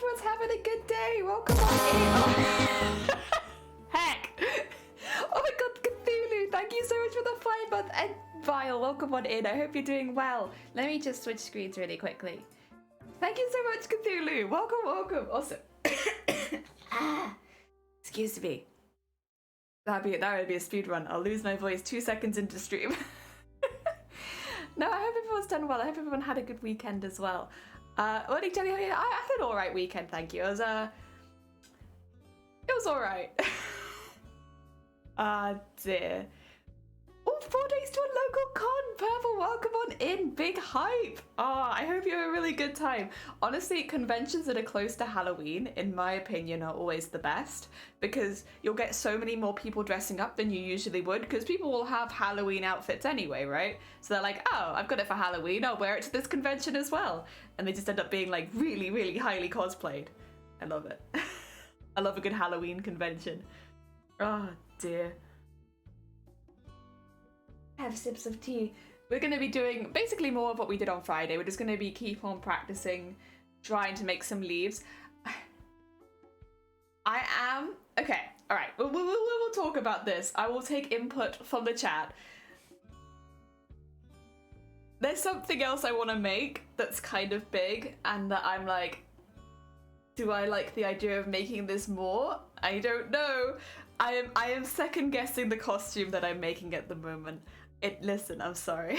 everyone's having a good day. Welcome on in. Oh. Heck. Oh my god, Cthulhu, thank you so much for the 5 month. And Vile, welcome on in. I hope you're doing well. Let me just switch screens really quickly. Thank you so much, Cthulhu. Welcome, welcome. Also, excuse me. That would be a speed run. I'll lose my voice 2 seconds into stream. No, I hope everyone's done well. I hope everyone had a good weekend as well. What did I tell you? I had an alright weekend, thank you. It was alright. Ah, dear. Oh, 4 days to a local con. Purple, welcome on in. Big hype. I hope you have a really good time. Honestly, conventions that are close to Halloween, in my opinion, are always the best because you'll get so many more people dressing up than you usually would because people will have Halloween outfits anyway, right? So they're like, oh, I've got it for Halloween. I'll wear it to this convention as well. And they just end up being like really, really highly cosplayed. I love it. I love a good Halloween convention. Oh, dear. Have sips of tea. We're going to be doing basically more of what we did on Friday. We're just going to be keep on practicing, trying to make some leaves. I am... Okay, alright. We'll talk about this. I will take input from the chat. There's something else I want to make that's kind of big and that I'm like, do I like the idea of making this more? I don't know. I am second guessing the costume that I'm making at the moment. Listen, I'm sorry.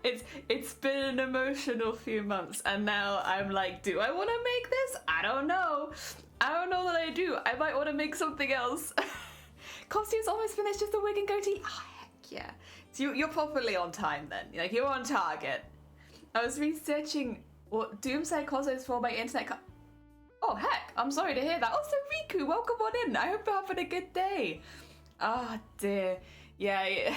It's been an emotional few months and now I'm like, do I want to make this? I don't know. I don't know that I do. I might want to make something else. Costume's almost finished, just the wig and goatee. Oh, heck yeah. So you're properly on time then. Like, you're on target. I was researching what Doomsday cosplays for my internet. Oh, heck. I'm sorry to hear that. Also, Riku, welcome on in. I hope you're having a good day. Ah, dear. Yeah.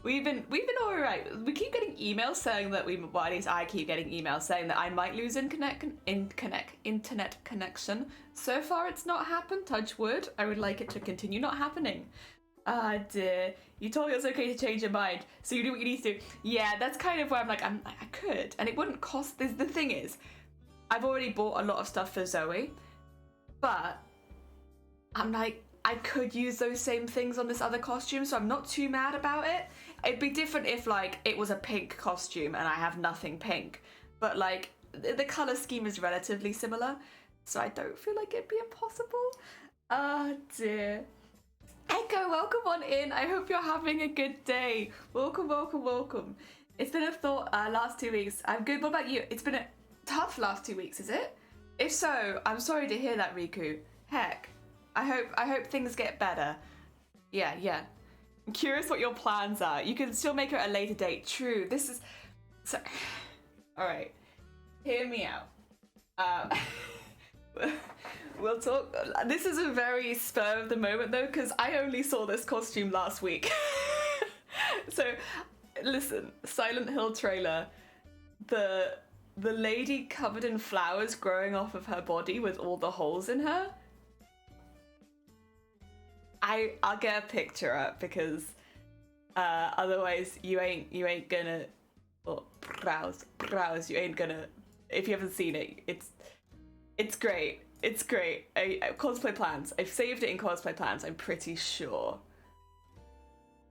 We've been alright. We keep getting emails saying that well, at least I keep getting emails saying that I might lose internet connection. So far, it's not happened. Touch wood. I would like it to continue not happening. Ah, dear. You told me it's okay to change your mind, so you do what you need to do. Yeah, that's kind of where I'm like, I could, and it wouldn't cost. The thing is, I've already bought a lot of stuff for Zoe, but I'm like, I could use those same things on this other costume, so I'm not too mad about it. It'd be different if, like, it was a pink costume and I have nothing pink. But, like, the colour scheme is relatively similar, so I don't feel like it'd be impossible. Oh, dear. Echo, welcome on in. I hope you're having a good day. Welcome, welcome, welcome. It's been a thought last 2 weeks. I'm good. What about you? It's been a tough last 2 weeks, is it? If so, I'm sorry to hear that, Riku. Heck. I hope things get better. Yeah. I'm curious what your plans are. You can still make it at a later date. True. This is... So... Alright. Hear me out. We'll talk... This is a very spur of the moment though, because I only saw this costume last week. So, listen. Silent Hill trailer. The lady covered in flowers growing off of her body with all the holes in her. I'll get a picture up because otherwise you ain't gonna browse you ain't gonna, if you haven't seen it. It's great. Cosplay plans. I've saved it in cosplay plans, I'm pretty sure.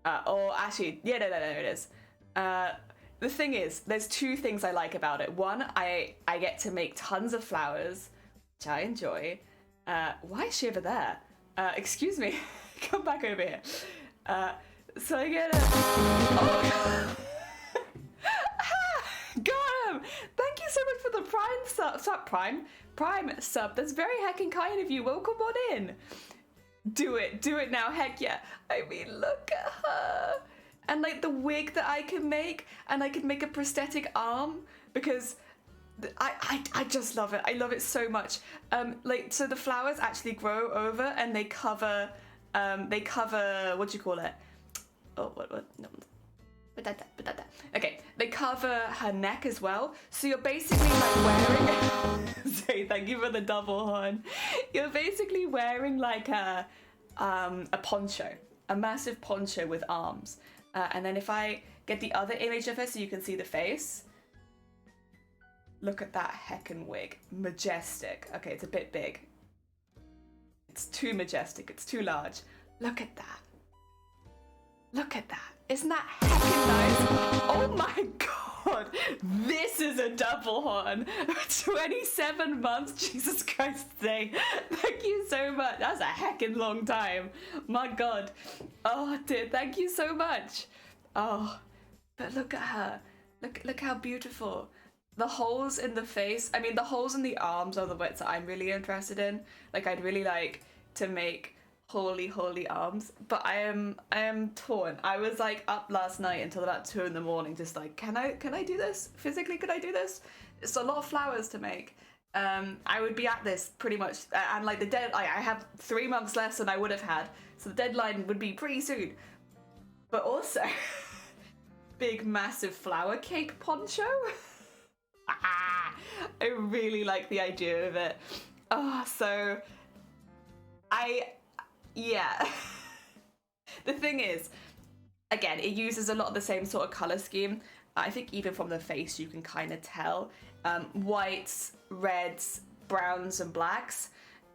Or actually, yeah, no, it is. The thing is, there's 2 things I like about it. One, I get to make tons of flowers, which I enjoy. Why is she over there? Excuse me. Come back over here. So I get a... Oh. Got him! Thank you so much for the Prime sub. That's very heckin' kind of you. Welcome on in. Do it now. Heck yeah. I mean, look at her. And like the wig that I can make, and I can make a prosthetic arm because I just love it. I love it so much. Like, so the flowers actually grow over and they cover what do you call it? Oh, what? No. Okay, they cover her neck as well. So you're basically like wearing... Say thank you for the double horn. You're basically wearing like a poncho, a massive poncho with arms. And then if I get the other image of her so you can see the face. Look at that heckin' wig. Majestic. Okay, it's a bit big. It's too majestic. It's too large. Look at that. Look at that. Isn't that heckin' nice? Oh my god. This is a double horn. 27 months. Jesus Christ. Thank you so much. That's a heckin' long time. My god. Oh dear. Thank you so much. Oh, but look at her. Look how beautiful. The holes in the face. I mean, the holes in the arms are the bits that I'm really interested in. Like, I'd really like to make holy arms, but I am torn. I was like up last night until about 2 in the morning, just like, can I do this? Physically, could I do this? It's a lot of flowers to make. I would be at this pretty much, and like I have 3 months less than I would have had, so the deadline would be pretty soon. But also, big massive flower cape poncho. I really like the idea of it. Oh, so yeah. The thing is, again, it uses a lot of the same sort of color scheme. I think even from the face you can kind of tell. Whites, reds, browns and blacks,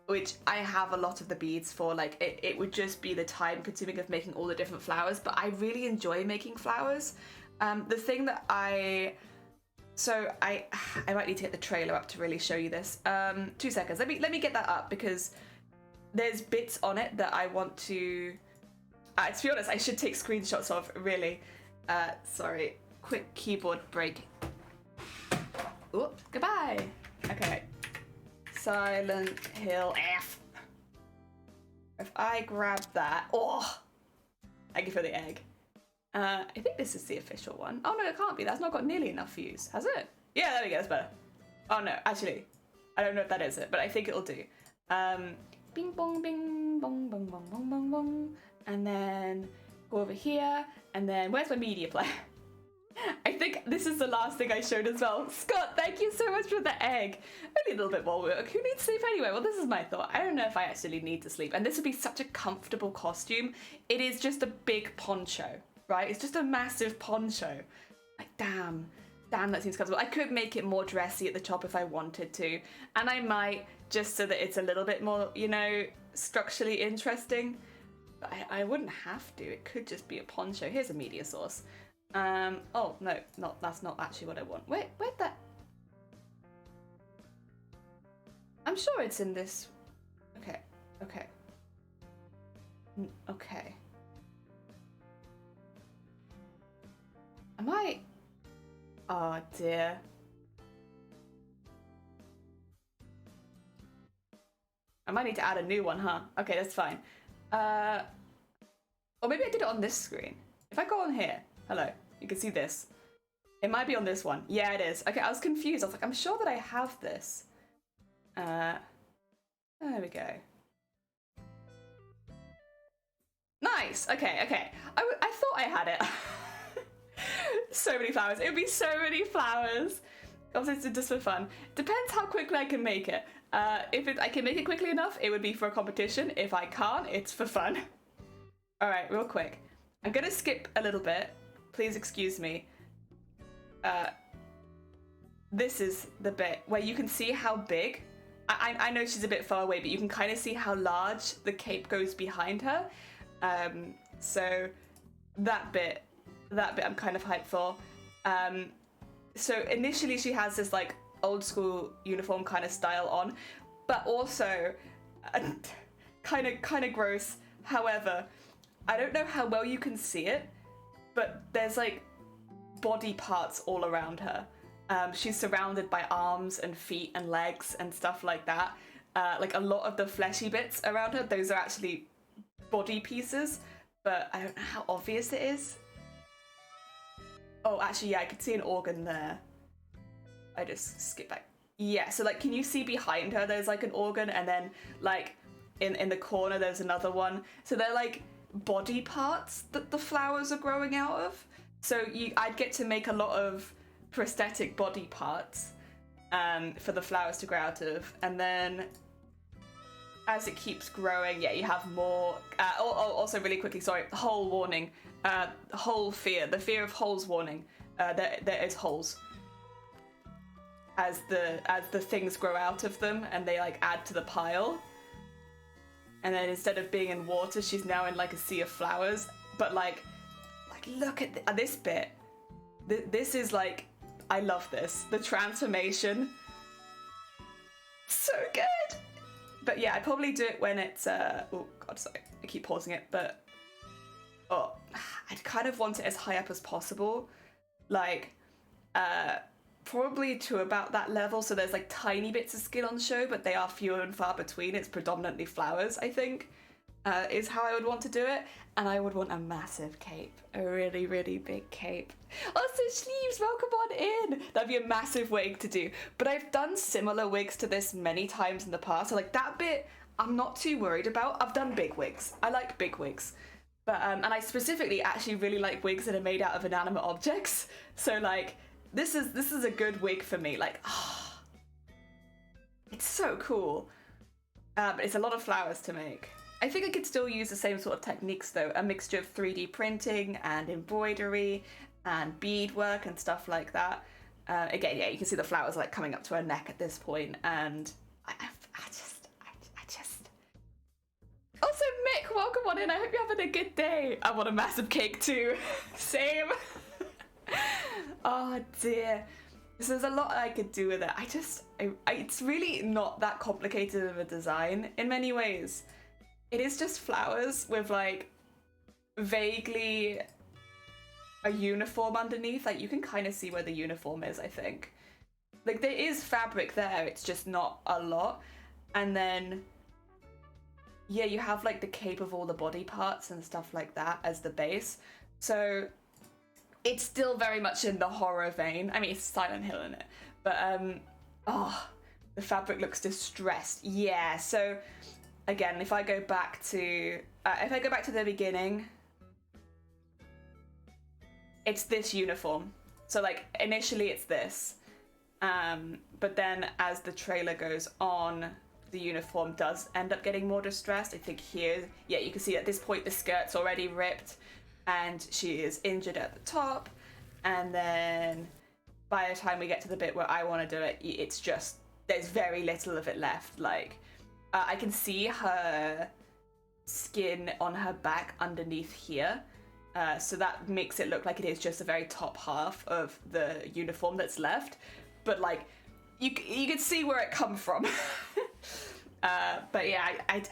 which I have a lot of the beads for. Like, it would just be the time consuming of making all the different flowers, but I really enjoy making flowers. The thing that I might need to get the trailer up to really show you this. 2 seconds. Let me get that up, because there's bits on it that I want to be honest, I should take screenshots of, really. Sorry, quick keyboard break. Oh, goodbye. Okay. Silent Hill F. If I grab that, oh, thank you for the egg. I think this is the official one. Oh no, it can't be. That's not got nearly enough views, has it? Yeah, there we go. That's better. Oh no, actually, I don't know if that is it, but I think it'll do. Bing bong, bing bong, bong, bong, bong, bong, bong, and then go over here, and then where's my media player? I think this is the last thing I showed as well. Scott, thank you so much for the egg. I need a little bit more work. Who needs sleep anyway? Well, this is my thought. I don't know if I actually need to sleep, and this would be such a comfortable costume. It is just a big poncho. Right? It's just a massive poncho. Like, damn, that seems comfortable. I could make it more dressy at the top if I wanted to, and I might, just so that it's a little bit more, you know, structurally interesting. But I wouldn't have to. It could just be a poncho. Here's a media source. Oh no, that's not actually what I want. Where'd that? I'm sure it's in this. Okay. Okay. Am I? Oh dear. I might need to add a new one, huh? Okay, that's fine. Or maybe I did it on this screen. If I go on here, hello, you can see this. It might be on this one. Yeah, it is. Okay, I was confused. I was like, I'm sure that I have this. There we go. Nice. Okay. I thought I had it. So many flowers. It would be so many flowers. Obviously, it's just for fun. Depends how quickly I can make it. If I can make it quickly enough, it would be for a competition. If I can't, it's for fun. All right, real quick. I'm gonna skip a little bit. Please excuse me. This is the bit where you can see how big. I know she's a bit far away, but you can kind of see how large the cape goes behind her. So that bit I'm kind of hyped for. So initially she has this like old school uniform kind of style on, but also kind of gross. However, I don't know how well you can see it, but there's like body parts all around her. She's surrounded by arms and feet and legs and stuff like that. Like a lot of the fleshy bits around her, those are actually body pieces, but I don't know how obvious it is. Oh, actually, yeah, I could see an organ there. I just skipped back. Yeah, so like, can you see behind her there's like an organ, and then like in the corner there's another one. So they're like body parts that the flowers are growing out of. So I'd get to make a lot of prosthetic body parts for the flowers to grow out of, and then as it keeps growing, yeah, you have more. Also, really quickly, sorry, hole warning, hole fear, the fear of holes warning. There is holes. as the things grow out of them and they like add to the pile. And then instead of being in water, she's now in like a sea of flowers. But like look at this bit. This is like, I love this. The transformation, so good. But yeah, I'd probably do it when it's oh god, sorry, I keep pausing it, but I'd kind of want it as high up as possible, like probably to about that level, so there's like tiny bits of skin on show, but they are fewer and far between. It's predominantly flowers, I think, is how I would want to do it. And I would want a massive cape, a really, really big cape. Also, sleeves, welcome on in. That'd be a massive wig to do. But I've done similar wigs to this many times in the past. So like that bit, I'm not too worried about. I've done big wigs. I like big wigs. But, and I specifically actually really like wigs that are made out of inanimate objects. So like, this is a good wig for me. Like, it's so cool. But it's a lot of flowers to make. I think I could still use the same sort of techniques though, a mixture of 3D printing and embroidery and beadwork and stuff like that. Again, yeah, you can see the flowers like coming up to her neck at this point, and I just. Also, Mick, welcome on in. I hope you're having a good day. I want a massive cake too. Same. Oh dear. So there's a lot I could do with it. It's really not that complicated of a design in many ways. It is just flowers with like vaguely a uniform underneath. Like you can kind of see where the uniform is, I think. Like there is fabric there, it's just not a lot. And then, yeah, you have like the cape of all the body parts and stuff like that as the base. So it's still very much in the horror vein. I mean, it's Silent Hill in it. But, the fabric looks distressed. Yeah, so again, if I go back to the beginning, it's this uniform. So like initially it's this, but then as the trailer goes on, the uniform does end up getting more distressed. I think here, yeah, you can see at this point the skirt's already ripped and she is injured at the top. And then by the time we get to the bit where I want to do it, it's just, there's very little of it left. Like, I can see her skin on her back underneath here. So that makes it look like it is just the very top half of the uniform that's left. But like, you can see where it come from. But yeah, I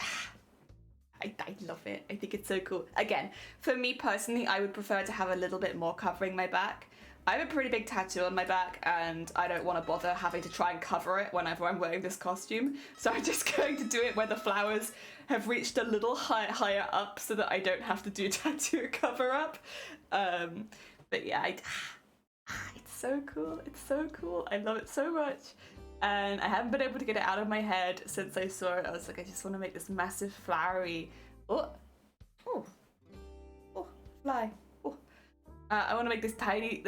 love it. I think it's so cool. Again, for me personally, I would prefer to have a little bit more covering my back. I have a pretty big tattoo on my back and I don't want to bother having to try and cover it whenever I'm wearing this costume. So I'm just going to do it where the flowers have reached a little higher up so that I don't have to do tattoo cover up. But yeah, it's so cool. It's so cool. I love it so much. And I haven't been able to get it out of my head since I saw it. I was like, I just want to make this massive flowery, fly. I want to make this tiny,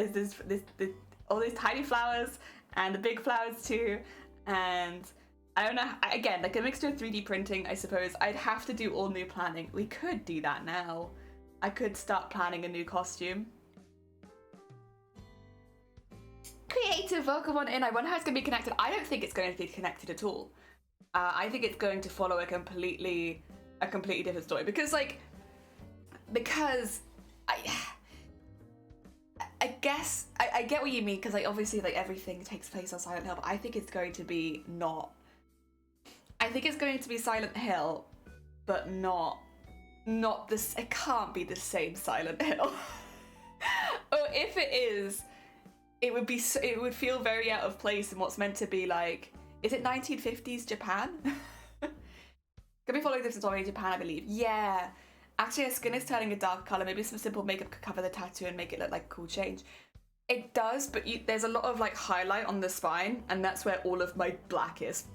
all these tiny flowers and the big flowers too. And I don't know, again, like a mixture of 3D printing, I suppose. I'd have to do all new planning. We could do that now. I could start planning a new costume. Creative, welcome on in. I wonder how it's going to be connected. I don't think it's going to be connected at all. I think it's going to follow a completely different story because I guess I get what you mean, because like obviously like everything takes place on Silent Hill, but I think it's going to be I think it's going to be Silent Hill, but not this. It can't be the same Silent Hill. Or if it is, it would feel very out of place in what's meant to be like. Is it 1950s Japan? Could be following this story in Japan, I believe. Yeah. Actually, her skin is turning a dark colour. Maybe some simple makeup could cover the tattoo and make it look like a cool change. It does, but there's a lot of like highlight on the spine, and that's where all of my black is.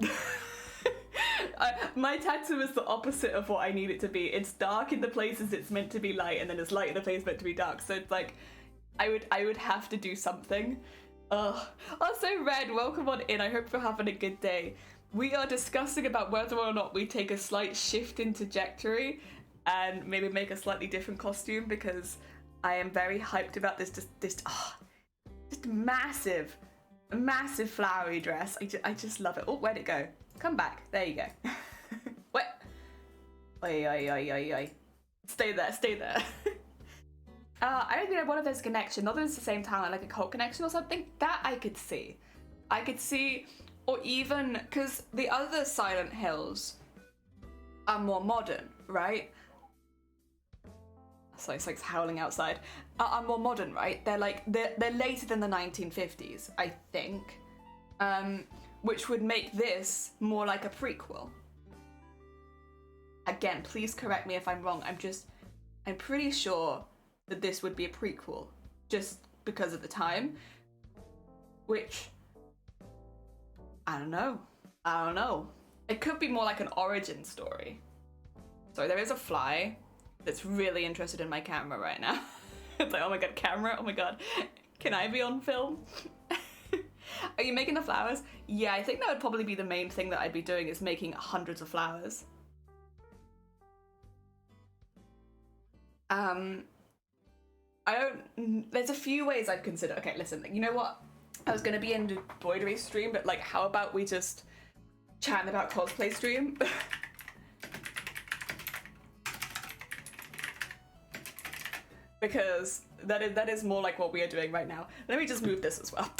My tattoo is the opposite of what I need it to be. It's dark in the places it's meant to be light, and then it's light in the places meant to be dark. So it's like, I would have to do something. Ugh. Also, Red, welcome on in. I hope you're having a good day. We are discussing about whether or not we take a slight shift in trajectory and maybe make a slightly different costume, because I am very hyped about this just massive massive flowery dress. I just love it. Oh, where'd it go? Come back. There you go. What? Oi, oi, oi, oi, oi. Stay there, stay there. I don't think I want if there's a connection, not that it's the same talent, like a cult connection or something. That I could see. I could see, or even, because the other Silent Hills are more modern, right? Sorry, it's like howling outside. Are more modern, right? They're later than the 1950s, I think. Which would make this more like a prequel. Again, please correct me if I'm wrong. I'm pretty sure that this would be a prequel, just because of the time. Which, I don't know. It could be more like an origin story. Sorry, there is a fly that's really interested in my camera right now. It's like, oh my god, camera, oh my god. Can I be on film? Are you making the flowers? Yeah, I think that would probably be the main thing that I'd be doing, is making hundreds of flowers. There's a few ways I'd consider. Okay, listen, you know what? I was gonna be in the embroidery stream, but like, how about we just chat about cosplay stream? Because that is more like what we are doing right now. Let me just move this as well.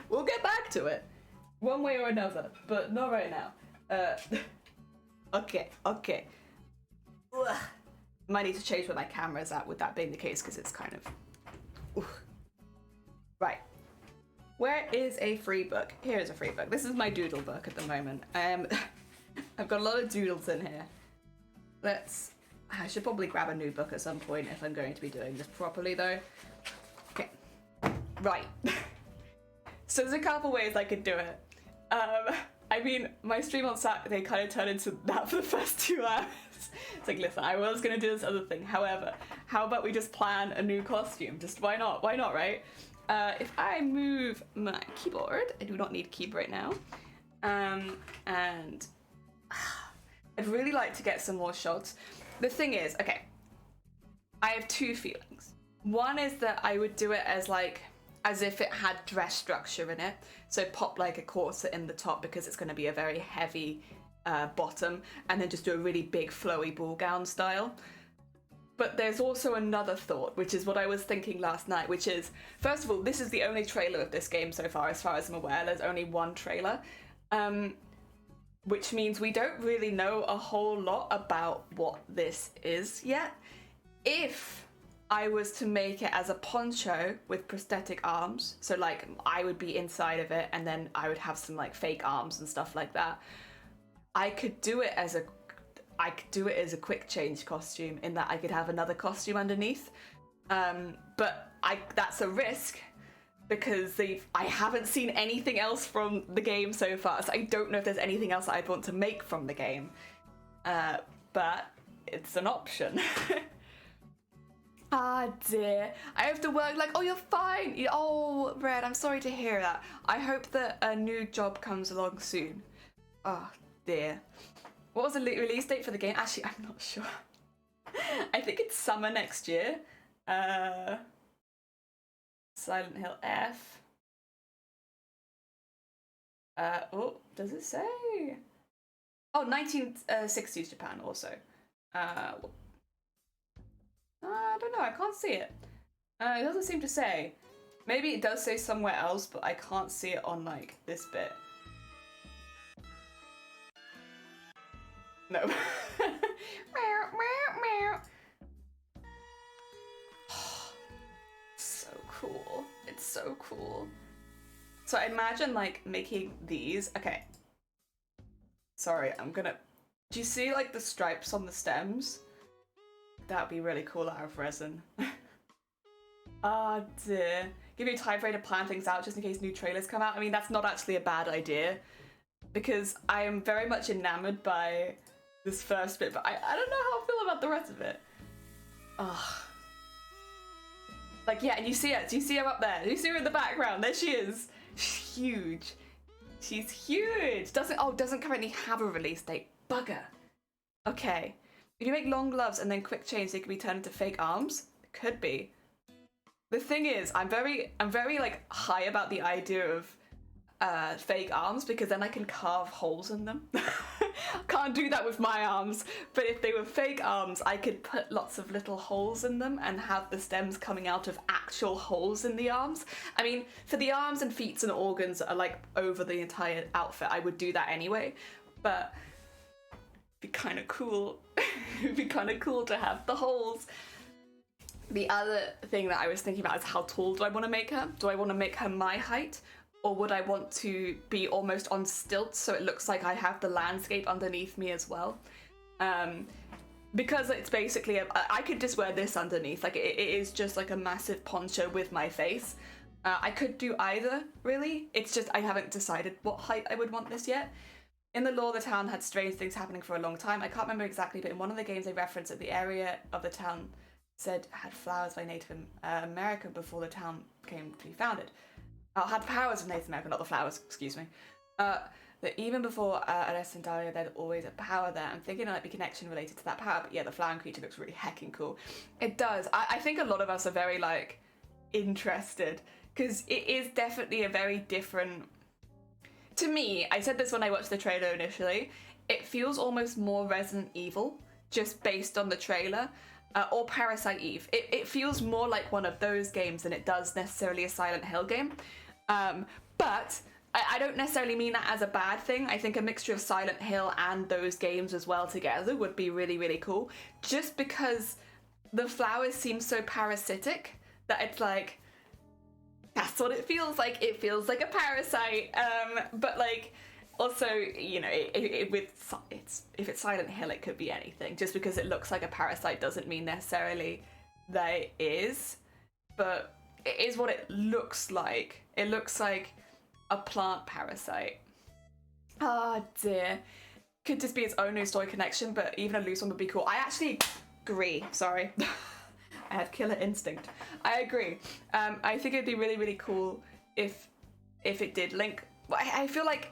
We'll get back to it, one way or another, but not right now. Okay. Ugh. Might need to change where my camera's at with that being the case, because it's kind of... Oof. Right. Where is a free book? Here is a free book. This is my doodle book at the moment. I've got a lot of doodles in here. I should probably grab a new book at some point if I'm going to be doing this properly, though. Okay. Right. So there's a couple ways I could do it. I mean, my stream on Saturday kind of turned into that for the first 2 hours. It's like, listen, I was gonna do this other thing. However, how about we just plan a new costume? Just why not? Why not, right? If I move my keyboard, I do not need a keyboard right now. And I'd really like to get some more shots. The thing is, okay, I have two feelings. One is that I would do it as if it had dress structure in it. So pop like a corset in the top, because it's going to be a very heavy bottom, and then just do a really big flowy ball gown style. But there's also another thought, which is what I was thinking last night, which is, first of all, this is the only trailer of this game so far as I'm aware. There's only one trailer, which means we don't really know a whole lot about what this is yet. If I was to make it as a poncho with prosthetic arms, so like I would be inside of it and then I would have some like fake arms and stuff like that, I could do it as a quick change costume, in that I could have another costume underneath. But that's a risk, because I haven't seen anything else from the game so far, so I don't know if there's anything else that I'd want to make from the game. But it's an option. Ah dear, I have to work. Like, oh, you're fine. Oh, Red, I'm sorry to hear that. I hope that a new job comes along soon. Oh dear. What was the release date for the game? Actually, I'm not sure. I think it's summer next year. Silent Hill F. Oh, does it say? Oh, 1960s Japan also. I don't know, I can't see it. It doesn't seem to say. Maybe it does say somewhere else, but I can't see it on like this bit. No. So cool. It's so cool. So I imagine like making these. Okay. Sorry, do you see like the stripes on the stems? That'd be really cool out of resin. Ah dear. Give you a time frame to plan things out just in case new trailers come out. I mean, that's not actually a bad idea, because I am very much enamored by this first bit, but I don't know how I feel about the rest of it. Ugh. Like, yeah, and you see her. Do you see her up there? Do you see her in the background? There she is. She's huge. She's huge. Doesn't currently have a release date. Bugger. Okay. If you make long gloves and then quick change, they could be turned into fake arms. Could be. The thing is, I'm very like high about the idea of fake arms, because then I can carve holes in them. Can't do that with my arms, but if they were fake arms, I could put lots of little holes in them and have the stems coming out of actual holes in the arms. I mean, for the arms and feet and organs that are like over the entire outfit, I would do that anyway, but it'd be kind of cool. It'd be kind of cool to have the holes. The other thing that I was thinking about is, how tall do I want to make her? Do I want to make her my height? Or would I want to be almost on stilts so it looks like I have the landscape underneath me as well? Because it's basically, I could just wear this underneath. Like, it is just like a massive poncho with my face. I could do either, really. It's just I haven't decided what height I would want this yet. In the lore, the town had strange things happening for a long time. I can't remember exactly, but in one of the games they referenced that the area of the town said had flowers by Native America before the town came to be founded. Had powers of Native America, not the flowers, excuse me. That even before Alessandria, there's always a power there. I'm thinking there might be connection related to that power, but yeah, the flowering creature looks really heckin' cool. It does. I think a lot of us are very, like, interested, because it is definitely a very different... To me, I said this when I watched the trailer initially, it feels almost more Resident Evil, just based on the trailer. Or Parasite Eve. It feels more like one of those games than it does necessarily a Silent Hill game. But I don't necessarily mean that as a bad thing. I think a mixture of Silent Hill and those games as well together would be really, really cool. Just because the flowers seem so parasitic that it's like, that's what it feels like. It feels like a parasite. But like, also, you know, if it's Silent Hill, it could be anything. Just because it looks like a parasite doesn't mean necessarily that it is. But it is what it looks like. It looks like a plant parasite. Ah, dear. Could just be its own new story connection, but even a loose one would be cool. I actually agree. Sorry. I had killer instinct. I agree. I think it'd be really, really cool if it did link. I feel like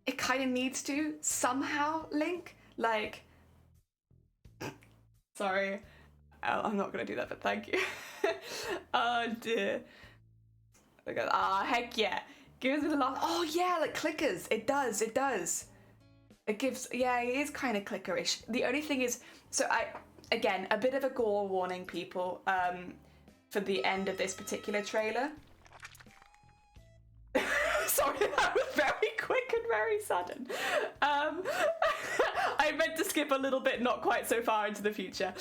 it kind of needs to somehow link. Like, sorry, I'm not gonna do that, but thank you. Oh dear. Heck yeah. Gives me the laugh. Oh yeah, like clickers. It does. It gives, yeah, it is kind of clickerish. The only thing is, so again, a bit of a gore warning, people, for the end of this particular trailer. Sorry, that was very quick and very sudden. I meant to skip a little bit, not quite so far into the future.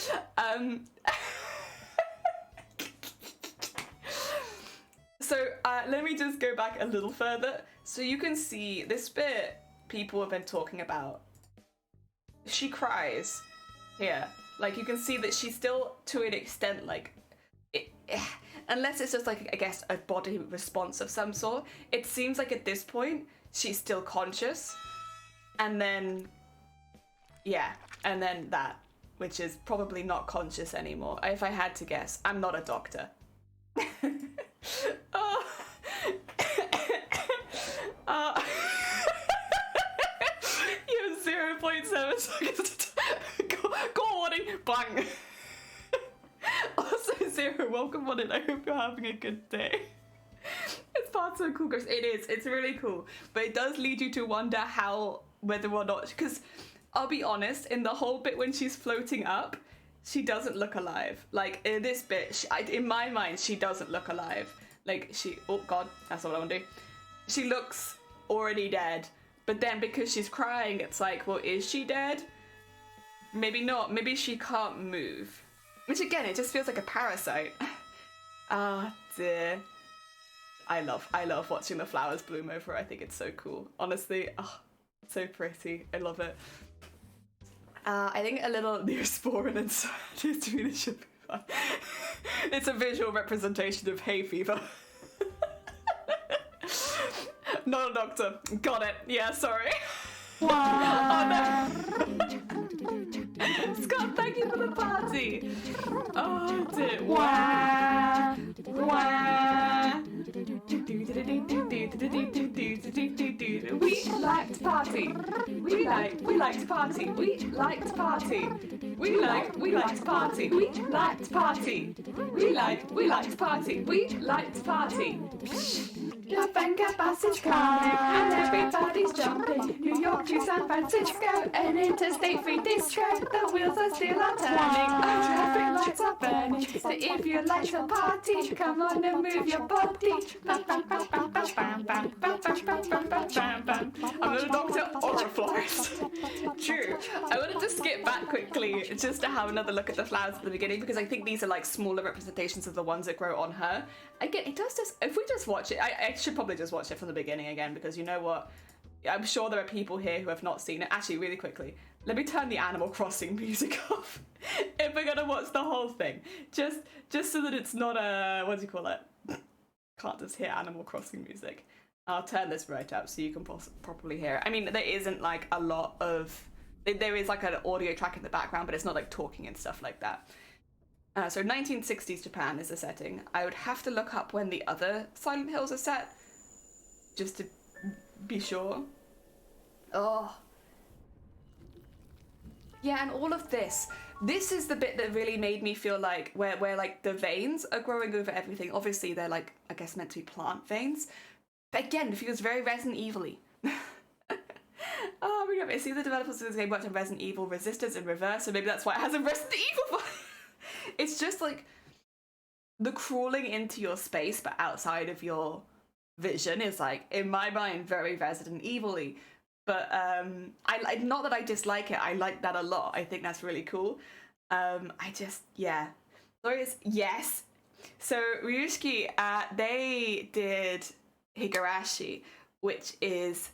So let me just go back a little further. So you can see this bit people have been talking about. She cries here. Like, you can see that she's still, to an extent, like, unless it's just like, I guess, a body response of some sort, it seems like at this point she's still conscious, and then that, which is probably not conscious anymore, if I had to guess. I'm not a doctor. You have 0.7 seconds to go warning, bang. Also, Zero, welcome on it. I hope you're having a good day. It's part so cool, guys. It is. It's really cool. But it does lead you to wonder whether or not, because I'll be honest, in the whole bit when she's floating up, she doesn't look alive. Like, in this bit, in my mind, she doesn't look alive. Like, oh god, that's not what I want to do. She looks already dead. But then because she's crying, it's like, well, is she dead? Maybe not. Maybe she can't move. Which again, it just feels like a parasite. Ah, dear. I love watching the flowers bloom over her. I think it's so cool. Honestly, so pretty. I love it. I think a little Neosporin inside is really should be fun. It's a visual representation of hay fever. Not a doctor. Got it. Yeah, sorry. Wow. Oh no. Scott, thank you for the party. Oh dear. Wow. Wow. We like to party. We like to party. We like to party. We like to party. We like to party. We like to party. We like to party. La Venga bus is coming and everybody's jumping. New York to San Francisco, an interstate free disco. The wheels are still are turning, and traffic lights are burning. So if you like to party, come on and move your body. I'm the Dr. Oriflares. True. I wanted to skip back quickly just to have another look at the flowers at the beginning because I think these are like smaller representations of the ones that grow on her. Again, it does just, if we just watch it, I should probably just watch it from the beginning again because you know what? I'm sure there are people here who have not seen it. Actually, really quickly, let me turn the Animal Crossing music off if we're gonna watch the whole thing. Just so that it's not a, what do you call it? Can't just hear Animal Crossing music. I'll turn this right up so you can properly hear it. I mean, there isn't like a lot of, there is like an audio track in the background, but it's not like talking and stuff like that. So 1960s Japan is the setting. I would have to look up when the other Silent Hills are set, just to be sure. Oh. Yeah, and all of this. This is the bit that really made me feel like where like the veins are growing over everything. Obviously they're like, I guess meant to be plant veins. But again, it feels very Resident Evil-y. Oh, I see the developers of this game worked on Resident Evil Resistance in reverse, so maybe that's why it has a Resident Evil vibe. It's just like the crawling into your space but outside of your vision is like, in my mind, very Resident Evil-y. But I not that I dislike it, I like that a lot. I think that's really cool. I just, yeah. Stories, yes. So Ryusuke, they did Higurashi, which is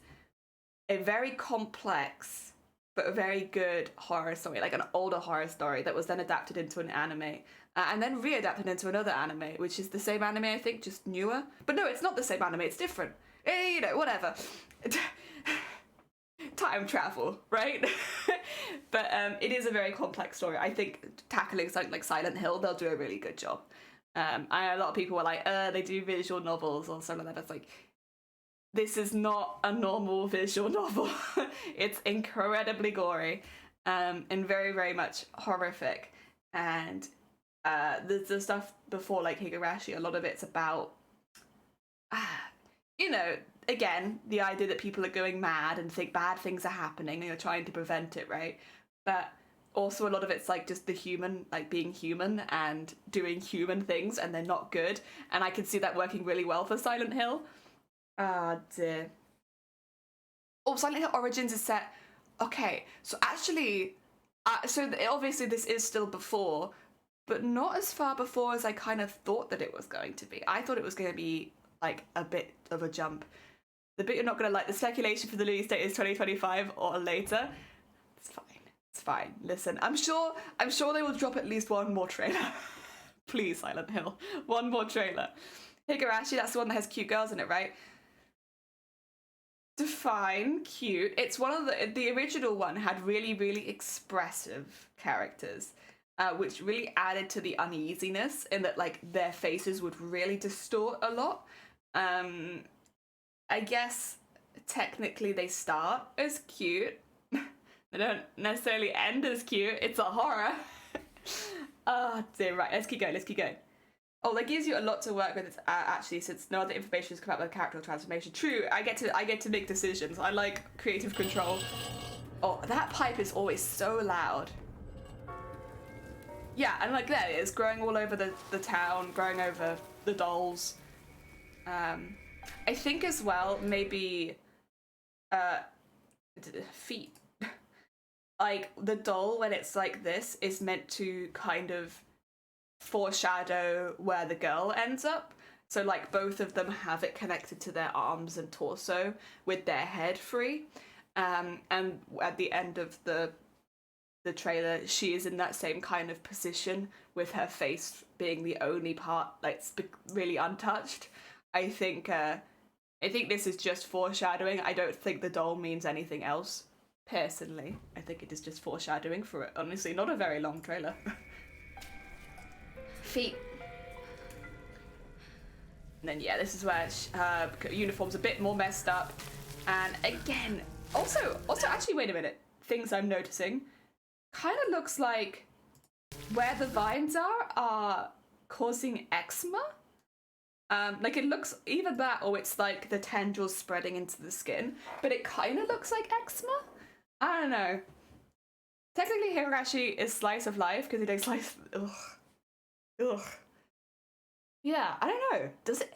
a very complex but a very good horror story, like an older horror story that was then adapted into an anime, and then readapted into another anime, which is the same anime, I think, just newer. But no, it's not the same anime, it's different. You know, whatever. Time travel, right? But it is a very complex story. I think tackling something like Silent Hill, they'll do a really good job. I know a lot of people were like, they do visual novels or something like that. It's like, this is not a normal visual novel. It's incredibly gory and very, very much horrific. And the stuff before, like Higurashi, a lot of it's about, you know, again, the idea that people are going mad and think bad things are happening and you're trying to prevent it, right? But also a lot of it's like just the human, like being human and doing human things, and they're not good. And I can see that working really well for Silent Hill. Ah, dear. Oh, Silent Hill Origins is set. Okay, so actually, obviously this is still before, but not as far before as I kind of thought that it was going to be. I thought it was going to be like a bit of a jump. The bit you're not going to like, the speculation for the release date is 2025 or later. It's fine. It's fine. Listen, I'm sure they will drop at least one more trailer. Please, Silent Hill, one more trailer. Higurashi, that's the one that has cute girls in it, right? Define cute. It's one of the original one had really, really expressive characters, which really added to the uneasiness in that like their faces would really distort a lot. I guess technically they start as cute. They don't necessarily end as cute. It's a horror. Oh dear, right, let's keep going. Oh, that gives you a lot to work with, actually, since no other information has come out with character transformation. True, I get to make decisions. I like creative control. Oh, that pipe is always so loud. Yeah, and like there it is, growing all over the town, growing over the dolls. I think as well, maybe feet. Like the doll, when it's like this, is meant to kind of foreshadow where the girl ends up. So like both of them have it connected to their arms and torso with their head free. And at the end of the trailer, she is in that same kind of position with her face being the only part like really untouched. I think this is just foreshadowing. I don't think the doll means anything else. Personally, I think it is just foreshadowing for it. Honestly, not a very long trailer. Feet. And then yeah, this is where her uniform's a bit more messed up. And again, also actually, wait a minute. Things I'm noticing kind of looks like where the vines are causing eczema. Like it looks either that or it's like the tendrils spreading into the skin, but it kind of looks like eczema. I don't know. Technically, Higurashi is slice of life because he takes slice. Ugh. Ugh. Yeah, I don't know. Does it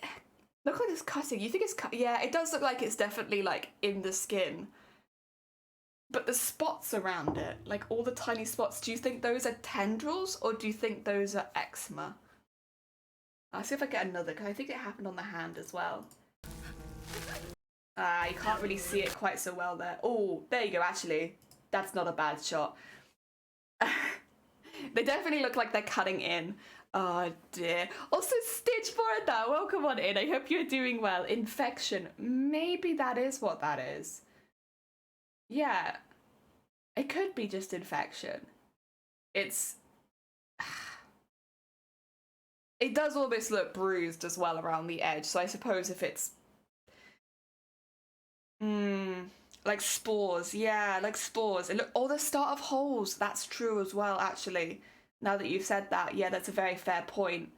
look like it's cutting? You think it's cut? Yeah, it does look like it's definitely like in the skin. But the spots around it, like all the tiny spots, do you think those are tendrils or do you think those are eczema? I'll see if I get another, because I think it happened on the hand as well. You can't really see it quite so well there. Oh, there you go, actually. That's not a bad shot. They definitely look like they're cutting in. Oh dear. Also, Stitch Borda, welcome on in. I hope you're doing well. Infection. Maybe that is what that is. Yeah. It could be just infection. It's... It does almost look bruised as well around the edge, so I suppose if it's... like spores, yeah, like spores. It look, the start of holes, that's true as well, actually. Now that you've said that, yeah, that's a very fair point.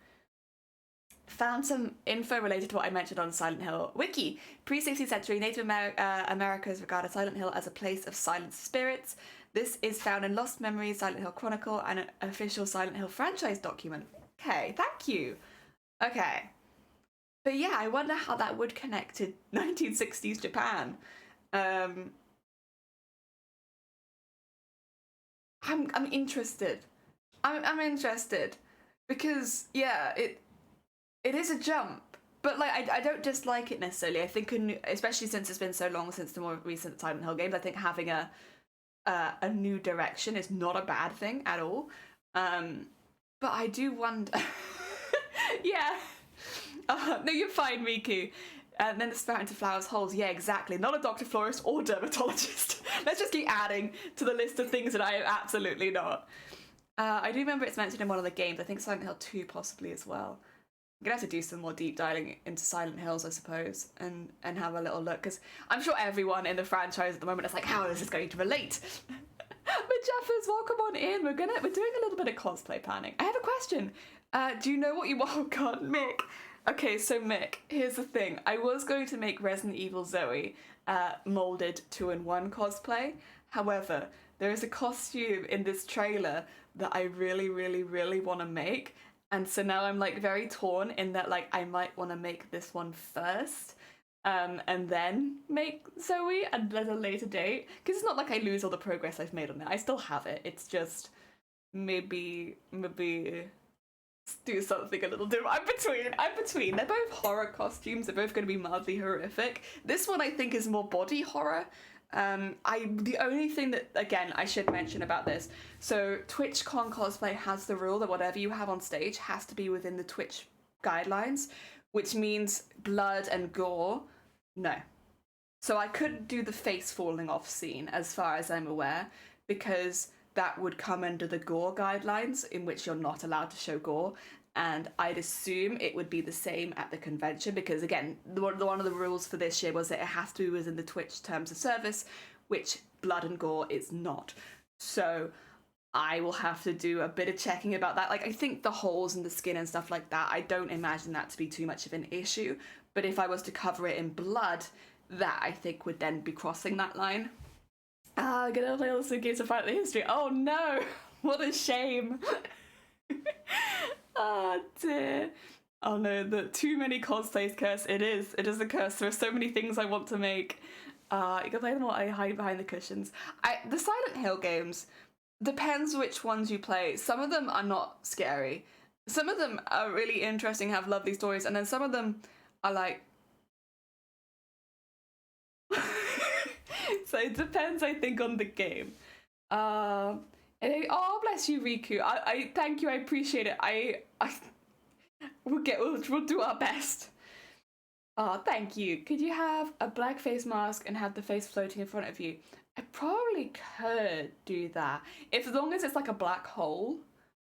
Found some info related to what I mentioned on Silent Hill. Wiki. Pre-16th century, Native Americans regarded Silent Hill as a place of silent spirits. This is found in Lost Memories, Silent Hill Chronicle, and an official Silent Hill franchise document. Okay, thank you. Okay. But yeah, I wonder how that would connect to 1960s Japan. I'm interested. I'm interested because yeah, it is a jump, but like I don't dislike it necessarily. I think especially since it's been so long since the more recent Silent Hill games, I think having a new direction is not a bad thing at all. But I do wonder. Yeah. No, you're fine, Miku. And then the sprout into flowers holes. Yeah, exactly. Not a doctor, florist, or dermatologist. Let's just keep adding to the list of things that I am absolutely not. I do remember it's mentioned in one of the games. I think Silent Hill 2 possibly as well. I'm gonna have to do some more deep diving into Silent Hills, I suppose, and have a little look, because I'm sure everyone in the franchise at the moment is like, how is this going to relate? But Jeffers, welcome on in. We're doing a little bit of cosplay planning. I have a question. Do you know what you want? Oh god, Mick. Okay, so Mick, here's the thing. I was going to make Resident Evil Zoe molded 2-in-1 cosplay. However, there is a costume in this trailer that I really, really, really want to make. And so now I'm like very torn in that like I might want to make this one first. And then make Zoe at a later date. Because it's not like I lose all the progress I've made on it. I still have it. It's just maybe do something a little different. I'm between. They're both horror costumes. They're both going to be mildly horrific. This one I think is more body horror. The only thing that, again, I should mention about this, so TwitchCon Cosplay has the rule that whatever you have on stage has to be within the Twitch guidelines, which means blood and gore, no. So I couldn't do the face falling off scene, as far as I'm aware, because that would come under the gore guidelines, in which you're not allowed to show gore. And I'd assume it would be the same at the convention, because again, one of the rules for this year was that it has to be within the Twitch terms of service, which blood and gore is not. So I will have to do a bit of checking about that. Like, I think the holes in the skin and stuff like that, I don't imagine that to be too much of an issue. But if I was to cover it in blood, that I think would then be crossing that line. I'm gonna play all the games to find the history. Oh no! What a shame! Oh dear. Oh no, the too many cosplays curse. It is a curse. There are so many things I want to make. You can play them while I hide behind the cushions. The Silent Hill games, depends which ones you play. Some of them are not scary. Some of them are really interesting, have lovely stories, and then some of them are like... So it depends, I think, on the game. Oh, bless you, Riku. I thank you. I appreciate it. We'll do our best. Oh, thank you. Could you have a black face mask and have the face floating in front of you? I probably could do that. As long as it's like a black hole.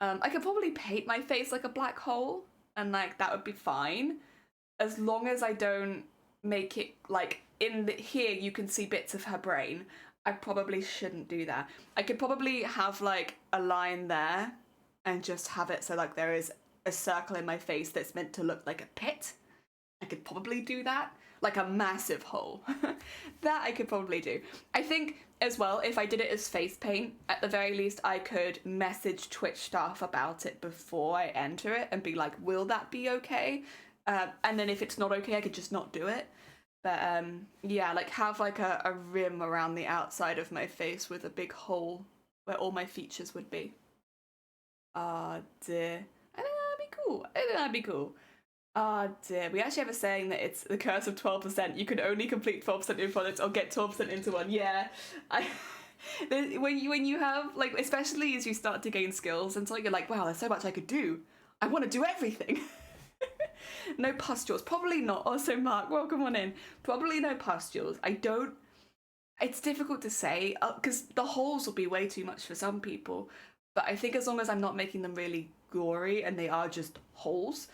I could probably paint my face like a black hole, and like that would be fine. As long as I don't make it like here you can see bits of her brain. I probably shouldn't do that. I could probably have like a line there and just have it so like there is a circle in my face that's meant to look like a pit, I could probably do that. Like a massive hole. That I could probably do. I think as well, if I did it as face paint, at the very least I could message Twitch staff about it before I enter it and be like, will that be okay? And then if it's not okay, I could just not do it. But yeah, like have like a rim around the outside of my face with a big hole where all my features would be. Ah, dear. I think that'd be cool. I think that'd be cool. Ah, dear. We actually have a saying that it's the curse of 12%. You can only complete 12% of your projects or get 12% into one. Yeah. When you have, like, especially as you start to gain skills, and so you're like, wow, there's so much I could do. I want to do everything. No pustules. Probably not. Also, Mark, welcome on in. Probably no pustules. It's difficult to say, because the holes will be way too much for some people. But I think as long as I'm not making them really gory and they are just holes,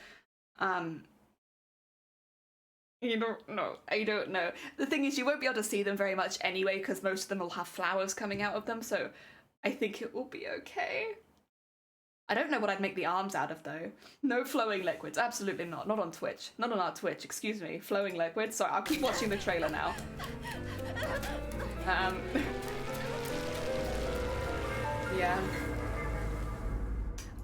you don't know. I don't know. The thing is, you won't be able to see them very much anyway, because most of them will have flowers coming out of them, so I think it will be okay. I don't know what I'd make the arms out of, though. No flowing liquids. Absolutely not. Not on Twitch. Not on our Twitch, excuse me. Flowing liquids. Sorry, I'll keep watching the trailer now. Yeah.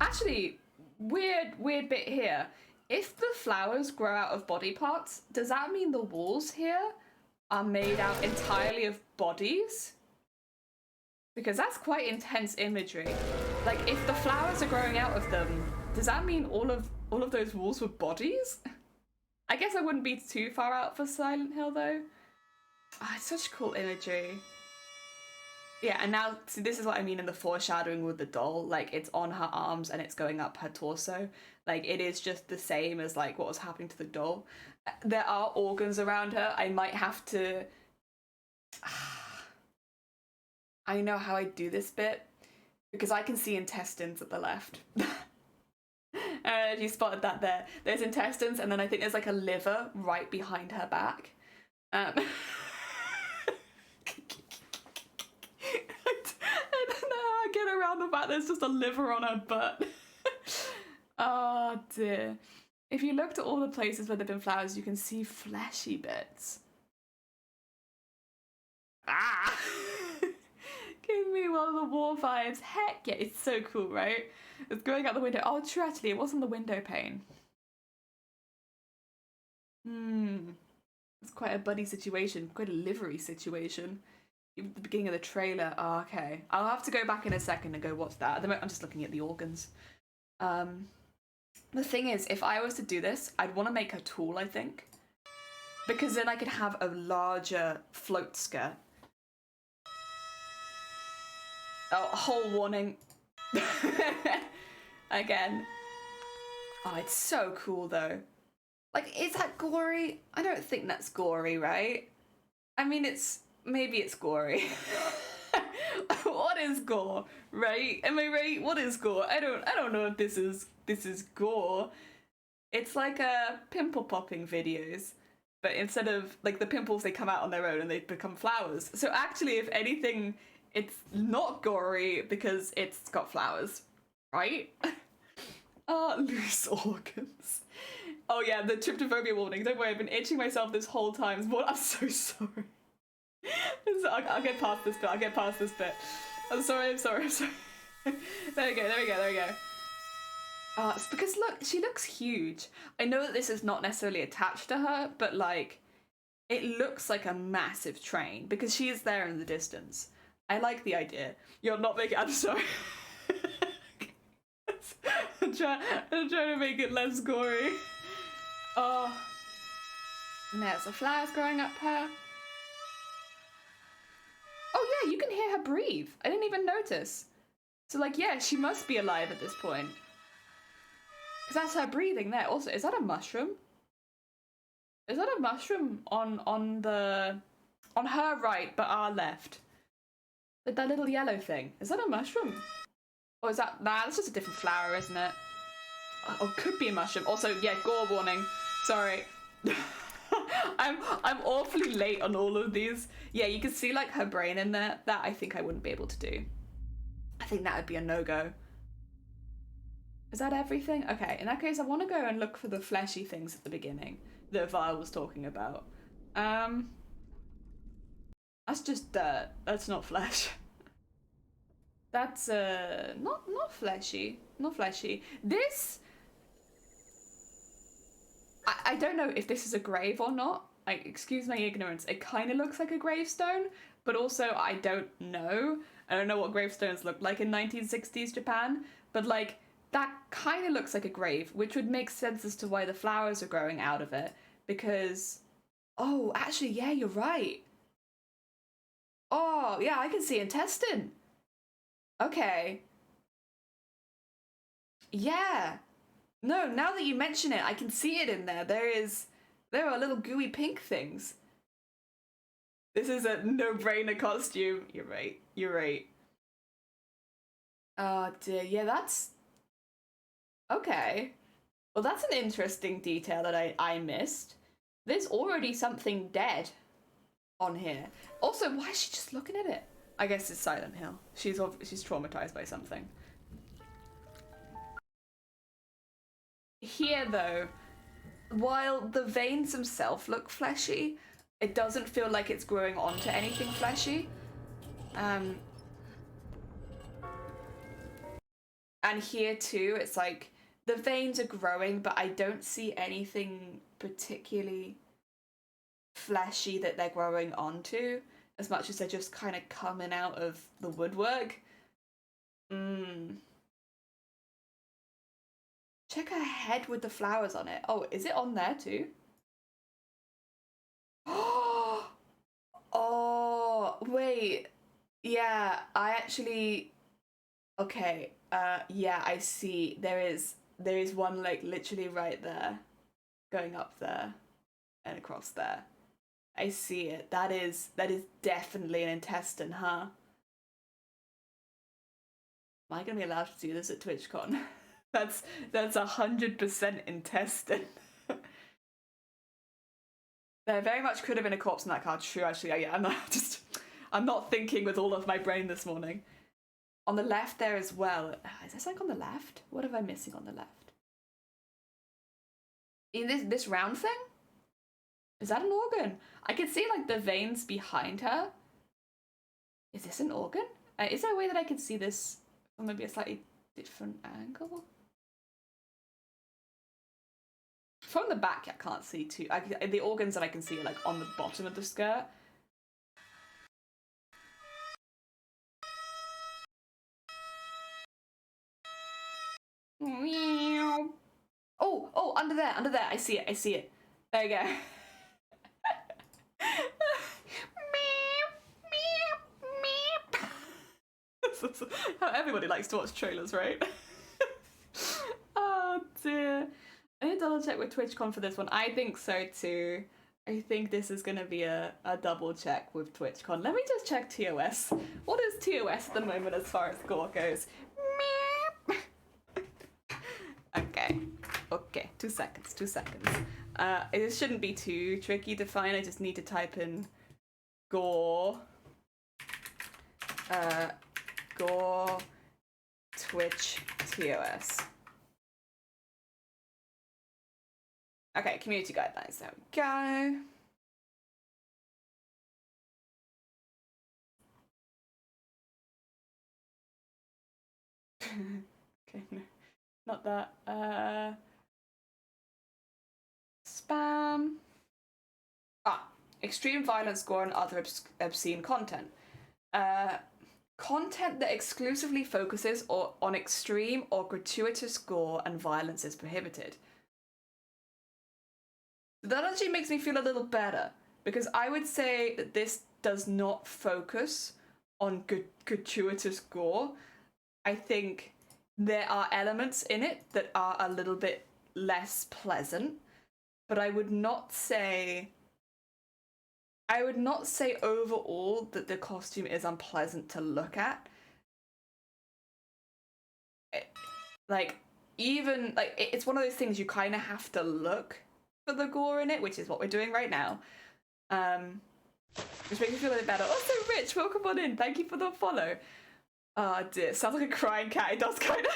Actually, weird bit here. If the flowers grow out of body parts, does that mean the walls here are made out entirely of bodies? Because that's quite intense imagery. Like, if the flowers are growing out of them, does that mean all of those walls were bodies? I guess I wouldn't be too far out for Silent Hill, though. Oh, it's such cool imagery. Yeah, and now, see, this is what I mean in the foreshadowing with the doll. Like, it's on her arms and it's going up her torso. Like, it is just the same as, like, what was happening to the doll. There are organs around her. I might have to... I know how I do this bit, because I can see intestines at the left. You spotted that there. There's intestines, and then I think there's, like, a liver right behind her back. I don't know how I get around the fact there's just a liver on her butt. Oh dear. If you looked at all the places where there have been flowers, you can see fleshy bits. Ah! Give me one of the war vibes. Heck yeah, it's so cool, right? It's going out the window. Oh, true, actually, it wasn't the window pane. It's quite a buddy situation, quite a livery situation. Even at the beginning of the trailer. Oh, okay. I'll have to go back in a second and go, what's that? At the moment, I'm just looking at the organs. The thing is, if I was to do this, I'd want to make a tool, I think. Because then I could have a larger float skirt. Oh, hole warning. Again. Oh, it's so cool, though. Like, is that gory? I don't think that's gory, right? I mean, maybe it's gory. What is gore, right? Am I right? What is gore? I don't know if this is gore. It's like pimple popping videos, but instead of like the pimples, they come out on their own and they become flowers. So actually, if anything, it's not gory because it's got flowers, right? Loose organs. Oh yeah, the tryptophobia warning. Don't worry, I've been itching myself this whole time. I'm so sorry. I'll get past this bit. I'm sorry. There we go. It's because look, she looks huge. I know that this is not necessarily attached to her, but like, it looks like a massive train because she is there in the distance. I like the idea. You're not making... I'm sorry. I'm trying to make it less gory. Oh. And there's the flowers growing up her. Oh yeah, you can hear her breathe. I didn't even notice. So like, yeah, she must be alive at this point. Because that's her breathing there. Also, is that a mushroom? Is that a mushroom on her right, but our left? Like that little yellow thing. Is that a mushroom? Or is that... Nah, that's just a different flower, isn't it? Oh, could be a mushroom. Also, yeah, gore warning. Sorry. I'm awfully late on all of these. Yeah, you can see like her brain in there. That I think I wouldn't be able to do. I think that would be a no-go. Is that everything? Okay, in that case, I want to go and look for the fleshy things at the beginning that Val was talking about. That's just dirt. That's not flesh. That's not fleshy. Not fleshy. This I don't know if this is a grave or not. Excuse my ignorance. It kind of looks like a gravestone, but also I don't know. I don't know what gravestones looked like in 1960s Japan, but like that kind of looks like a grave, which would make sense as to why the flowers are growing out of it. Because, oh, actually, yeah, you're right. Oh, yeah, I can see intestine. Okay. Yeah. No, now that you mention it, I can see it in there. There are little gooey pink things. This is a no-brainer costume. You're right. You're right. Oh dear. Yeah, that's okay. Well, that's an interesting detail that I missed. There's already something dead on here. Also, why is she just looking at it? I guess it's Silent Hill. She's traumatized by something. Here, though, while the veins themselves look fleshy, it doesn't feel like it's growing onto anything fleshy. And here too, it's like the veins are growing, but I don't see anything particularly fleshy that they're growing onto, as much as they're just kind of coming out of the woodwork. Check her head with the flowers on it. Oh, is it on there too? Oh, wait. Yeah, I actually. Okay. Yeah, I see. There is one like literally right there, going up there, and across there. I see it. That is definitely an intestine, huh? Am I gonna be allowed to do this at TwitchCon? that's 100% intestine. There very much could have been a corpse in that card. True, actually. Yeah, I'm not thinking with all of my brain this morning. On the left there as well. Is there something on the left? What am I missing on the left? In this round thing? Is that an organ? I can see like the veins behind her. Is this an organ? Is there a way that I can see this from maybe a slightly different angle? From the back, I can't see too. The organs that I can see are like on the bottom of the skirt. Oh, under there. I see it. There you go. How everybody likes to watch trailers, right? Oh dear. I need to double check with TwitchCon for this one. I think so too. I think this is gonna be a double check with TwitchCon. Let me just check TOS. What is TOS at the moment as far as gore goes? Okay, 2 seconds. It shouldn't be too tricky to find. I just need to type in gore. Gore Twitch TOS. Okay, community guidelines. There we go. Okay, no, not that. Spam. Extreme violence, gore, and other obscene content. Content that exclusively focuses on extreme or gratuitous gore and violence is prohibited. That actually makes me feel a little better, because I would say that this does not focus on gratuitous gore. I think there are elements in it that are a little bit less pleasant, but I would not say overall that the costume is unpleasant to look at. It's one of those things you kind of have to look for the gore in it, which is what we're doing right now. Which makes me feel a bit better. Also, Rich, welcome on in. Thank you for the follow. Oh dear, sounds like a crying cat. It does kind of.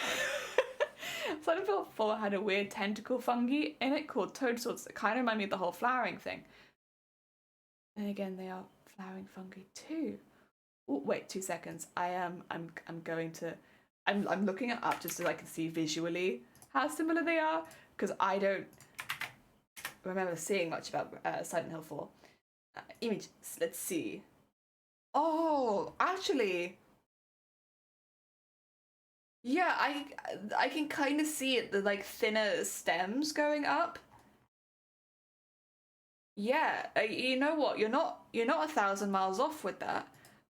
Silent Hill 4 had a weird tentacle fungi in it called toadstools that kind of remind me of the whole flowering thing. And again, they are flowering fungi too. Oh, wait, 2 seconds. I'm looking it up just so I can see visually how similar they are, because I don't remember seeing much about Silent Hill 4. Image, let's see. Oh, actually, yeah, I can kind of see it, the like thinner stems going up. Yeah, you know what? You're not 1,000 miles off with that.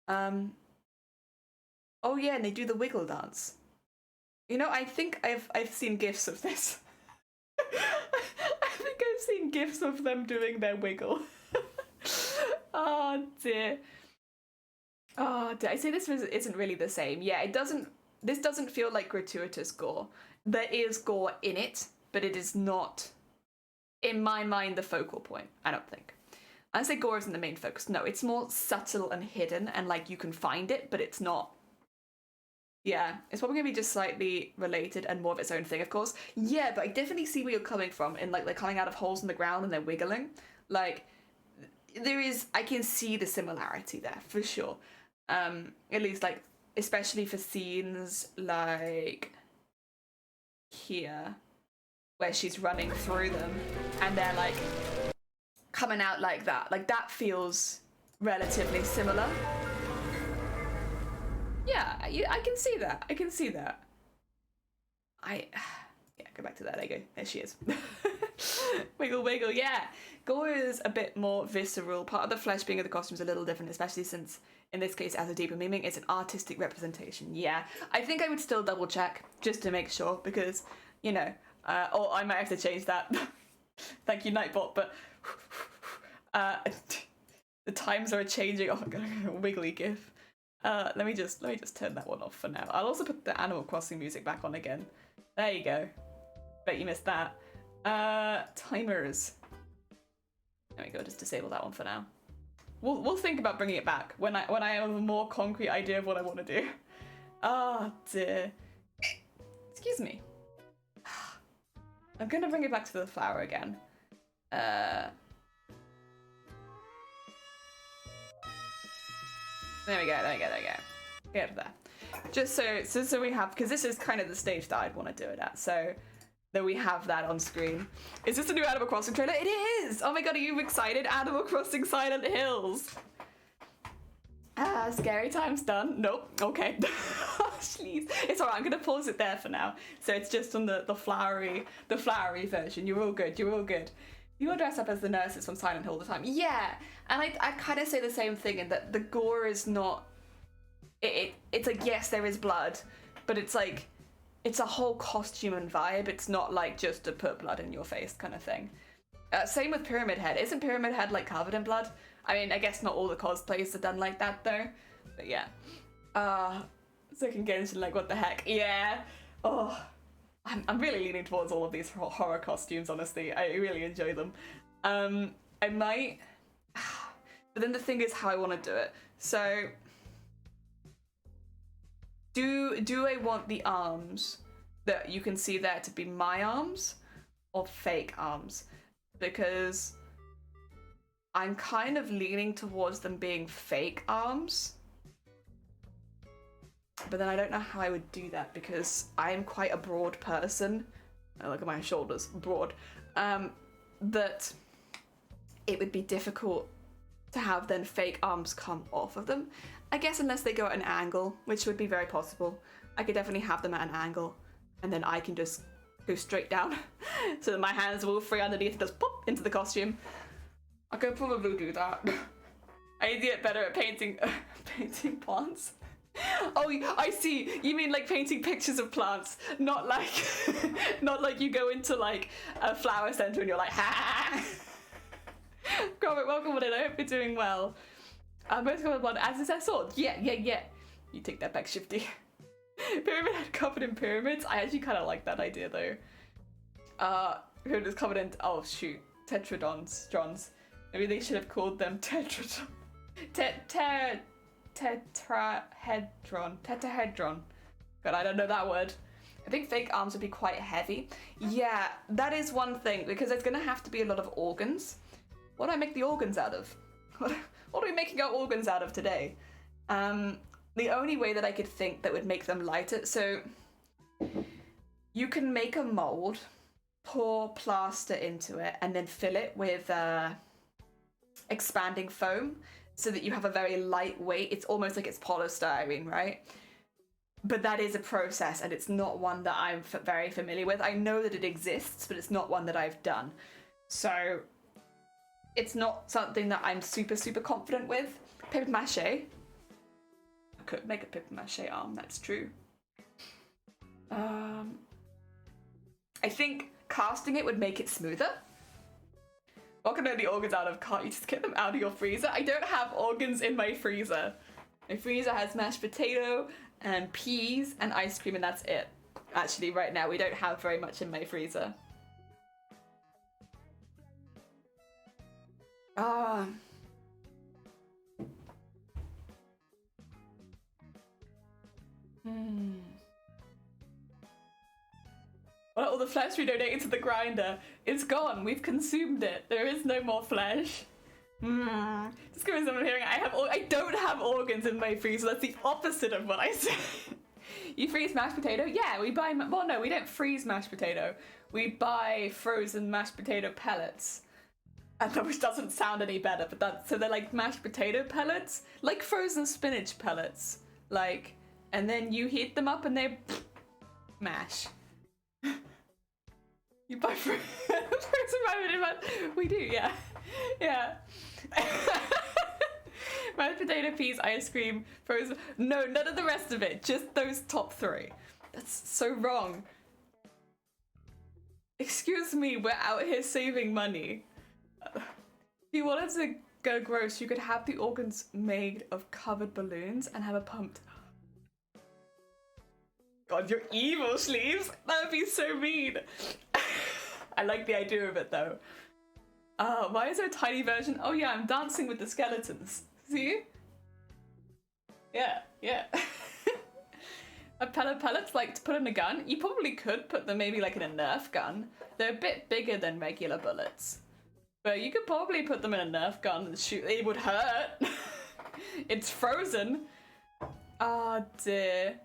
Oh yeah, and they do the wiggle dance. You know, I think I've seen gifs of this. I think I've seen gifs of them doing their wiggle. Oh dear. Oh dear. I say this isn't really the same. Yeah, it doesn't. This doesn't feel like gratuitous gore. There is gore in it, but it is not, in my mind, the focal point. I don't think. I say gore isn't the main focus. No, it's more subtle and hidden, and like you can find it, but it's not. Yeah, it's probably gonna be just slightly related and more of its own thing, of course. Yeah, but I definitely see where you're coming from, in like they're coming out of holes in the ground and they're wiggling. Like, there is, I can see the similarity there for sure. At least like, especially for scenes like here, where she's running through them and they're like coming out like that. Like that feels relatively similar. Yeah, I can see that. I can see that. Yeah, go back to that. There you go. There she is. Wiggle, wiggle. Yeah, gore is a bit more visceral. Part of the flesh being of the costume is a little different, especially since in this case, as a deeper meaning, it's an artistic representation. Yeah, I think I would still double check just to make sure because, you know, or I might have to change that. Thank you, Nightbot. But the times are changing. Oh my god, wiggly gif. Let me just turn that one off for now. I'll also put the Animal Crossing music back on again. There you go. Bet you missed that. Timers. There we go. Just disable that one for now. We'll think about bringing it back when I have a more concrete idea of what I want to do. Oh dear. Excuse me. I'm gonna bring it back to the flower again. There we go. Get there. Just so we have, because this is kind of the stage that I'd want to do it at. So that we have that on screen. Is this a new Animal Crossing trailer? It is! Oh my god, are you excited? Animal Crossing Silent Hills. Scary time's done. Nope. Okay. Please. It's alright, I'm gonna pause it there for now. So it's just on the flowery version. You're all good. You all dress up as the nurses from Silent Hill all the time. Yeah, and I kind of say the same thing in that the gore is not... It's like, yes, there is blood, but it's like, it's a whole costume and vibe. It's not like just to put blood in your face kind of thing. Same with Pyramid Head. Isn't Pyramid Head like covered in blood? I mean, I guess not all the cosplays are done like that though, but yeah. Second Genshin, like what the heck? Yeah. Oh. I'm really leaning towards all of these horror costumes, honestly. I really enjoy them. I might... But then the thing is how I want to do it. So... Do I want the arms that you can see there to be my arms? Or fake arms? Because... I'm kind of leaning towards them being fake arms. But then I don't know how I would do that because I am quite a broad person. Look at my shoulders, broad. That it would be difficult to have then fake arms come off of them. I guess unless they go at an angle, which would be very possible. I could definitely have them at an angle and then I can just go straight down so that my hands will free underneath and just pop into the costume. I could probably do that. I need to get better at painting plants. Oh, I see. You mean like painting pictures of plants, not like, not like you go into like a flower center and you're like, ha! Robert, welcome on in. I hope you're doing well. Most common one, as is their sword. Yeah. You take that back, Shifty. Pyramid Head covered in pyramids. I actually kind of like that idea though. Pyramid is covered in, oh shoot, tetradons. Maybe they should have called them tetradon. Tetrahedron. God, I don't know that word. I think fake arms would be quite heavy. Yeah, that is one thing, because there's gonna have to be a lot of organs. What do I make the organs out of? What are we making our organs out of today? The only way that I could think that would make them lighter, so you can make a mold, pour plaster into it, and then fill it with expanding foam so that you have a very lightweight, it's almost like it's polystyrene, right? But that is a process, and it's not one that I'm very familiar with. I know that it exists, but it's not one that I've done. So it's not something that I'm super, super confident with. Paper mache. I could make a paper mache arm, that's true. I think casting it would make it smoother. What can I get the organs out of? Can't you just get them out of your freezer? I don't have organs in my freezer. My freezer has mashed potato and peas and ice cream, and that's it. Actually, right now we don't have very much in my freezer. Well, all the flesh we donated to the grinder, it's gone. We've consumed it. There is no more flesh. Just giving someone hearing I don't have organs in my freezer. That's the opposite of what I said. You freeze mashed potato? Yeah, we buy. Well, no, we don't freeze mashed potato. We buy frozen mashed potato pellets. And which doesn't sound any better, but so they're like mashed potato pellets, like frozen spinach pellets, like, and then you heat them up and they mash. You buy frozen mashed. We do, yeah, yeah. Mashed potato, peas, ice cream, frozen. No, none of the rest of it. Just those top three. That's so wrong. Excuse me, we're out here saving money. If you wanted to go gross, you could have the organs made of covered balloons and have it pumped. God, you're evil, Sleeves. That would be so mean. I like the idea of it though. Why is there a tiny version? Oh yeah, I'm dancing with the skeletons. See? Yeah, yeah. A pellets like to put in a gun. You probably could put them maybe like in a Nerf gun. They're a bit bigger than regular bullets. But you could probably put them in a Nerf gun and shoot. It would hurt. It's frozen. Oh dear.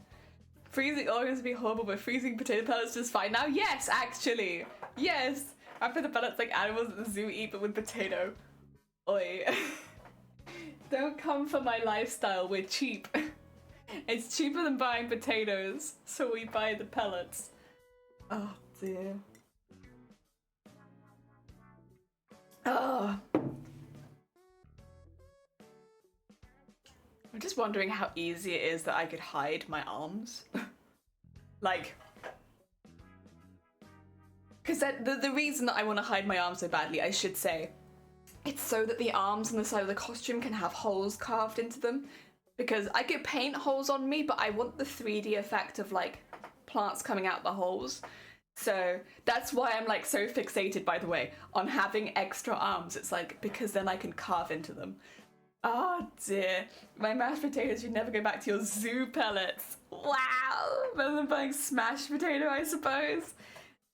Freezing organs would be horrible, but freezing potato pellets is fine now. Yes, actually. Yes. After the pellets like animals at the zoo eat, but with potato. Oi. Don't come for my lifestyle. We're cheap. It's cheaper than buying potatoes, so we buy the pellets. Oh dear. Oh. I'm just wondering how easy it is that I could hide my arms. Like, because the reason that I want to hide my arms so badly, I should say, it's so that the arms on the side of the costume can have holes carved into them. Because I could paint holes on me, but I want the 3D effect of like plants coming out the holes. So that's why I'm like so fixated, by the way, on having extra arms. It's like, because then I can carve into them. Oh dear. My mashed potatoes, you'd never go back to your zoo pellets. Wow. Rather than buying smashed potato, I suppose.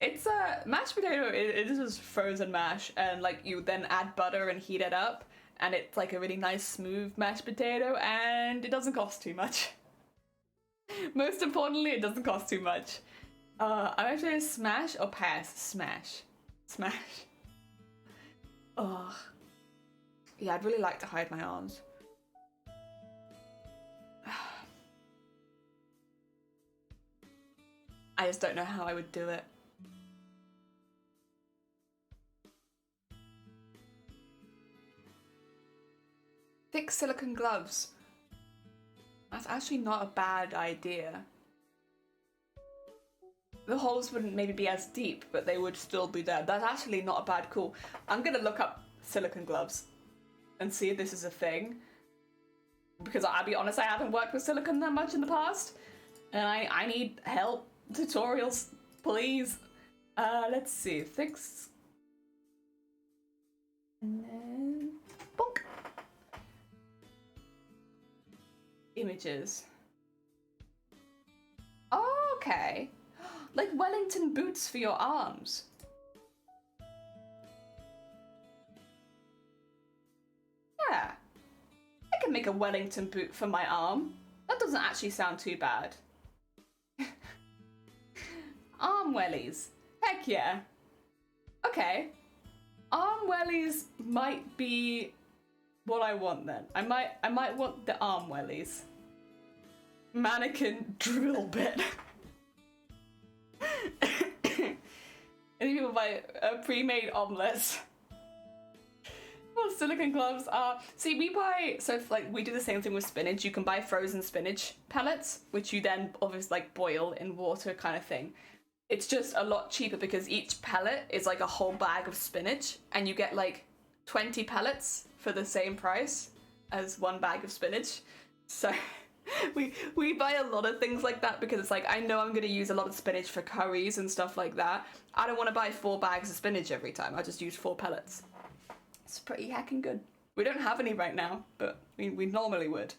It's a mashed potato, it is just frozen mash, and like you then add butter and heat it up, and it's like a really nice smooth mashed potato, and it doesn't cost too much. Most importantly, it doesn't cost too much. I'm actually smash or pass? Smash. Smash. Oh. Yeah, I'd really like to hide my arms. I just don't know how I would do it. Thick silicone gloves. That's actually not a bad idea. The holes wouldn't maybe be as deep, but they would still be there. That's actually not a bad call. I'm gonna look up silicone gloves and see if this is a thing. Because I'll be honest, I haven't worked with silicone that much in the past. And I need help. Tutorials, please. Let's see. Fix. And then... bonk. Images. Oh, okay. like Wellington boots for your arms. Yeah. I can make a Wellington boot for my arm. That doesn't actually sound too bad. Arm wellies. Heck yeah. Okay. Arm wellies might be what I want then. I might want the arm wellies. Mannequin drill bit. Any people buy pre-made omelets? Well, silicone gloves are. See, we buy. So if, like, we do the same thing with spinach. You can buy frozen spinach pellets, which you then obviously like boil in water, kind of thing. It's just a lot cheaper because each pellet is like a whole bag of spinach, and you get like 20 pellets for the same price as one bag of spinach. So we buy a lot of things like that because it's like, I know I'm going to use a lot of spinach for curries and stuff like that. I don't want to buy 4 bags of spinach every time. I just use 4 pellets. It's pretty heckin' good. We don't have any right now, but we normally would.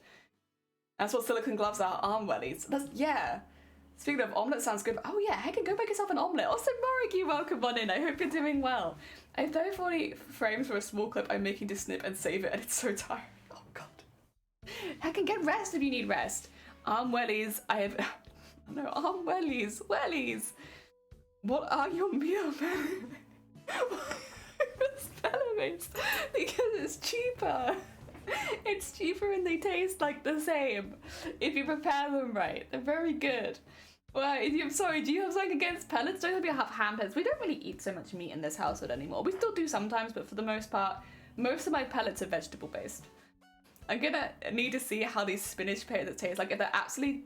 That's what silicone gloves are, arm wellies. Yeah. Speaking of omelette, sounds good. Oh yeah, heckin' go make yourself an omelette. Also, Moriki, welcome on in. I hope you're doing well. I have 30-40 frames for a small clip I'm making to snip and save it, and it's so tiring. Oh god. Heckin' get rest if you need rest. Arm wellies, I have... No, arm wellies. Wellies. What are your meal Spellermates? Because it's cheaper. It's cheaper and they taste like the same if you prepare them right. They're very good. Well, do you have something against pellets? Don't have you have ham pellets? We don't really eat so much meat in this household anymore. We still do sometimes, but for the most part, most of my pellets are vegetable based. I'm gonna need to see how these spinach pellets taste. Like, if they're actually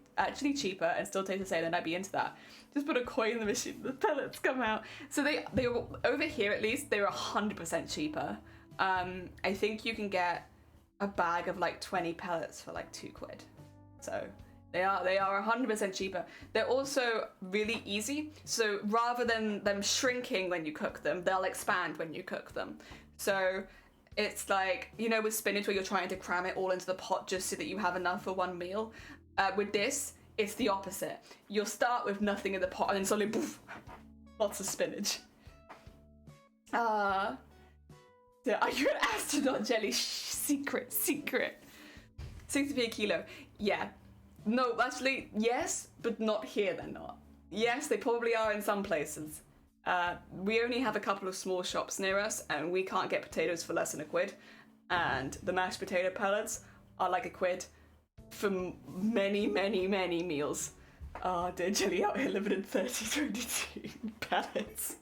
cheaper and still taste the same, then I'd be into that. Just put a coin in the machine, the pellets come out. So they were, over here at least, they were 100% cheaper. I think you can get a bag of like 20 pellets for like £2. So they are 100% cheaper. They're also really easy. So rather than them shrinking when you cook them, they'll expand when you cook them. So it's like, you know, with spinach where you're trying to cram it all into the pot just so that you have enough for one meal. With this, it's the opposite. You'll start with nothing in the pot and then suddenly, poof, lots of spinach. Are you an astronaut jelly? Secret. 60p a kilo. Yeah. No, actually, yes, but not here they're not. Yes, they probably are in some places. We only have a couple of small shops near us, and we can't get potatoes for less than £1. And the mashed potato pellets are like £1 for many, many, many meals. Oh dear, jelly out here living in 3022 pellets.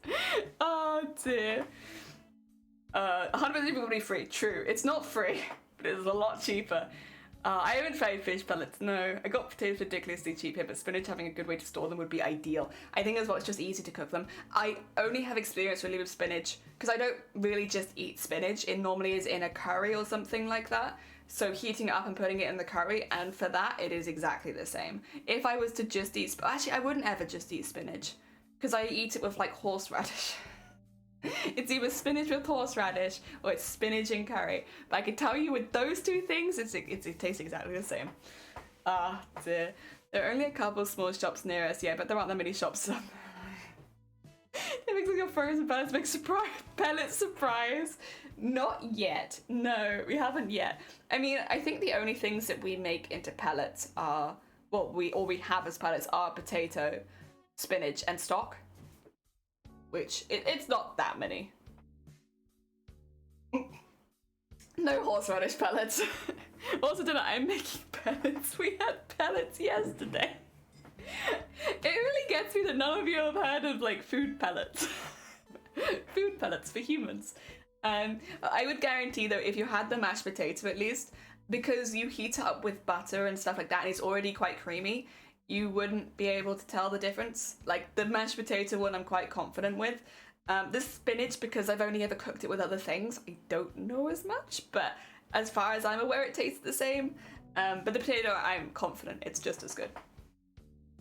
Oh dear. 100% probably free. True, it's not free, but it's a lot cheaper. I haven't tried fish pellets, no. I got potatoes ridiculously cheap here, but spinach, having a good way to store them would be ideal. I think as well, it's just easy to cook them. I only have experience really with spinach, because I don't really just eat spinach. It normally is in a curry or something like that. So heating it up and putting it in the curry, and for that, it is exactly the same. If I was to just eat, actually, I wouldn't ever just eat spinach, because I eat it with like horseradish. It's either spinach with horseradish or it's spinach and curry. But I can tell you with those two things, it tastes exactly the same. Ah, dear. There are only a couple of small shops near us, yeah, but there aren't that many shops. It makes like your frozen pellets make pellet surprise. Not yet. No, we haven't yet. I mean, I think the only things that we make into pellets are, well, we have as pellets are potato, spinach, and stock. Which, it's not that many. No horseradish pellets. Also tonight, I'm making pellets. We had pellets yesterday. It really gets me that none of you have heard of, like, food pellets. Food pellets for humans. I would guarantee, though, if you had the mashed potato at least, because you heat it up with butter and stuff like that, and it's already quite creamy, you wouldn't be able to tell the difference. Like, the mashed potato one I'm quite confident with. The spinach, because I've only ever cooked it with other things, I don't know as much, but as far as I'm aware, it tastes the same. But the potato, I'm confident it's just as good.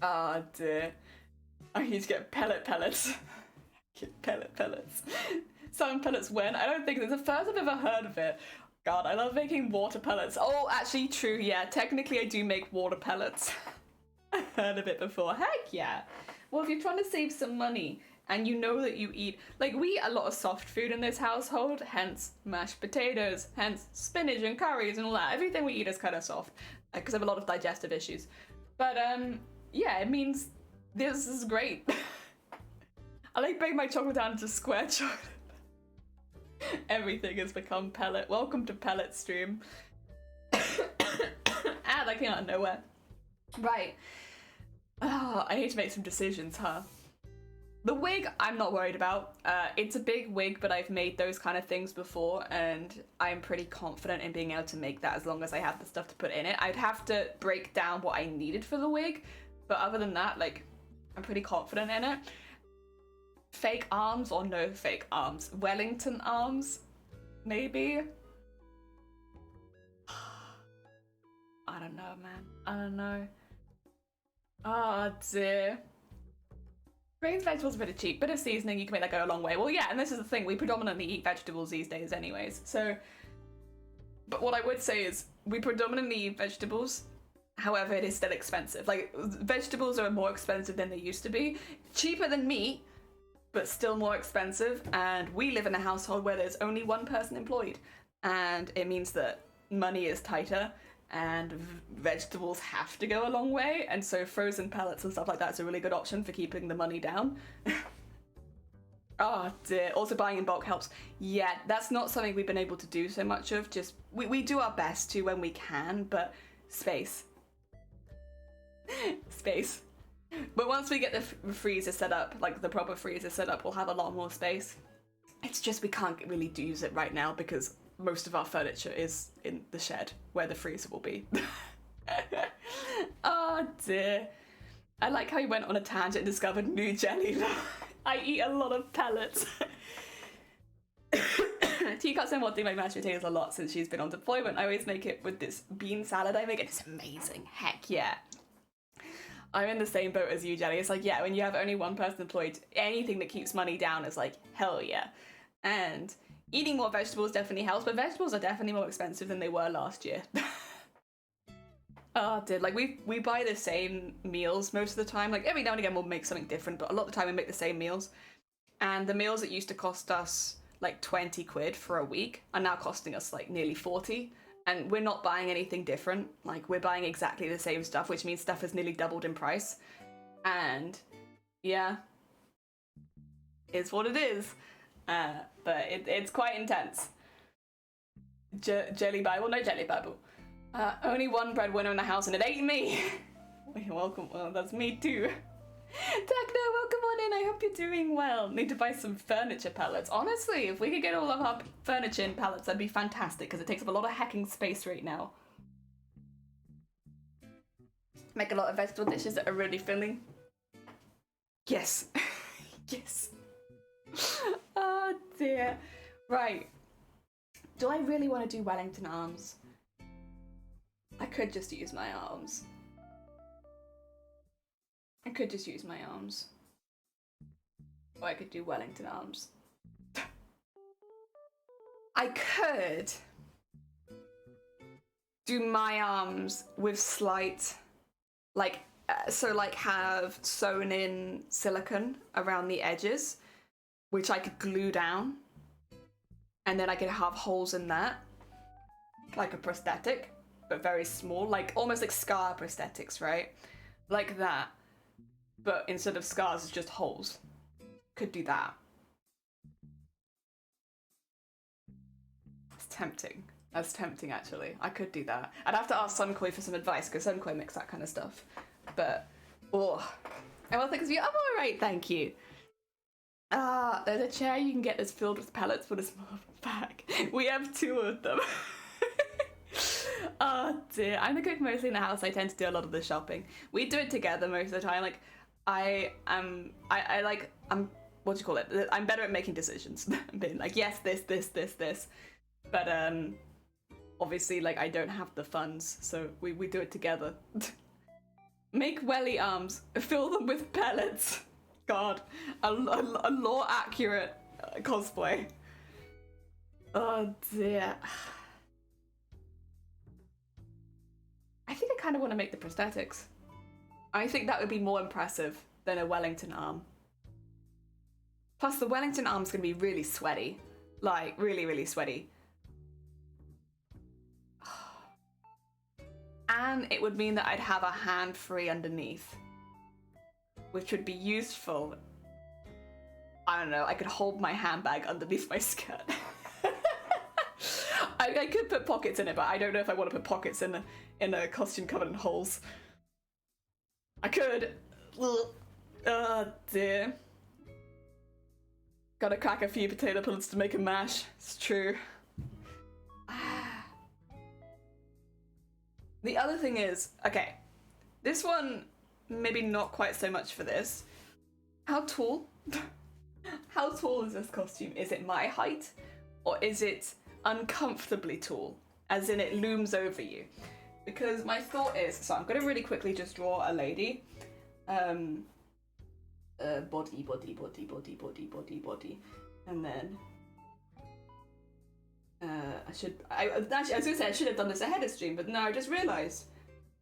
Ah, dear. I need to get pellets. Get pellets. Some pellets when? I don't think it's the first I've ever heard of it. God, I love making water pellets. Oh, actually, true, yeah. Technically, I do make water pellets. I've heard of it before. Heck yeah. well, if you're trying to save some money and you know that you eat, like, we eat a lot of soft food in this household, hence mashed potatoes, hence spinach and curries and all that. Everything we eat is kind of soft because I have a lot of digestive issues. But yeah, it means this is great. I like break my chocolate down into square chocolate. Everything has become pellet. Welcome to pellet stream. Ah, that came out of nowhere. Right. Oh, I need to make some decisions, huh? The wig, I'm not worried about. It's a big wig, but I've made those kind of things before, and I'm pretty confident in being able to make that as long as I have the stuff to put in it. I'd have to break down what I needed for the wig, but other than that, like, I'm pretty confident in it. Fake arms or no fake arms? Wellington arms? Maybe? I don't know, man. I don't know. Oh dear. Grains, vegetables are pretty cheap. Bit of seasoning, you can make that go a long way. Well, yeah, and this is the thing. We predominantly eat vegetables these days anyways. So, but what I would say is we predominantly eat vegetables. However, it is still expensive. Like, vegetables are more expensive than they used to be. Cheaper than meat, but still more expensive. And we live in a household where there's only one person employed. And it means that money is tighter. And vegetables have to go a long way, and so frozen pellets and stuff like that is a really good option for keeping the money down. Oh dear. Also buying in bulk helps. Yeah, that's not something we've been able to do so much of. Just we do our best to when we can, but space. Space. But once we get the freezer set up, like the proper freezer set up, we'll have a lot more space. It's just we can't really use it right now because most of our furniture is in the shed where the freezer will be. Oh dear. I like how you went on a tangent and discovered new jelly. I eat a lot of pellets. T cuts been wanting my mashed potatoes a lot since she's been on deployment. I always make it with this bean salad I make. It's amazing. Heck yeah. I'm in the same boat as you, Jelly. It's like, yeah, when you have only one person employed, anything that keeps money down is like, hell yeah. And eating more vegetables definitely helps, but vegetables are definitely more expensive than they were last year. Oh, dude, like we buy the same meals most of the time. Like every now and again we'll make something different, but a lot of the time we make the same meals. And the meals that used to cost us like 20 quid for a week are now costing us like nearly 40. And we're not buying anything different. Like we're buying exactly the same stuff, which means stuff has nearly doubled in price. And yeah, it's what it is. But it's quite intense. Jelly Bible? No Jelly Bible. Only one breadwinner in the house and it ain't me. Welcome. Well, that's me too. Techno, welcome on in. I hope you're doing well. Need to buy some furniture pallets. Honestly, if we could get all of our furniture in pallets, that'd be fantastic because it takes up a lot of hacking space right now. Make a lot of vegetable dishes that are really filling. Yes. Yes. Oh dear. Right. Do I really want to do Wellington arms? I could just use my arms. I could just use my arms. Or I could do Wellington arms. I could do my arms with slight, like, so like have sewn in silicone around the edges, which I could glue down. And then I could have holes in that, like a prosthetic, but very small, like almost like scar prosthetics, right? Like that. But instead of scars, it's just holes. Could do that. It's tempting. That's tempting, actually. I could do that. I'd have to ask Sunkoi for some advice, because Sunkoi makes that kind of stuff. But, oh. Everyone thinks of you. I'm alright, thank you. There's a chair you can get that's filled with pellets for a small bag. We have 2 of them. Oh dear. I'm the cook mostly in the house. I tend to do a lot of the shopping. We do it together most of the time. Like, I'm what do you call it? I'm better at making decisions. Being like, yes, this. But obviously, like, I don't have the funds, so we do it together. Make welly arms. Fill them with pellets. God, a law accurate cosplay. Oh dear. I think I kind of want to make the prosthetics. I think that would be more impressive than a Wellington arm. Plus the Wellington arm's gonna be really sweaty. Like, really, really sweaty. And it would mean that I'd have a hand free underneath, which would be useful. I don't know, I could hold my handbag underneath my skirt. I could put pockets in it, but I don't know if I want to put pockets in a costume covered in holes. I could. Oh dear. Gotta crack a few potato pellets to make a mash. It's true. The other thing is, okay, this one, maybe not quite so much for this. How tall? How tall is this costume? Is it my height? Or is it uncomfortably tall? As in it looms over you? Because my thought is, so I'm gonna really quickly just draw a lady. Body. And then, I was gonna say I should have done this ahead of stream, but no, I just realised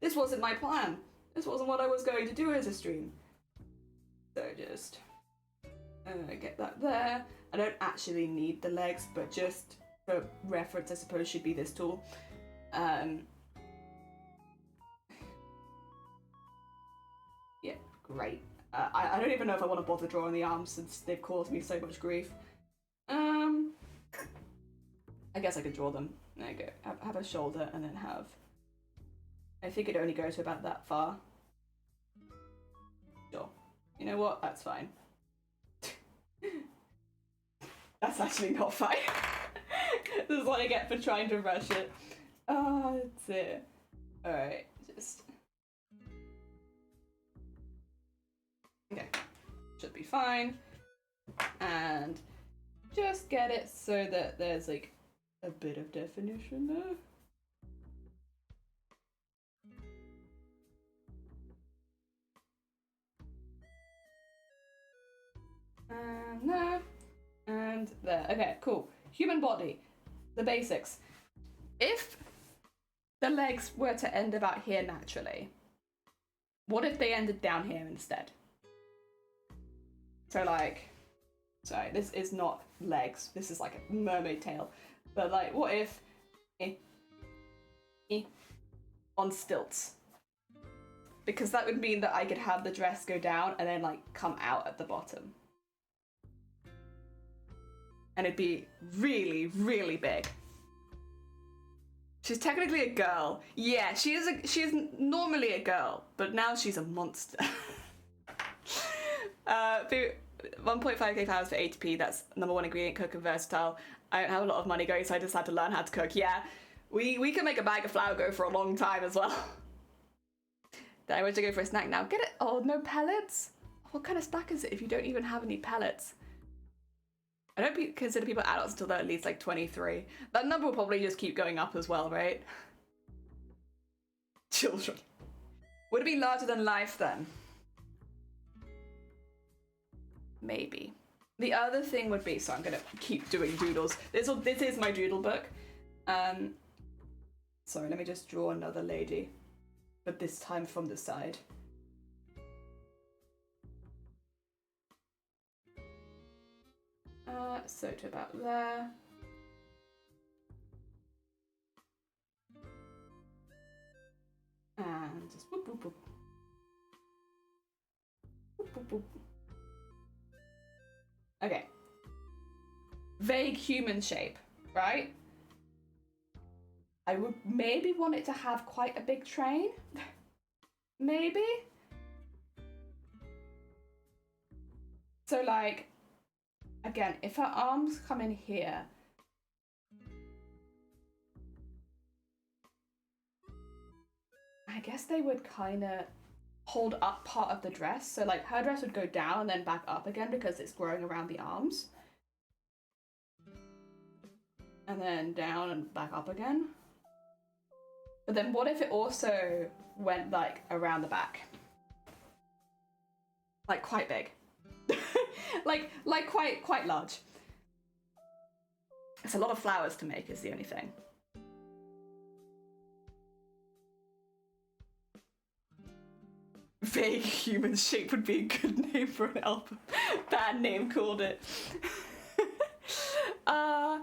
this wasn't my plan. This wasn't what I was going to do as a stream. So just get that there. I don't actually need the legs, but just for reference, I suppose should be this tall. Yeah, great. I don't even know if I want to bother drawing the arms since they've caused me so much grief. I guess I could draw them. There you go. Have a shoulder and then have... I think it only goes to about that far. Sure. You know what? That's fine. That's actually not fine. This is what I get for trying to rush it. Oh, that's it. Alright, just... Okay. Should be fine. And just get it so that there's like a bit of definition there. And there. And there. Okay, cool. Human body. The basics. If the legs were to end about here naturally, what if they ended down here instead? So like, sorry, this is not legs. This is like a mermaid tail. But like, what if on stilts? Because that would mean that I could have the dress go down and then like come out at the bottom. And it'd be really, really big. She's technically a girl. Yeah, she is normally a girl, but now she's a monster. 1.5k pounds for ATP, that's #1 ingredient, cook and versatile. I don't have a lot of money going, so I just had to learn how to cook. Yeah, we can make a bag of flour go for a long time as well. Then I went to go for a snack now. Get it? Oh, no pellets? What kind of snack is it if you don't even have any pellets? I don't consider people adults until they're at least like 23. That number will probably just keep going up as well, right? Children. Would it be larger than life then? Maybe. The other thing would be, so I'm gonna keep doing doodles. This is my doodle book. Sorry, let me just draw another lady, but this time from the side. So to about there. And just whoop, whoop, whoop. Whoop, whoop, whoop. Okay. Vague human shape, right? I would maybe want it to have quite a big train. Maybe? So like, again, if her arms come in here, I guess they would kind of hold up part of the dress. So like her dress would go down and then back up again because it's growing around the arms. And then down and back up again. But then what if it also went like around the back? Like quite big. like quite large. It's a lot of flowers to make is the only thing. Vague human shape would be a good name for an album. Band name called it. I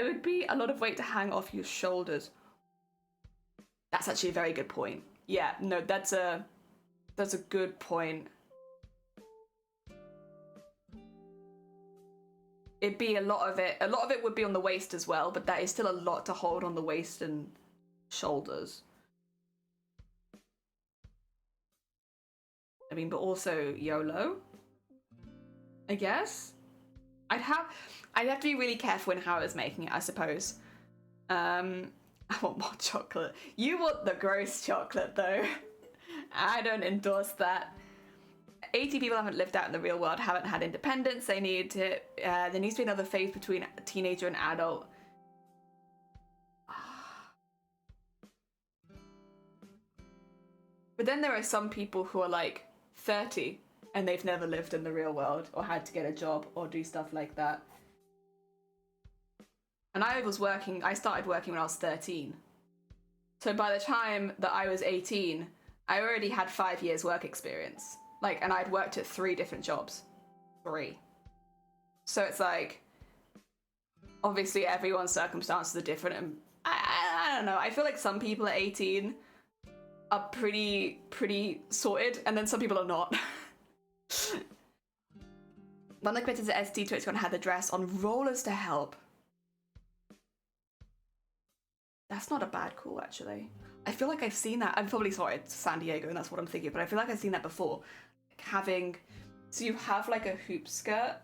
would be a lot of weight to hang off your shoulders. That's actually a very good point. Yeah, no, that's a good point. It'd be a lot of it would be on the waist as well, but that is still a lot to hold on the waist and shoulders. I mean, but also YOLO, I guess. I'd have to be really careful in how I was making it, I suppose. I want more chocolate. You want the gross chocolate, though. I don't endorse that. 80 people haven't lived out in the real world, haven't had independence. There needs to be another phase between teenager and adult. But then there are some people who are like 30 and they've never lived in the real world or had to get a job or do stuff like that. And I started working when I was 13. So by the time that I was 18, I already had 5 years work experience. Like, and I'd worked at 3 different jobs. 3. So it's like, obviously everyone's circumstances are different, and I don't know, I feel like some people at 18 are pretty sorted, and then some people are not. When I committed to ST Twitch, I had the dress on rollers to help. That's not a bad call, actually. I feel like I've seen that. I'm probably sorry, it's San Diego, and that's what I'm thinking, but I feel like I've seen that before. So you have like a hoop skirt,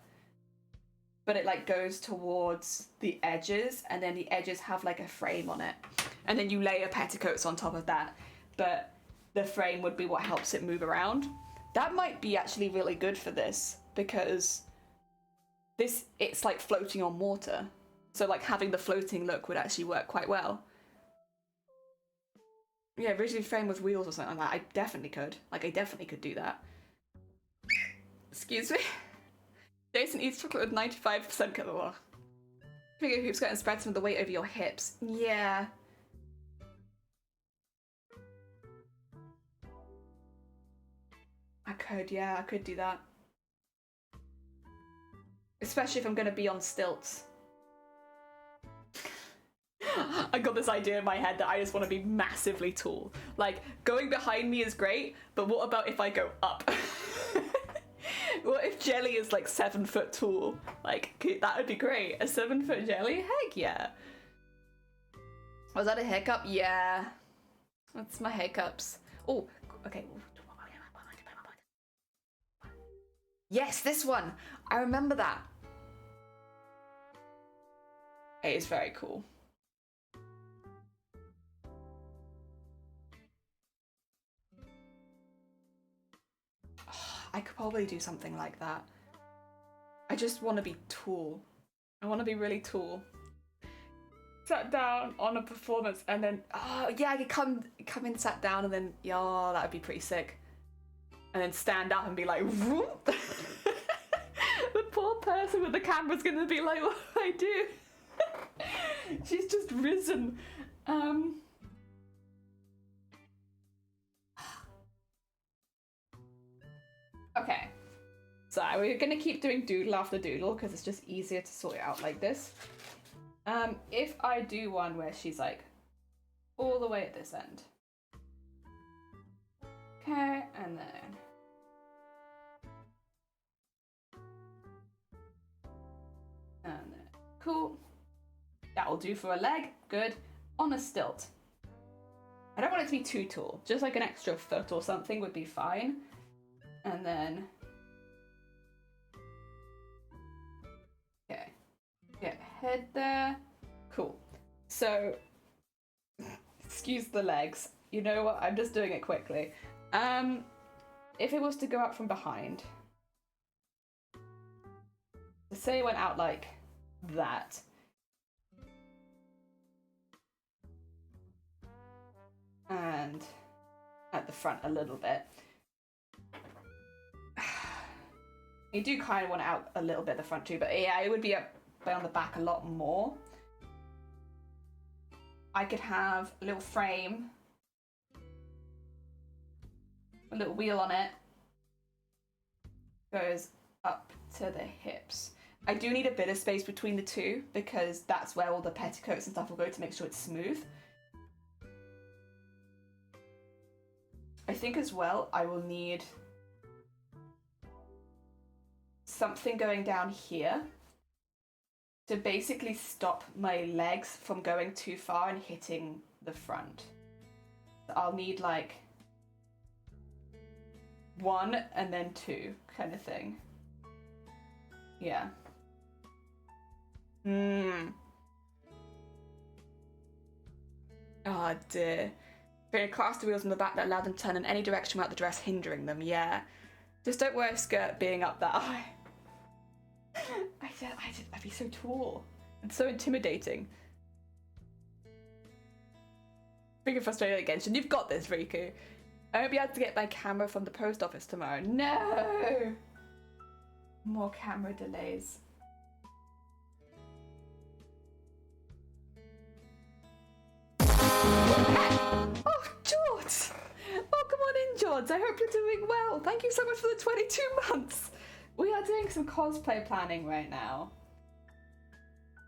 but it like goes towards the edges, and then the edges have like a frame on it, and then you layer petticoats on top of that, but the frame would be what helps it move around. That might be actually really good for this, because it's like floating on water, so like having the floating look would actually work quite well. Yeah, rigid frame with wheels or something like that. I definitely could do that. Excuse me. Jason eats chocolate with 95% calorie. Figure hoop skirt and spread some of the weight over your hips. Yeah. I could do that. Especially if I'm gonna be on stilts. I got this idea in my head that I just want to be massively tall. Like, going behind me is great, but what about if I go up? What if Jelly is like 7 foot tall? Like, that would be great. A 7 foot Jelly? Heck yeah. Was that a hiccup? Yeah. That's my hiccups. Oh, okay. Yes, this one. I remember that. It is very cool. I could probably do something like that. I just want to be tall. I want to be really tall. Sat down on a performance and then, oh yeah, I could come in, sat down, and then, yeah, that would be pretty sick. And then stand up and be like, whoop. The poor person with the camera's gonna be like, what do I do? She's just risen. Okay, so we're gonna keep doing doodle after doodle because it's just easier to sort it out like this. If I do one where she's like all the way at this end. Okay, and then cool. That'll do for a leg. Good. On a stilt. I don't want it to be too tall. Just like an extra foot or something would be fine. And then, okay, get head there. Cool. So, excuse the legs. You know what? I'm just doing it quickly. If it was to go out from behind, say it went out like that. And at the front a little bit. You do kind of want it out a little bit at the front too, but yeah, it would be up on the back a lot more. I could have a little frame a little wheel on it. Goes up to the hips. I do need a bit of space between the two because that's where all the petticoats and stuff will go to make sure it's smooth. I think as well I will need something going down here to basically stop my legs from going too far and hitting the front. So I'll need like 1 and then 2 kind of thing. Yeah. Oh dear. Create caster wheels on the back that allow them to turn in any direction without the dress hindering them. Yeah. Just don't wear a skirt being up that high. I'd be so tall. It's so intimidating. Freaking frustrated again. You've got this, Riku. I won't be able to get my camera from the post office tomorrow. No! More camera delays. Oh, George! Oh, come on in, George. I hope you're doing well. Thank you so much for the 22 months. We are doing some cosplay planning right now.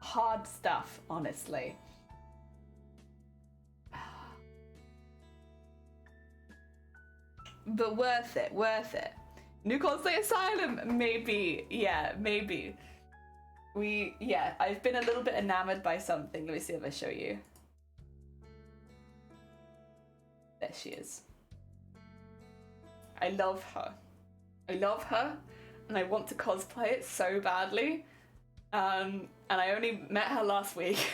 Hard stuff, honestly. But worth it, worth it. New Cosplay Asylum, maybe. Yeah, maybe. I've been a little bit enamored by something. Let me see if I show you. There she is. I love her. I love her, and I want to cosplay it so badly. And I only met her last week.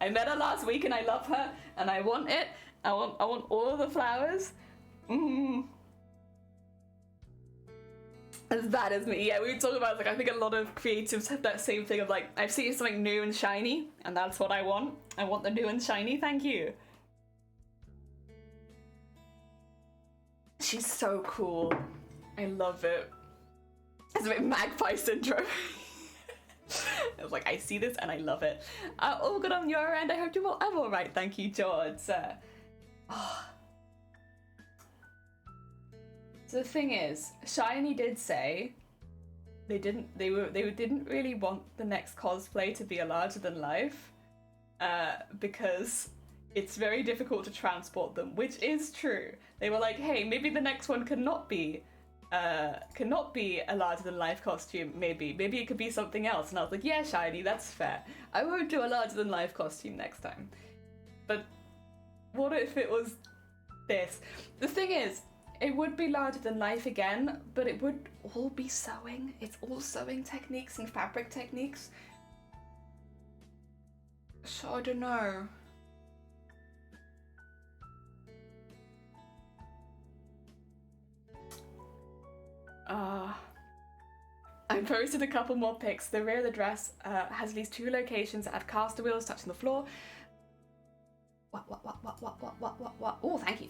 I met her last week, and I love her, and I want it. I want all of the flowers. As bad as me. Yeah, we were talking about, like, I think a lot of creatives have that same thing of, like, I've seen something new and shiny, and that's what I want. I want the new and shiny, thank you. She's so cool. I love it. It's a bit magpie syndrome. I was like, I see this and I love it. All good on your end. I hope you're I'm all right. Thank you, George. So the thing is, Shiny did say they didn't really want the next cosplay to be a larger than life, because it's very difficult to transport them, which is true. They were like, hey, maybe the next one cannot be a larger than life costume. Maybe it could be something else. And I was like, yeah, Shiny, that's fair. I won't do a larger than life costume next time. But what if it was this? The thing is, it would be larger than life again, but it would all be sewing. It's all sewing techniques and fabric techniques. So I don't know. I posted a couple more pics. The rear of the dress has at least 2 locations that have caster wheels touching the floor. What? Oh, thank you.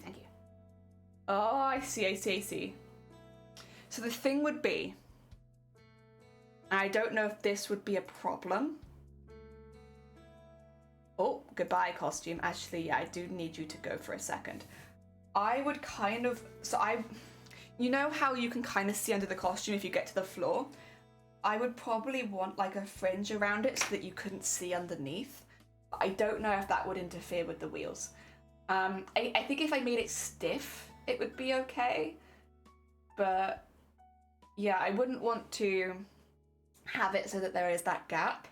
Oh, I see. So the thing would be, I don't know if this would be a problem. Oh, goodbye, costume. Actually, yeah, I do need you to go for a second. I would kind of, you know how you can kind of see under the costume if you get to the floor? I would probably want like a fringe around it so that you couldn't see underneath. But I don't know if that would interfere with the wheels. I think if I made it stiff, it would be okay. But yeah, I wouldn't want to have it so that there is that gap.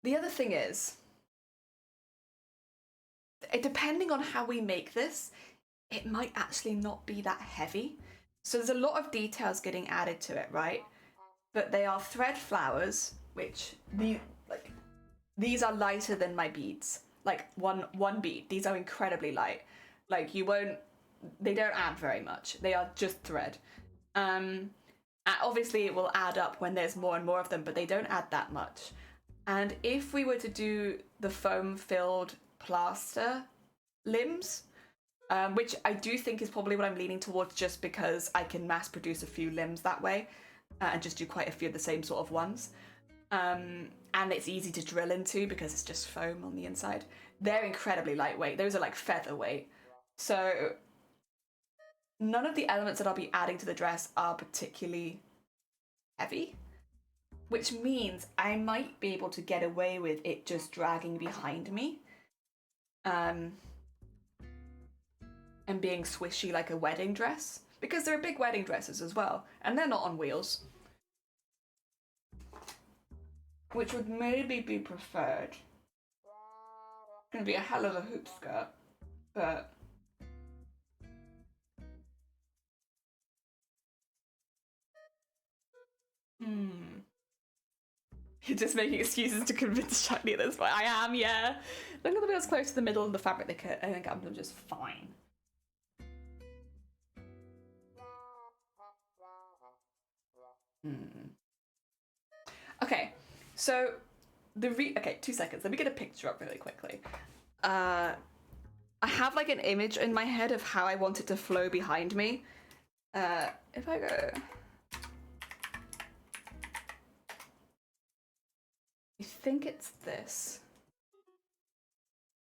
The other thing is, depending on how we make this, it might actually not be that heavy. So there's a lot of details getting added to it, right? But they are thread flowers, which these are lighter than my beads. Like one bead. These are incredibly light. Like they don't add very much. They are just thread. Obviously it will add up when there's more and more of them, but they don't add that much. And if we were to do the foam-filled plaster limbs, which I do think is probably what I'm leaning towards, just because I can mass produce a few limbs that way and just do quite a few of the same sort of ones. And it's easy to drill into because it's just foam on the inside. They're incredibly lightweight. Those are like featherweight. So none of the elements that I'll be adding to the dress are particularly heavy, which means I might be able to get away with it just dragging behind me. And being swishy like a wedding dress, because there are big wedding dresses as well, and they're not on wheels, which would maybe be preferred. It's gonna be a hell of a hoop skirt, but You're just making excuses to convince Shiny at this point. I am, yeah. Look at the wheels close to the middle of the fabric. I think I'm just fine. Okay, so okay, 2 seconds. Let me get a picture up really quickly. I have like an image in my head of how I want it to flow behind me. If I go, I think it's this.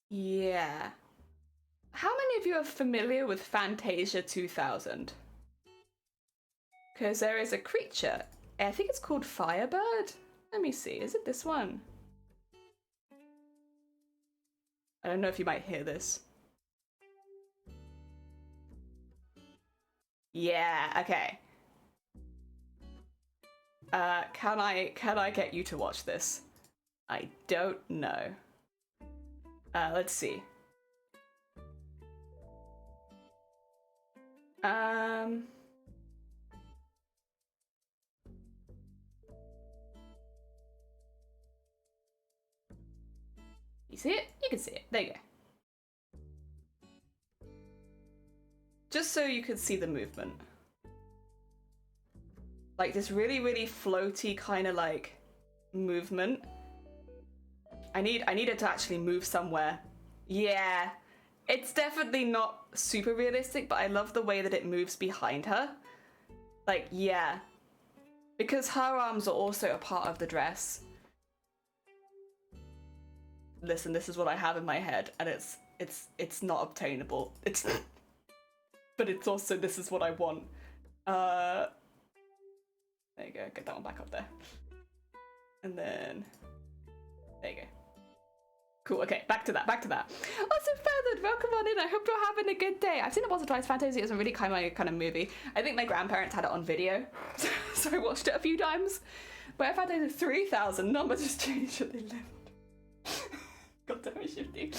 Yeah. How many of you are familiar with Fantasia 2000? Because there is a creature. I think it's called Firebird. Let me see. Is it this one? I don't know if you might hear this. Yeah, okay. Can I get you to watch this? I don't know. Let's see. You see it? You can see it. There you go. Just so you could see the movement. Like this really, really floaty kind of like movement. I need it to actually move somewhere. Yeah. It's definitely not super realistic, but I love the way that it moves behind her. Like, yeah. Because her arms are also a part of the dress. Listen, this is what I have in my head, and it's not obtainable. It's but it's also, this is what I want. There you go, get that one back up there. And then there you go. Cool, okay, back to that. Also, Feathered, welcome on in. I hope you're having a good day. I've seen it once or twice. Fantasia isn't really my kind of movie. I think my grandparents had it on video, so I watched it a few times. But if Fantasia 3000, number just changed what they lived. God damn it, Shifty.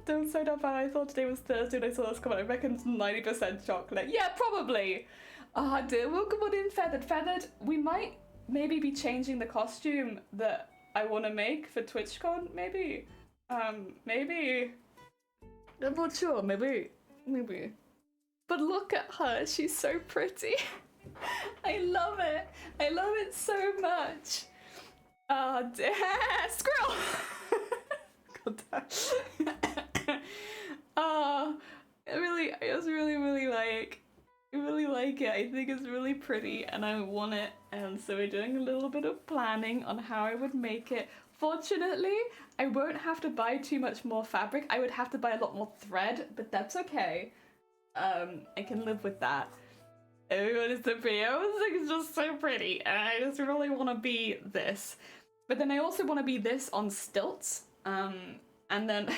Don't say that bad. I thought today was Thursday when I saw this comment. I reckon it's 90% chocolate. Yeah, probably. Ah, dear. Welcome on in, Feathered. Feathered, we might maybe be changing the costume that I want to make for TwitchCon, maybe. Maybe. I'm not sure, maybe. But look at her, she's so pretty. I love it. I love it so much. Oh, dear. Squirrel! God damn. Oh, I just really like it. I think it's really pretty and I want it, and so we're doing a little bit of planning on how I would make it. Fortunately, I won't have to buy too much more fabric. I would have to buy a lot more thread, but that's okay. I can live with that. Everyone is so pretty. I was like, it's just so pretty, and I just really want to be this. But then I also want to be this on stilts, and then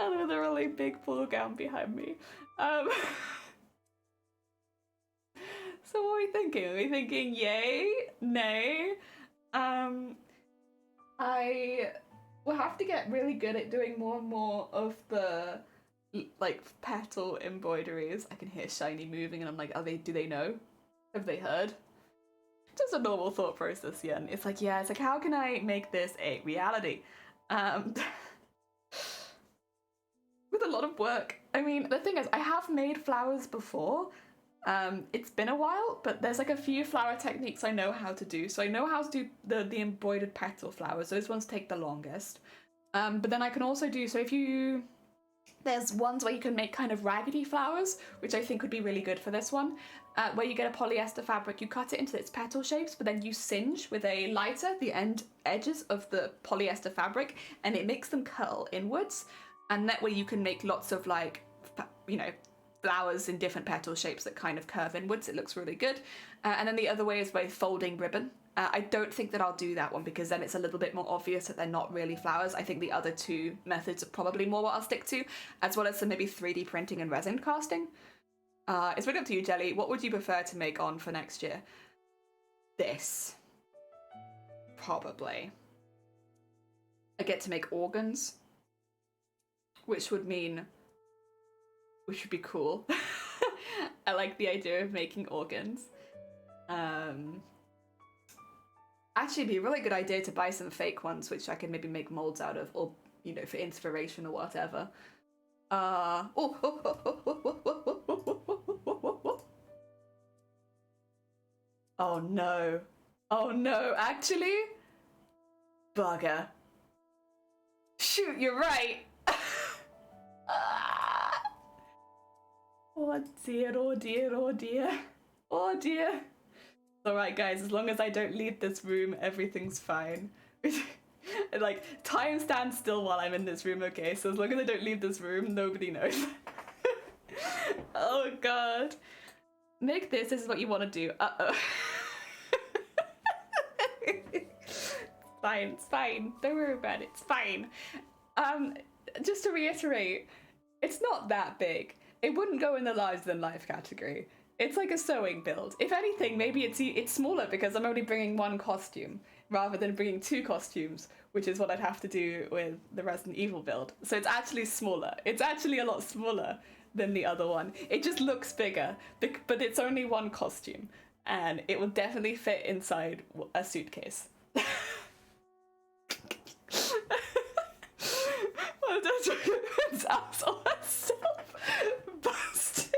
and with a really big ball gown behind me. So what are we thinking? Are we thinking yay? Nay? I will have to get really good at doing more and more of the like petal embroideries. I can hear Shiny moving and I'm like, do they know? Have they heard? Just a normal thought process, yeah. And it's like, how can I make this a reality? With a lot of work. I mean, the thing is, I have made flowers before. It's been a while, but there's like a few flower techniques I know how to do. So I know how to do the embroidered petal flowers. Those ones take the longest. But then I can also do, there's ones where you can make kind of raggedy flowers, which I think would be really good for this one, where you get a polyester fabric, you cut it into its petal shapes, but then you singe with a lighter the edges of the polyester fabric, and it makes them curl inwards. And that way you can make lots of like, you know, flowers in different petal shapes that kind of curve inwards. It looks really good. And then the other way is by folding ribbon. I don't think that I'll do that one because then it's a little bit more obvious that they're not really flowers. I think the other two methods are probably more what I'll stick to, as well as some maybe 3D printing and resin casting. It's really up to you, Jelly. What would you prefer to make on for next year? This. Probably. I get to make organs, which would be cool. I like the idea of making organs. Actually, it'd be a really good idea to buy some fake ones, which I can maybe make molds out of, or, you know, for inspiration or whatever. Oh no. Oh no, actually? Bugger. Shoot, you're right. Oh dear, oh dear, oh dear. Oh dear. Alright guys, as long as I don't leave this room, everything's fine. Like, time stands still while I'm in this room, okay? So as long as I don't leave this room, nobody knows. Oh god. Make this is what you want to do. Uh-oh. Fine, it's fine. Don't worry about it, it's fine. Just to reiterate, it's not that big. It wouldn't go in the larger than life category. It's like a sewing build. If anything, maybe it's smaller because I'm only bringing one costume rather than bringing two costumes, which is what I'd have to do with the Resident Evil build. So it's actually smaller. It's actually a lot smaller than the other one. It just looks bigger, but it's only one costume, and it will definitely fit inside a suitcase. Well, don't its asshole herself busted.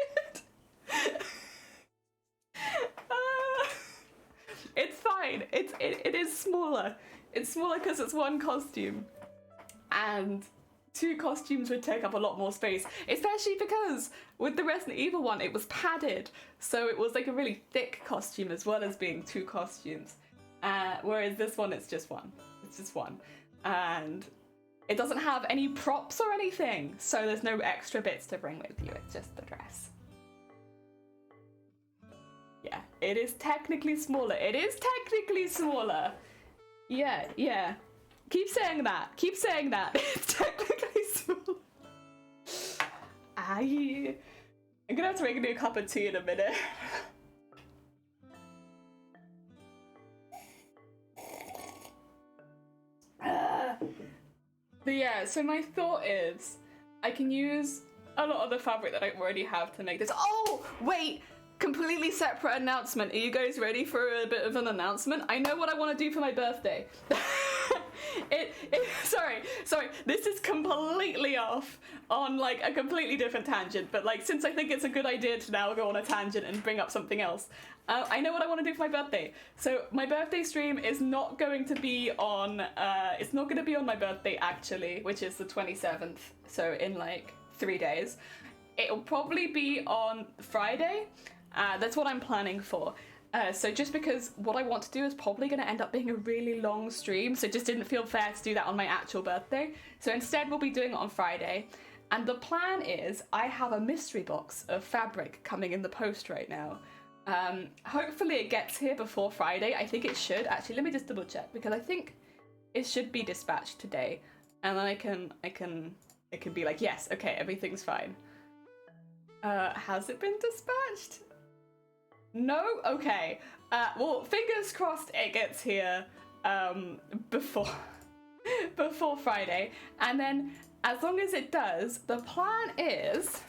It's fine. It is smaller. It's smaller because it's one costume, and two costumes would take up a lot more space, especially because with the Resident Evil one it was padded, so it was like a really thick costume as well as being two costumes, whereas this one it's just one. It's just one, and it doesn't have any props or anything, so there's no extra bits to bring with you. It's just the dress. Yeah, it is technically smaller. It is technically smaller. Yeah. Keep saying that. Keep saying that. It's technically smaller. I'm gonna have to make a new cup of tea in a minute. But yeah, so my thought is I can use a lot of the fabric that I already have to make this. Oh, wait! Completely separate announcement. Are you guys ready for a bit of an announcement? I know what I want to do for my birthday. Sorry, this is completely off on like a completely different tangent, but like since I think it's a good idea to now go on a tangent and bring up something else, I know what I want to do for my birthday. So my birthday stream is not going to be on, it's not going to be on my birthday actually, which is the 27th, so in like 3 days. It'll probably be on Friday. That's what I'm planning for. So just because what I want to do is probably going to end up being a really long stream, so it just didn't feel fair to do that on my actual birthday. So instead we'll be doing it on Friday. And the plan is I have a mystery box of fabric coming in the post right now. Hopefully it gets here before Friday. I think it should. Actually, let me just double check because I think it should be dispatched today. And then I can be like, yes, okay, everything's fine. Has it been dispatched? No? Okay. Well, fingers crossed it gets here before Friday. And then as long as it does, the plan is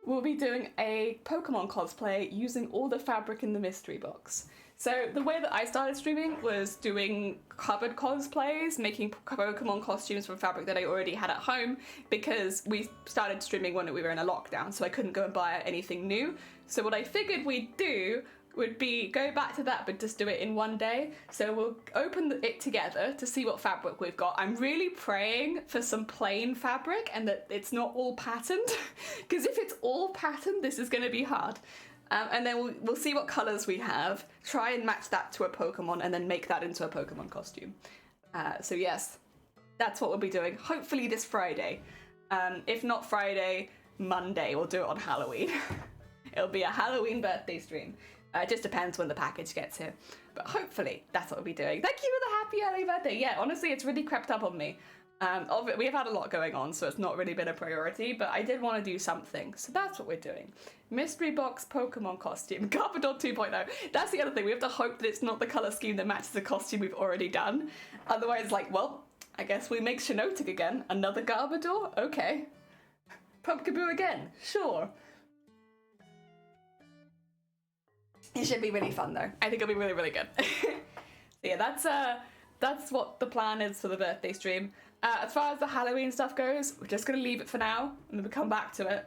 we'll be doing a Pokemon cosplay using all the fabric in the mystery box. So the way that I started streaming was doing covered cosplays, making Pokemon costumes from fabric that I already had at home, because we started streaming when we were in a lockdown, so I couldn't go and buy anything new. So what I figured we'd do would be go back to that, but just do it in one day. So we'll open it together to see what fabric we've got. I'm really praying for some plain fabric and that it's not all patterned, because if it's all patterned, this is going to be hard. And then we'll see what colours we have, try and match that to a Pokemon, and then make that into a Pokemon costume. So yes, That's what we'll be doing. Hopefully this Friday. If not Friday, Monday. We'll do it on Halloween. It'll be a Halloween birthday stream. It just depends when the package gets here. But hopefully that's what we'll be doing. Thank you for the happy early birthday. Yeah, honestly, it's really crept up on me. We've had a lot going on, so it's not really been a priority, but I did want to do something. So that's what we're doing. Mystery box Pokemon costume. Garbodor 2.0. That's the other thing. We have to hope that it's not the color scheme that matches the costume we've already done. Otherwise, it's like, well, I guess we make Shiinotic again. Another Garbodor? Okay. Pumpkaboo again? Sure. It should be really fun though. I think it'll be really, really good. So yeah, that's what the plan is for the birthday stream. As far as the Halloween stuff goes, we're just gonna leave it for now, and then we'll come back to it.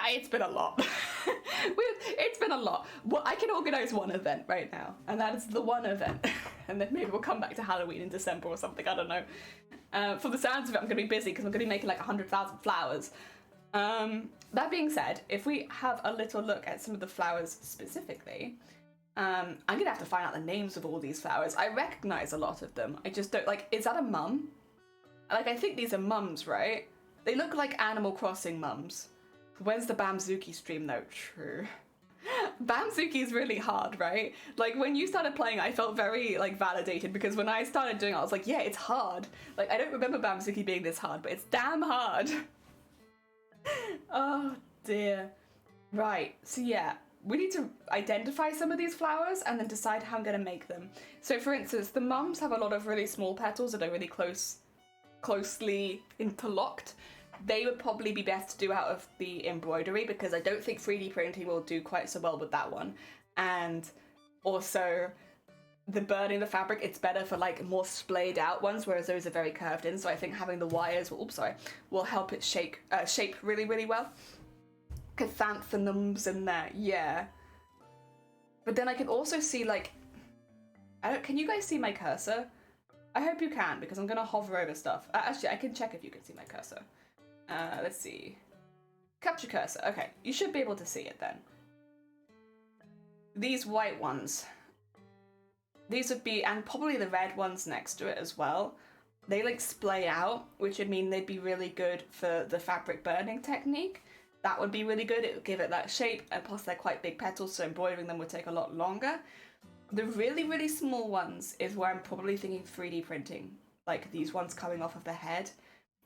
It's been a lot. It's been a lot. Well, I can organise one event right now, and that is the one event. And then maybe we'll come back to Halloween in December or something, I don't know. For the sounds of it, I'm gonna be busy because I'm gonna be making like 100,000 flowers. That being said, if we have a little look at some of the flowers specifically, I'm gonna have to find out the names of all these flowers. I recognise a lot of them. I just don't, like, is that a mum? Like, I think these are mums, right? They look like Animal Crossing mums. When's the Bamzuki stream though? True. Bamzuki is really hard, right? Like, when you started playing, I felt very, like, validated, because when I started doing it, I was like, yeah, it's hard. Like, I don't remember Bamzuki being this hard, but it's damn hard. Oh dear. Right, so yeah, we need to identify some of these flowers and then decide how I'm going to make them. So for instance, the mums have a lot of really small petals that are really closely interlocked. They would probably be best to do out of the embroidery, because I don't think 3D printing will do quite so well with that one. And also, the burning the fabric, it's better for like more splayed out ones, whereas those are very curved in. So I think having the wires will help it shape really, really well. Chrysanthemums in there, yeah. But then I can also see, like, can you guys see my cursor? I hope you can, because I'm gonna hover over stuff. Actually, I can check if you can see my cursor. Let's see. Capture cursor. Okay, you should be able to see it then. These white ones. These would be, and probably the red ones next to it as well. They like splay out, which would mean they'd be really good for the fabric burning technique. That would be really good. It would give it that shape, and plus they're quite big petals, so embroidering them would take a lot longer. The really, really small ones is where I'm probably thinking 3D printing, like these ones coming off of the head,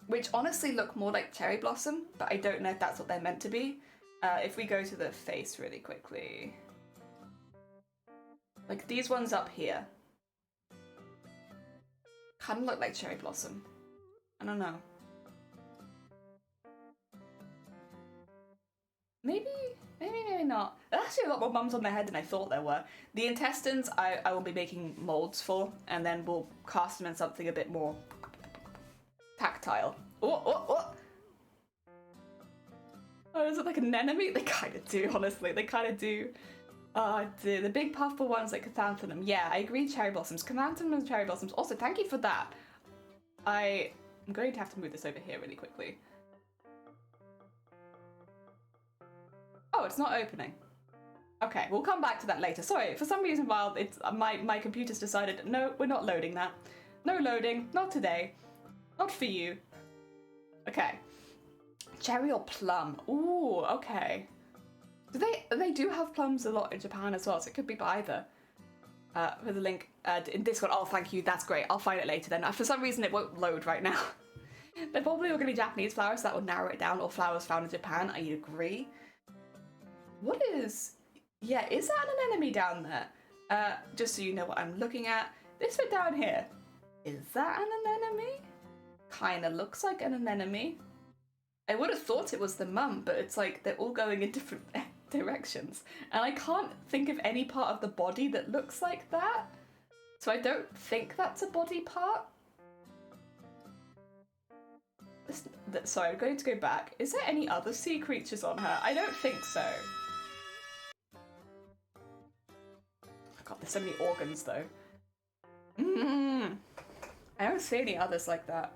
which honestly look more like cherry blossom, but I don't know if that's what they're meant to be. If we go to the face really quickly, like these ones up here, kind of look like cherry blossom. I don't know. Maybe not. There's actually a lot more mums on their head than I thought there were. The intestines I will be making molds for, and then we'll cast them in something a bit more tactile. Oh, is it like an anemone? They kind of do, honestly. They kind of do. The big puffball ones like chrysanthemum. Yeah, I agree, cherry blossoms. Chrysanthemum and cherry blossoms. Also, thank you for that. I'm going to have to move this over here really quickly. Oh, it's not opening. Okay, we'll come back to that later. Sorry, for some reason, while it's my computer's decided, no, we're not loading that. No loading, not today. Not for you. Okay. Cherry or plum? Ooh, okay. They do have plums a lot in Japan as well, so it could be either. With a link in Discord. Oh, thank you. That's great. I'll find it later then. For some reason, it won't load right now. They're probably all going to be Japanese flowers, so that would narrow it down, or flowers found in Japan. I agree. What is... Yeah, is that an anemone down there? Just so you know what I'm looking at. This bit down here. Is that an anemone? Kinda looks like an anemone. I would have thought it was the mum, but it's like they're all going in different directions. And I can't think of any part of the body that looks like that. So I don't think that's a body part. Sorry, I'm going to go back. Is there any other sea creatures on her? I don't think so. God, there's so many organs though. I don't see any others like that.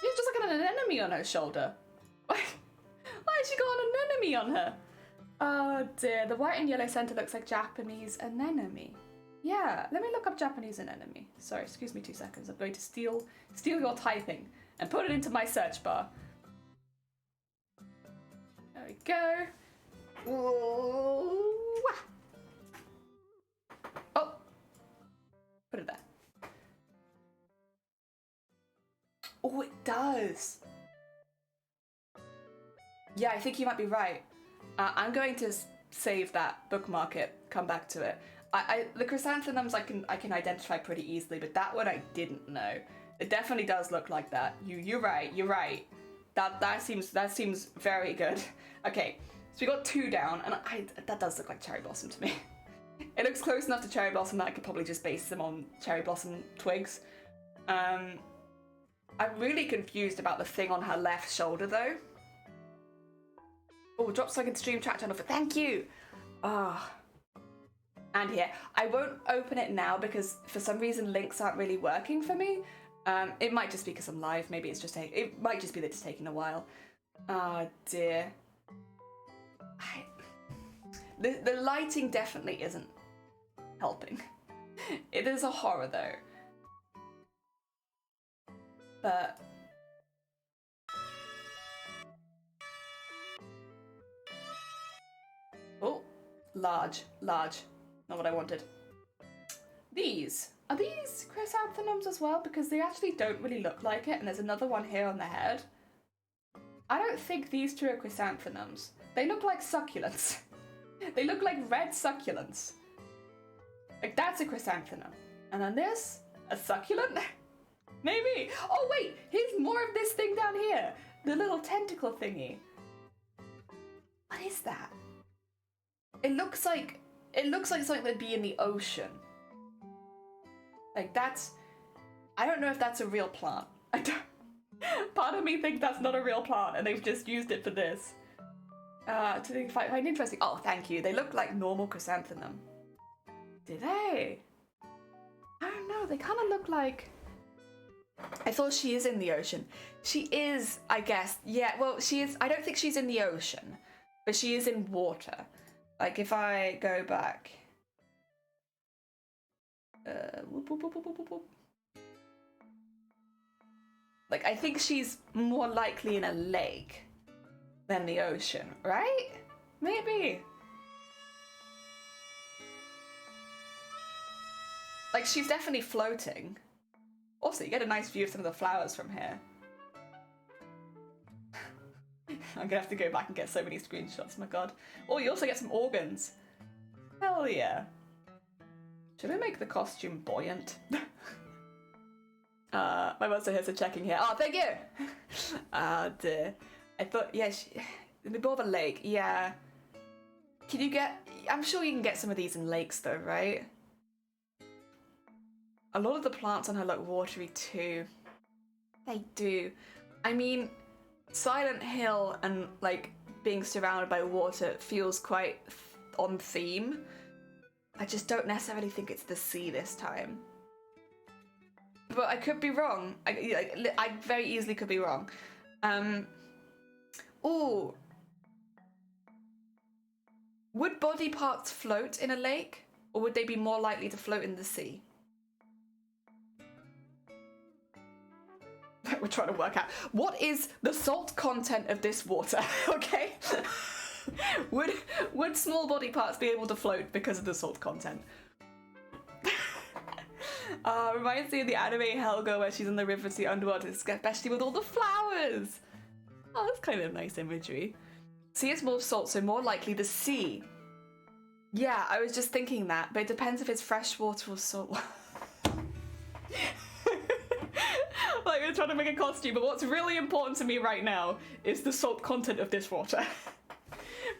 She's just like an anemone on her shoulder. Why has she got an anemone on her? Oh dear, the white and yellow center looks like Japanese anemone. Yeah, let me look up Japanese anemone. Sorry, excuse me 2 seconds. I'm going to steal your typing and put it into my search bar. There we go. Ooh. Oh, put it there. Oh, it does. Yeah, I think you might be right. I'm going to save that, bookmark it, come back to it. The chrysanthemums I can identify pretty easily, but that one I didn't know. It definitely does look like that. You're right. That seems very good. Okay, so we got 2 down, and that does look like cherry blossom to me. It looks close enough to cherry blossom that I could probably just base them on cherry blossom twigs. I'm really confused about the thing on her left shoulder though. Oh, drop so I can stream chat channel for thank you. Ah. And here, I won't open it now because for some reason links aren't really working for me. It might just be because I'm live. Maybe it's just it might just be that it's taking a while. Oh dear. The lighting definitely isn't helping. It is a horror though. But oh, large. Not what I wanted. Are these chrysanthemums as well? Because they actually don't really look like it, and there's another one here on the head. I don't think these 2 are chrysanthemums. They look like succulents. They look like red succulents. Like, that's a chrysanthemum. And then this, a succulent? Maybe. Oh wait, here's more of this thing down here. The little tentacle thingy. What is that? It looks like something that'd be in the ocean. Like I don't know if that's a real plant. Part of me thinks that's not a real plant and they've just used it for this. To find interesting. Oh, thank you. They look like normal chrysanthemum. Do they? I don't know. They kind of look like. I thought she is in the ocean. She is, I guess. Yeah. Well, she is. I don't think she's in the ocean, but she is in water. Like if I go back. Whoop, whoop, whoop, whoop, whoop, whoop. Like I think she's more likely in a lake than the ocean, right? Maybe. Like she's definitely floating. Also, you get a nice view of some of the flowers from here. I'm gonna have to go back and get so many screenshots, my god. Oh, you also get some organs. Hell yeah. Should I make the costume buoyant? My monster here's a checking here. Oh, thank you! Dear. I thought, yeah, in the middle of a lake, yeah. Can you get, I'm sure you can get some of these in lakes though, right? A lot of the plants on her look watery too. They do. I mean, Silent Hill and like being surrounded by water feels quite on theme. I just don't necessarily think it's the sea this time. But I could be wrong. I very easily could be wrong. Ooh. Would body parts float in a lake? Or would they be more likely to float in the sea? We're trying to work out. What is the salt content of this water? Okay? Would small body parts be able to float because of the salt content? Reminds me of the anime Helga where she's in the river to the underwater, especially with all the flowers. Oh, that's kind of nice imagery. Sea is more salt, so more likely the sea. Yeah, I was just thinking that, but it depends if it's freshwater or salt. Like, we're trying to make a costume, but what's really important to me right now is the salt content of this water.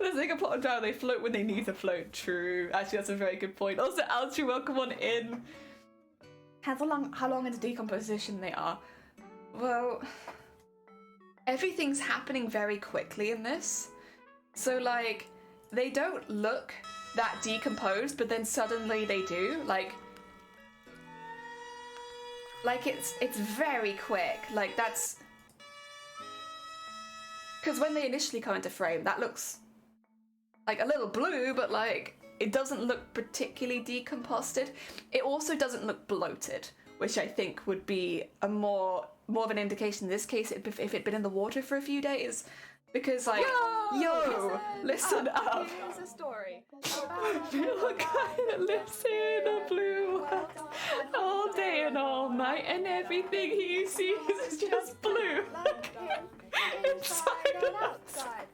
The thing of plot down, they float when they need to float. True. Actually, that's a very good point. Also, Altru, welcome on in. How long into decomposition they are? Well, everything's happening very quickly in this. So, like, they don't look that decomposed, but then suddenly they do. Like it's very quick. Like, that's... Because when they initially come into frame, that looks like a little blue, but like it doesn't look particularly decomposted. It also doesn't look bloated, which I think would be a more of an indication in this case if it'd been in the water for a few days. Because, like, listen up. Here's a story. I feel like a guy that lives in a blue world all day and all night, and everything he sees is just blue. Inside and outside.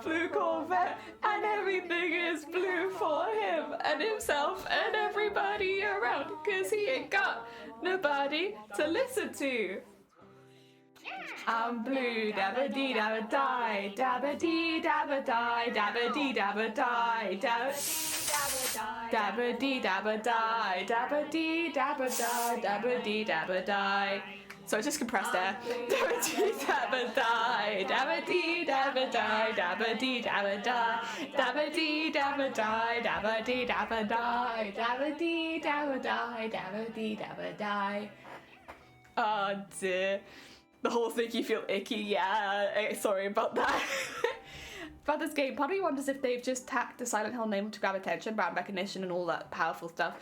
Blue Corvette, and everything is blue for him and himself and everybody around, cause he ain't got nobody to listen to. I'm blue, dabba dee dabba die, dabba dee dabba die, dabba dee dabba die, dabba dee dabba die, dabba dee dabba die, dabba dee dabba die. So I just compressed there. Dabba dee dabba die, dabba dee dabba die, dabba dee dabba die, dabba dee dabba die, dabba dee dabba die, dabba dee dabba die, dabba dee dabba die. Oh dear. The whole thing you feel icky, yeah, sorry about that. About this game, part of me wonders if they've just tacked the Silent Hill name to grab attention, brand recognition and all that powerful stuff.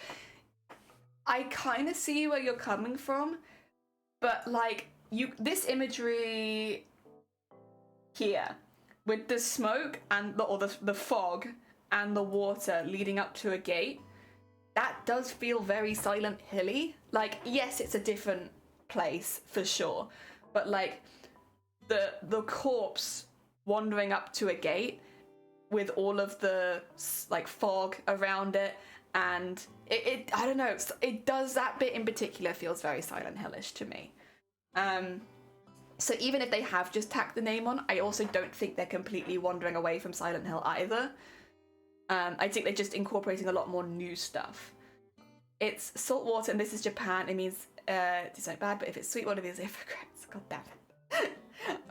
I kind of see where you're coming from, but like, this imagery here, with the smoke and the fog and the water leading up to a gate, that does feel very Silent Hilly. Like, yes, it's a different place, for sure. But like the corpse wandering up to a gate with all of the like fog around it, and it I don't know, it does, that bit in particular feels very Silent Hillish to me. So even if they have just tacked the name on, I also don't think they're completely wandering away from Silent Hill either. I think they're just incorporating a lot more new stuff. It's salt water, and this is Japan. It means it's not bad, but if it's sweet water, these hypocrites. God damn it.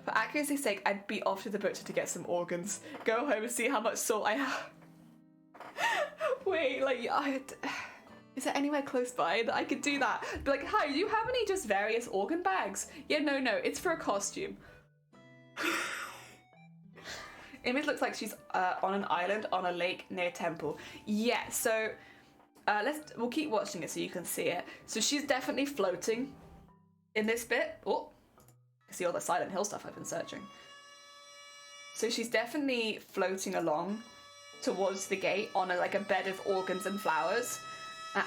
For accuracy's sake, I'd be off to the butcher to get some organs. Go home and see how much salt I have. Wait, like, is there anywhere close by that I could do that? Be like, hi, do you have any just various organ bags? Yeah, no, it's for a costume. Image looks like she's on an island on a lake near temple. Yeah, so we'll keep watching it so you can see it. So she's definitely floating in this bit. Oh, see all the Silent Hill stuff I've been searching. So she's definitely floating along towards the gate on a bed of organs and flowers,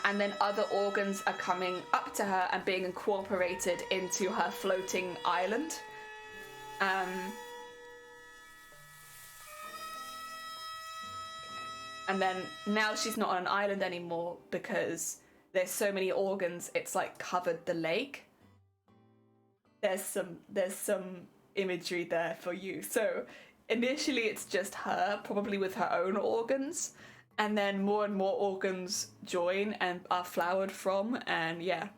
and then other organs are coming up to her and being incorporated into her floating island. And then now she's not on an island anymore because there's so many organs, it's like covered the lake. There's some imagery there for you. So initially it's just her, probably with her own organs, and then more and more organs join and are flowered from, and yeah.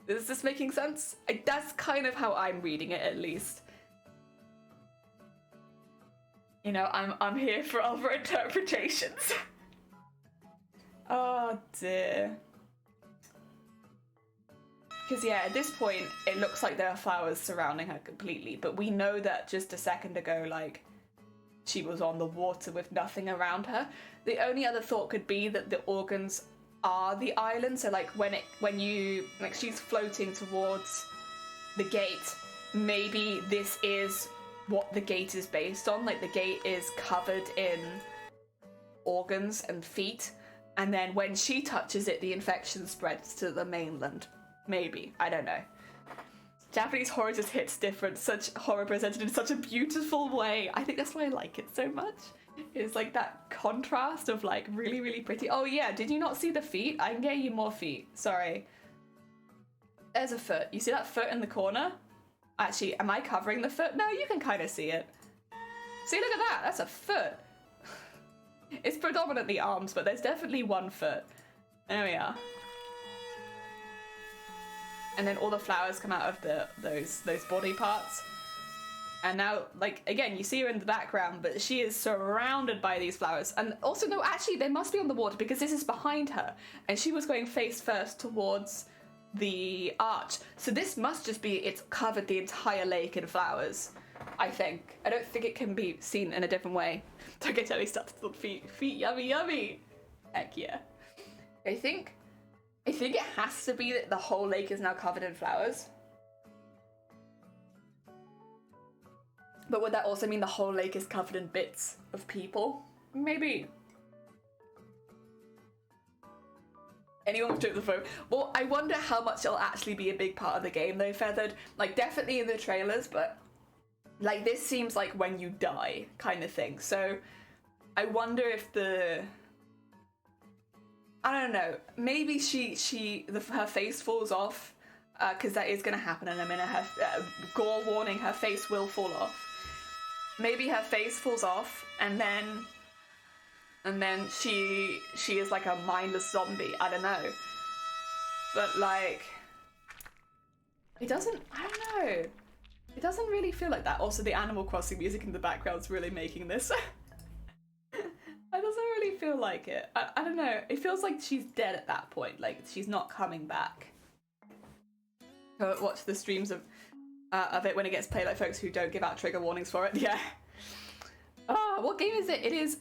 Is this making sense? That's kind of how I'm reading it, at least. You know, I'm here for other interpretations. Oh dear. Because yeah, at this point, it looks like there are flowers surrounding her completely, but we know that just a second ago, like, she was on the water with nothing around her. The only other thought could be that the organs are the island, so like when she's floating towards the gate, maybe this is what the gate is based on, like the gate is covered in organs and feet, and then when she touches it, the infection spreads to the mainland. Maybe, I don't know. Japanese horror just hits different, such horror presented in such a beautiful way. I think that's why I like it so much. It's like that contrast of like really, really pretty. Oh yeah, did you not see the feet? I can get you more feet, sorry. There's a foot. You see that foot in the corner? Actually, am I covering the foot? No, you can kind of see it. See, look at that, that's a foot. It's predominantly arms, but there's definitely one foot. There we are. And then all the flowers come out of those body parts. And now, like, again, you see her in the background, but she is surrounded by these flowers. And also, no, actually, they must be on the water because this is behind her. And she was going face first towards the arch. So this must just be, it's covered the entire lake in flowers. I think. I don't think it can be seen in a different way. Don't get Jelly started on feet. Feet, yummy, yummy. Heck yeah. I think it has to be that the whole lake is now covered in flowers. But would that also mean the whole lake is covered in bits of people? Maybe. Anyone took the phone? Well, I wonder how much it'll actually be a big part of the game though, Feathered. Like, definitely in the trailers, but like this seems like when you die kind of thing. So I wonder if I don't know, maybe her face falls off, because that is going to happen in a minute. Her gore warning, her face will fall off. Maybe her face falls off, and then she is like a mindless zombie. I don't know, but like I don't know. It doesn't really feel like that. Also, the Animal Crossing music in the background's really making this. It doesn't really feel like it. I don't know. It feels like she's dead at that point. Like she's not coming back. Watch the streams of it when it gets played, like folks who don't give out trigger warnings for it. Yeah. What game is it? It is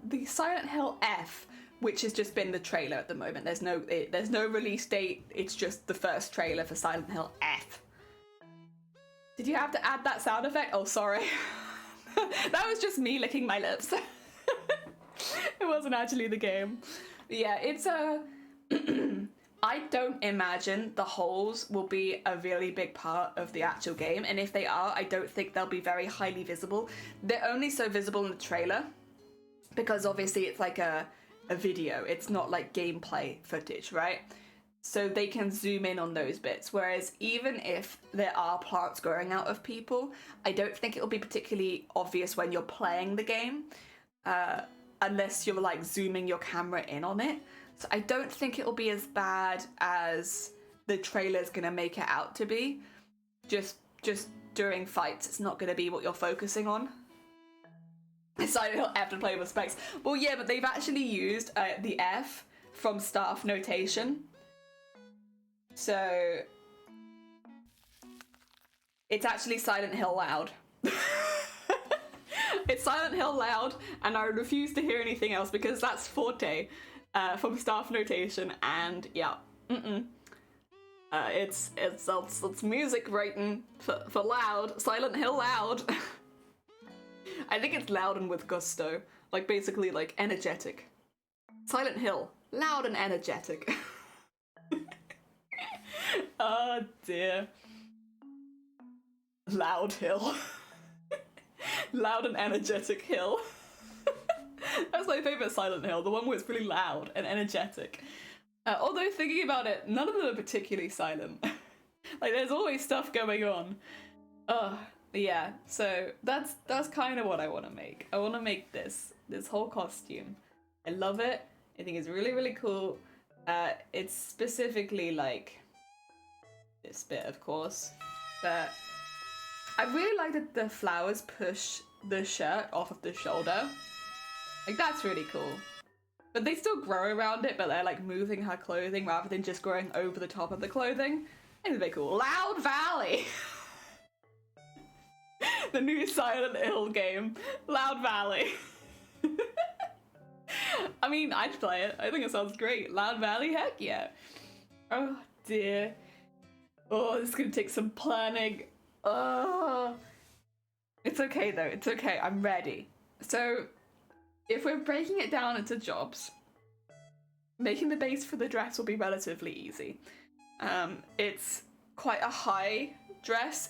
the Silent Hill F, which has just been the trailer at the moment. There's no release date. It's just the first trailer for Silent Hill F. Did you have to add that sound effect? Oh, sorry. That was just me licking my lips. It wasn't actually the game. But yeah, it's I don't imagine the holes will be a really big part of the actual game, and if they are, I don't think they'll be very highly visible. They're only so visible in the trailer because obviously it's like a video. It's not like gameplay footage, right? So they can zoom in on those bits, whereas even if there are plants growing out of people, I don't think it'll be particularly obvious when you're playing the game, unless you're like zooming your camera in on it. So I don't think it'll be as bad as the trailer's gonna make it out to be. Just during fights, it's not gonna be what you're focusing on. Silent Hill F to play with specs. Well, yeah, but they've actually used the F from staff notation. So it's actually Silent Hill Loud. It's Silent Hill Loud, and I refuse to hear anything else because that's Forte from staff notation, and yeah, it's music writing for loud. Silent Hill Loud. I think it's loud and with gusto, like basically like energetic. Silent Hill, loud and energetic. Oh dear. Loud Hill. Loud and energetic hill. That's my favourite Silent Hill, the one where it's really loud and energetic. Although thinking about it, none of them are particularly silent. Like there's always stuff going on. Yeah, so that's kind of what I want to make. I want to make this whole costume. I love it. I think it's really, really cool. It's specifically like this bit, of course, but I really like that the flowers push the shirt off of the shoulder. Like, that's really cool. But they still grow around it, but they're like moving her clothing rather than just growing over the top of the clothing. It's very cool. Loud Valley! The new Silent Hill game. Loud Valley. I mean, I'd play it. I think it sounds great. Loud Valley? Heck yeah. Oh dear. Oh, this is gonna take some planning. Oh. It's okay though, it's okay, I'm ready. So, if we're breaking it down into jobs, making the base for the dress will be relatively easy. It's quite a high dress.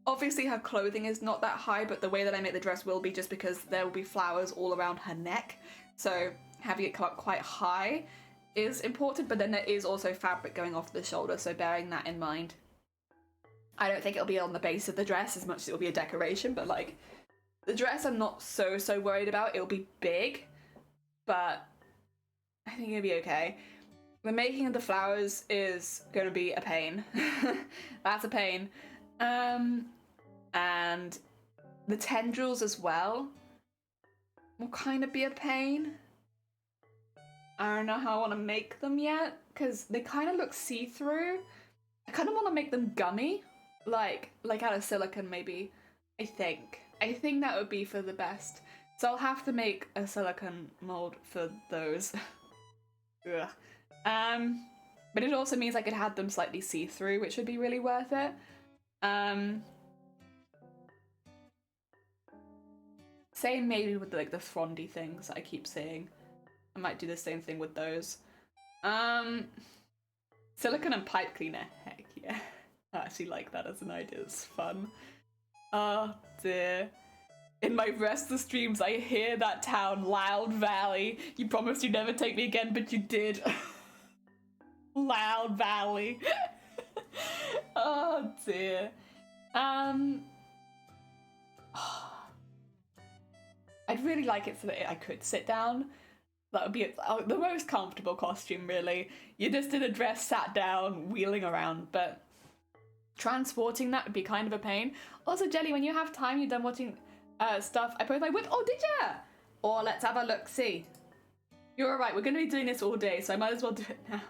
Obviously her clothing is not that high, but the way that I make the dress will be just because there will be flowers all around her neck. So having it come up quite high is important, but then there is also fabric going off the shoulder, so bearing that in mind. I don't think it'll be on the base of the dress as much as it'll be a decoration, but like, the dress I'm not so worried about. It'll be big, but I think it'll be okay. The making of the flowers is going to be a pain. That's a pain. And the tendrils as well will kind of be a pain. I don't know how I want to make them yet, because they kind of look see-through. I kind of want to make them gummy, like out of silicone maybe. I think. I think that would be for the best. So I'll have to make a silicone mold for those. Ugh. But it also means I could have them slightly see-through, which would be really worth it. Same maybe with like the frondy things that I keep saying. I might do the same thing with those. Silicone and pipe cleaner, heck yeah. I actually like that as an idea, it's fun. Oh dear. In my rest of streams, I hear that town, Loud Valley. You promised you'd never take me again, but you did. Loud Valley. Oh dear. I'd really like it so that I could sit down. That would be the most comfortable costume, really. You're just in a dress, sat down, wheeling around, but transporting that would be kind of a pain. Also, Jelly, when you have time, you're done watching stuff, I post my whip. Oh, did ya? Or let's have a look-see. You're alright, we're going to be doing this all day, so I might as well do it now.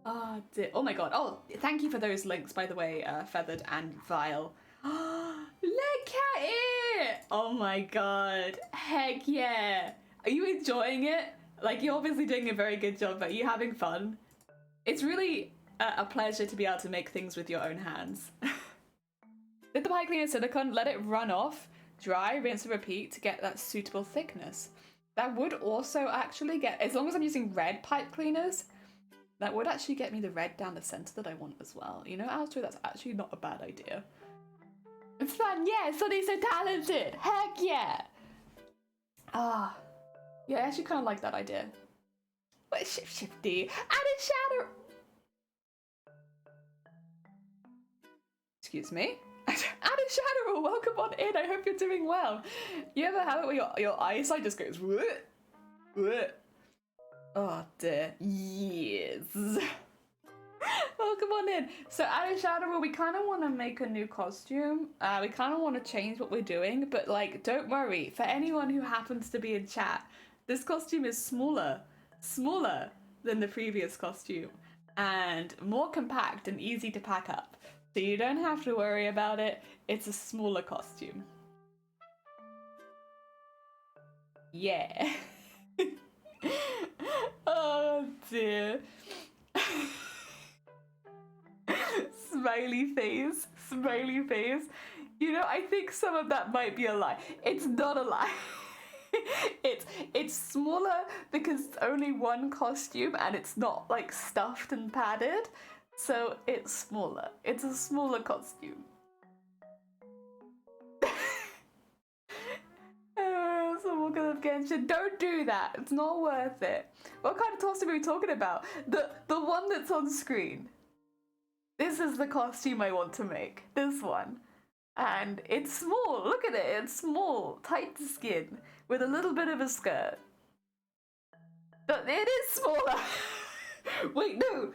Oh, dear. Oh my god. Oh, thank you for those links, by the way, Feathered and Vile. Look at it! Oh my god. Heck yeah. Are you enjoying it? Like, you're obviously doing a very good job, but are you having fun? It's really a pleasure to be able to make things with your own hands. With the pipe cleaner silicone, let it run off, dry, rinse and repeat to get that suitable thickness. That would also actually get, as long as I'm using red pipe cleaners, that would actually get me the red down the center that I want as well. You know, Astro, that's actually not a bad idea. It's fun, yeah, Sunny's so talented, heck yeah! Ah, yeah, I actually kind of like that idea. What shifty? Added shadow! Excuse me? Added shadow, welcome on in, I hope you're doing well. You ever have it where your eyesight just goes, what? What? Oh dear, yes. Welcome on in. So added shadow, we kind of want to make a new costume. We kind of want to change what we're doing, but like, don't worry. For anyone who happens to be in chat, this costume is smaller than the previous costume, and more compact and easy to pack up. So you don't have to worry about it. It's a smaller costume. Yeah. Oh dear. Smiley face, smiley face. You know, I think some of that might be a lie. It's not a lie. It's smaller because it's only one costume and it's not like stuffed and padded. So it's smaller. It's a smaller costume. Someone could have Genshin. Don't do that. It's not worth it. What kind of costume are we talking about? The one that's on screen. This is the costume I want to make. This one. And it's small. Look at it. It's small. Tight to skin. With a little bit of a skirt. But it is smaller. Wait, no.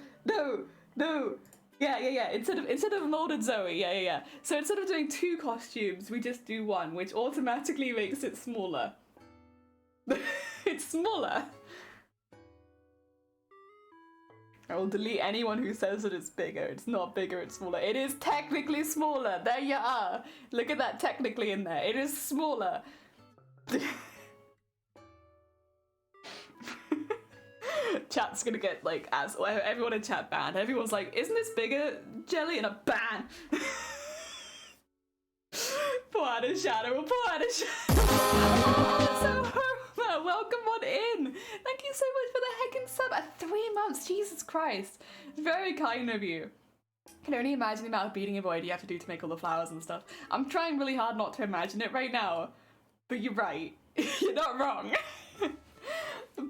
Yeah. Instead of molded Zoe, yeah. So instead of doing two costumes, we just do one, which automatically makes it smaller. It's smaller. I will delete anyone who says that it's bigger. It's not bigger, it's smaller. It is technically smaller. There you are. Look at that technically in there. It is smaller. Chat's gonna get like, as everyone in chat banned. Everyone's like, isn't this bigger, Jelly? And a ban. Pour out a shadow. So, welcome on in. Thank you so much for the heckin' sub at 3 months. Jesus Christ. Very kind of you. I can only imagine the amount of beating a void you have to do to make all the flowers and stuff. I'm trying really hard not to imagine it right now. But you're right. You're not wrong.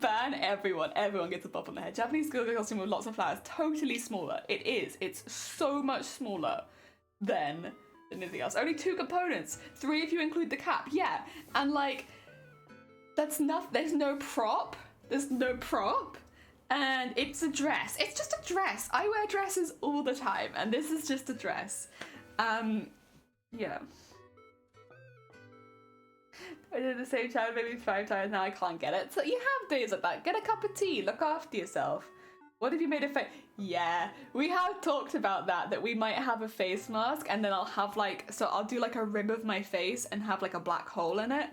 Ban everyone. Everyone gets a bob on the head. Japanese schoolgirl costume with lots of flowers. Totally smaller. It is. It's so much smaller than anything else. Only 2 components. 3 if you include the cap. Yeah. And like, that's nothing. There's no prop. And it's a dress. It's just a dress. I wear dresses all the time. And this is just a dress. Yeah. I did the same challenge maybe 5 times, now I can't get it. So you have days like that. Get a cup of tea, look after yourself. What if you made a face? Yeah, we have talked about that we might have a face mask and then I'll have like, so I'll do like a rib of my face and have like a black hole in it.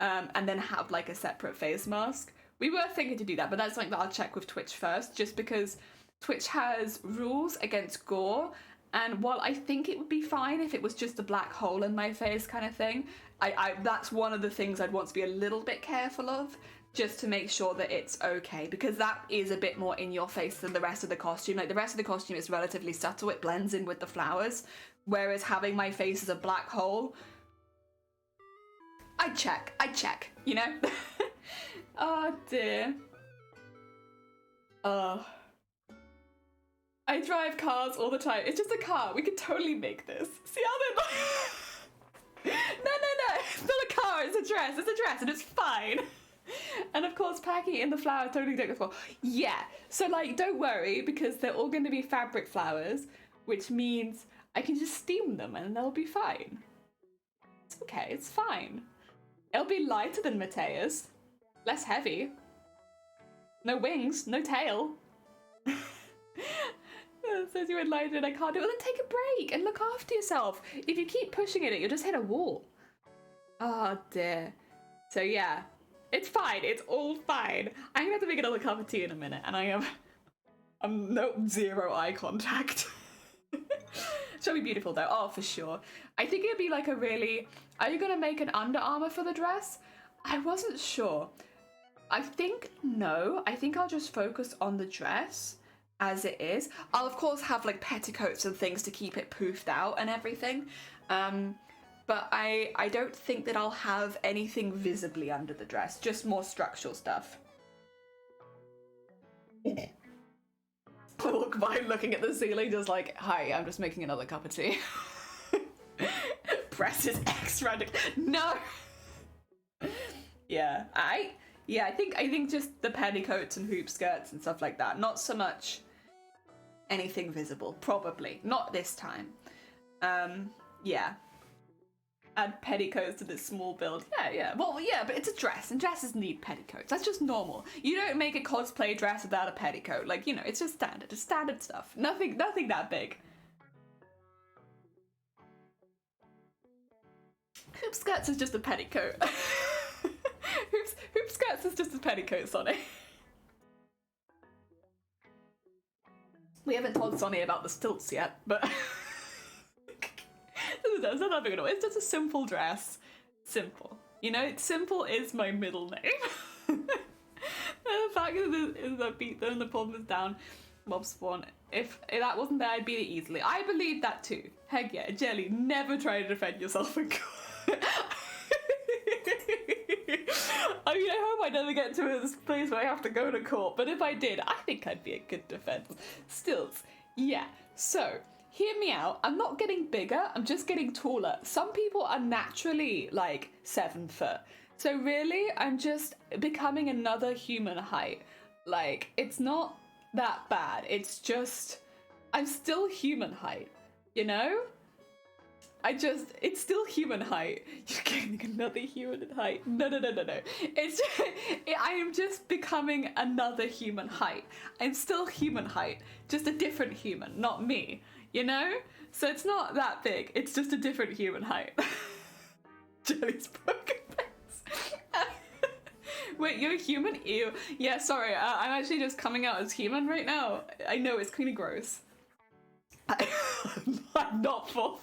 And then have like a separate face mask. We were thinking to do that, but that's something that I'll check with Twitch first, just because Twitch has rules against gore. And while I think it would be fine if it was just a black hole in my face kind of thing, I that's one of the things I'd want to be a little bit careful of, just to make sure that it's okay, because that is a bit more in your face than the rest of the costume. Like, the rest of the costume is relatively subtle, it blends in with the flowers, whereas having my face as a black hole, I check, you know? Oh dear. Oh. I drive cars all the time. It's just a car. We could totally make this. See how they're No. It's not a car, it's a dress. It's a dress and it's fine. And of course, packing it in the flower totally don't go well. Yeah. So like, don't worry, because they're all going to be fabric flowers, which means I can just steam them and they'll be fine. It's okay, it's fine. It'll be lighter than Matea's. Less heavy. No wings, no tail. It says you would light it, I can't do it. Well, then take a break and look after yourself. If you keep pushing it, you'll just hit a wall. Oh dear. So yeah, it's fine. It's all fine. I'm gonna have to make another cup of tea in a minute, and I'm no zero eye contact. She'll be beautiful though. Oh, for sure. I think it'd be like a really. Are you gonna make an Under Armour for the dress? I wasn't sure. I think no. I think I'll just focus on the dress as it is. I'll of course have like petticoats and things to keep it poofed out and everything. But I don't think that I'll have anything visibly under the dress, just more structural stuff. I walk by looking at the ceiling just like, hi, I'm just making another cup of tea. Presses X random. No! Yeah, I think just the petticoats and hoop skirts and stuff like that. Not so much anything visible, probably. Not this time. Yeah. Add petticoats to this small build. Yeah. Well, yeah, but it's a dress, and dresses need petticoats. That's just normal. You don't make a cosplay dress without a petticoat. Like, you know, it's just standard. It's standard stuff. Nothing that big. Hoop skirts is just a petticoat. Hoop skirts is just a petticoat, Sonny. We haven't told Sonny about the stilts yet, but it's not that big at all. It's just a simple dress. Simple. You know, simple is my middle name. And the fact is that beat them, the problem is down. Mob spawn. If that wasn't there, I'd beat it easily. I believe that too. Heck yeah, Jelly, never try to defend yourself in court. I mean, I hope I never get to this place where I have to go to court, but if I did, I think I'd be a good defense. Stilts. Yeah. So, hear me out. I'm not getting bigger, I'm just getting taller. Some people are naturally like 7 foot. So really, I'm just becoming another human height. Like, it's not that bad. It's just, I'm still human height, you know? It's still human height. You're getting another human height. No. It's just, I am just becoming another human height. I'm still human height, just a different human, not me, you know? So it's not that big. It's just a different human height. Jelly's broken face. Wait, you're human? Ew. Yeah, sorry. I'm actually just coming out as human right now. I know, it's kind of gross. I'm not 4'5".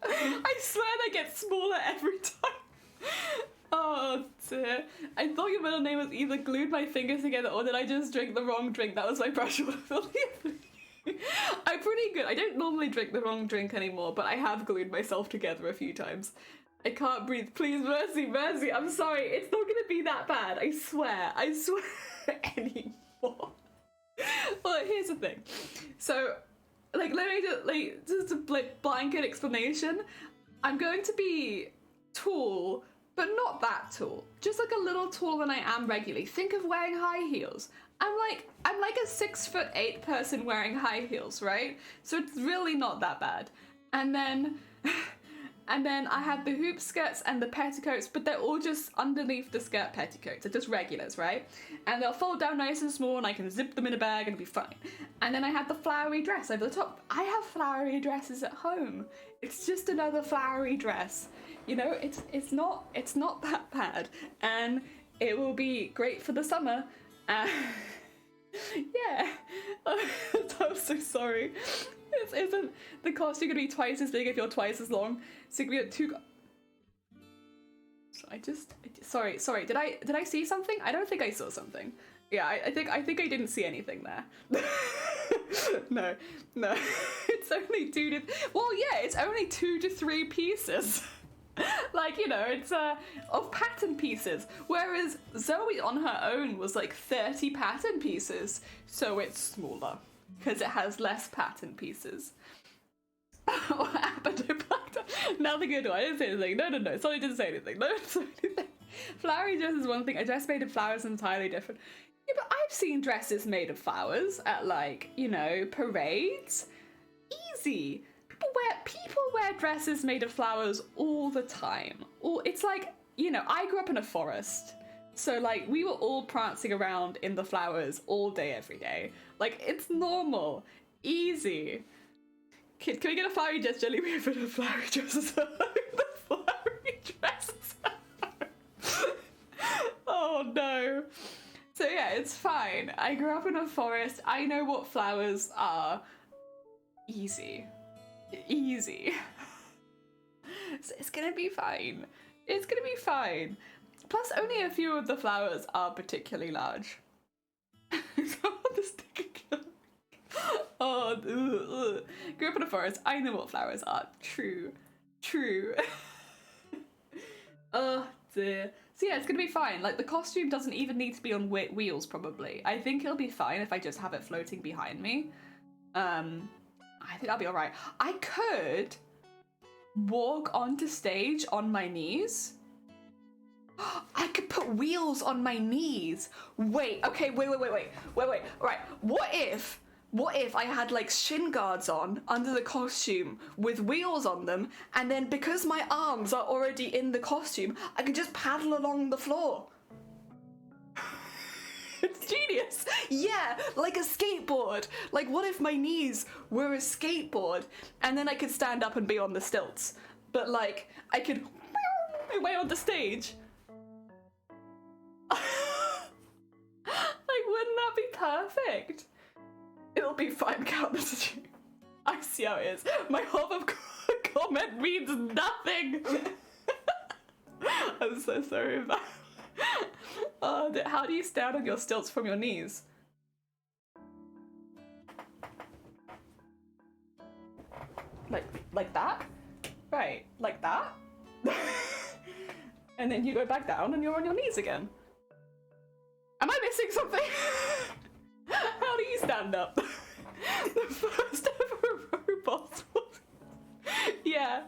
I swear they get smaller every time. Oh dear. I thought your middle name was either glued my fingers together or did I just drink the wrong drink? That was my brush water. I'm pretty good. I don't normally drink the wrong drink anymore, but I have glued myself together a few times. I can't breathe. Please, mercy. I'm sorry. It's not gonna be that bad. I swear anymore. Well, here's the thing. So, like, let me just a blanket explanation. I'm going to be tall, but not that tall. Just like a little taller than I am regularly. Think of wearing high heels. I'm like a 6'8" person wearing high heels, right? So it's really not that bad. And then And then I had the hoop skirts and the petticoats, but they're all just underneath the skirt petticoats. They're just regulars, right? And they'll fold down nice and small and I can zip them in a bag and it'll be fine. And then I had the flowery dress over the top. I have flowery dresses at home. It's just another flowery dress. You know, it's not that bad. And it will be great for the summer. Yeah. I'm so sorry. Isn't the costume gonna be twice as big if you're twice as long? So you're gonna be at two. So sorry. Did I see something? I don't think I saw something. Yeah, I think I didn't see anything there. No. It's only it's only 2 to 3 pieces. Like, you know, it's of pattern pieces. Whereas Zoe on her own was like 30 pattern pieces, so it's smaller. Because it has less pattern pieces. What happened? Nothing good. I didn't say anything. No. Sorry, I didn't say anything. No, sorry. Flowery dress is one thing. A dress made of flowers is entirely different. Yeah, but I've seen dresses made of flowers at, like, you know, parades. Easy. People wear dresses made of flowers all the time. It's like, you know, I grew up in a forest. So, like, we were all prancing around in the flowers all day, every day. Like, it's normal. Easy. Kid, can we get a flowery dress, Jelly? We have a flowery dresses. The flowery dresses. Oh, no. So, yeah, it's fine. I grew up in a forest. I know what flowers are. Easy. So it's gonna be fine. It's gonna be fine. Plus, only a few of the flowers are particularly large. Oh, grew up in a forest. I know what flowers are. True. Oh dear. So yeah, it's gonna be fine. Like, the costume doesn't even need to be on wheels, probably. I think it'll be fine if I just have it floating behind me. I think I'll be alright. I could walk onto stage on my knees. I could put wheels on my knees. Wait. Alright, what if I had, like, shin guards on under the costume with wheels on them, and then because my arms are already in the costume, I could just paddle along the floor? It's genius. Yeah, like a skateboard. Like, what if my knees were a skateboard and then I could stand up and be on the stilts? But, like, I could my way on the stage. Like, wouldn't that be perfect? It'll be fine, count this as you. I see how it is. My hover comment means nothing. I'm so sorry about it. How do you stand on your stilts from your knees? Like that? Right, like that? And then you go back down and you're on your knees again. Am I missing something? How do you stand up? The first ever robot was... Yeah.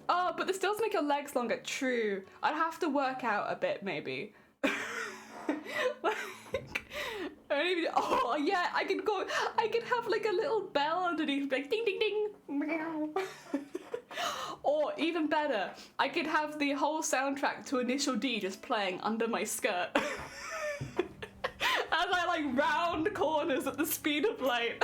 Oh, but the stilts make your legs longer. True. I'd have to work out a bit, maybe. Like, oh yeah, I could have like a little bell underneath, like ding ding ding, meow. Or even better, I could have the whole soundtrack to Initial D just playing under my skirt. As I like round corners at the speed of light.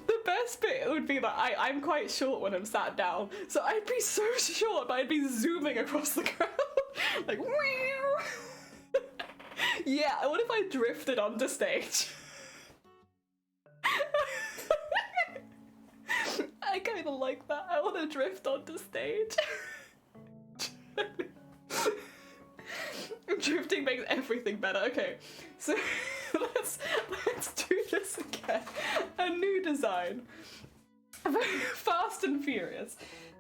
The best bit would be that I'm quite short when I'm sat down, so I'd be so short, but I'd be zooming across the crowd. Like, whew. Yeah, what if I drifted onto stage? I kind of like that. I want to drift onto stage. Drifting makes everything better. Okay, so let's do this again. A new design. Fast and Furious.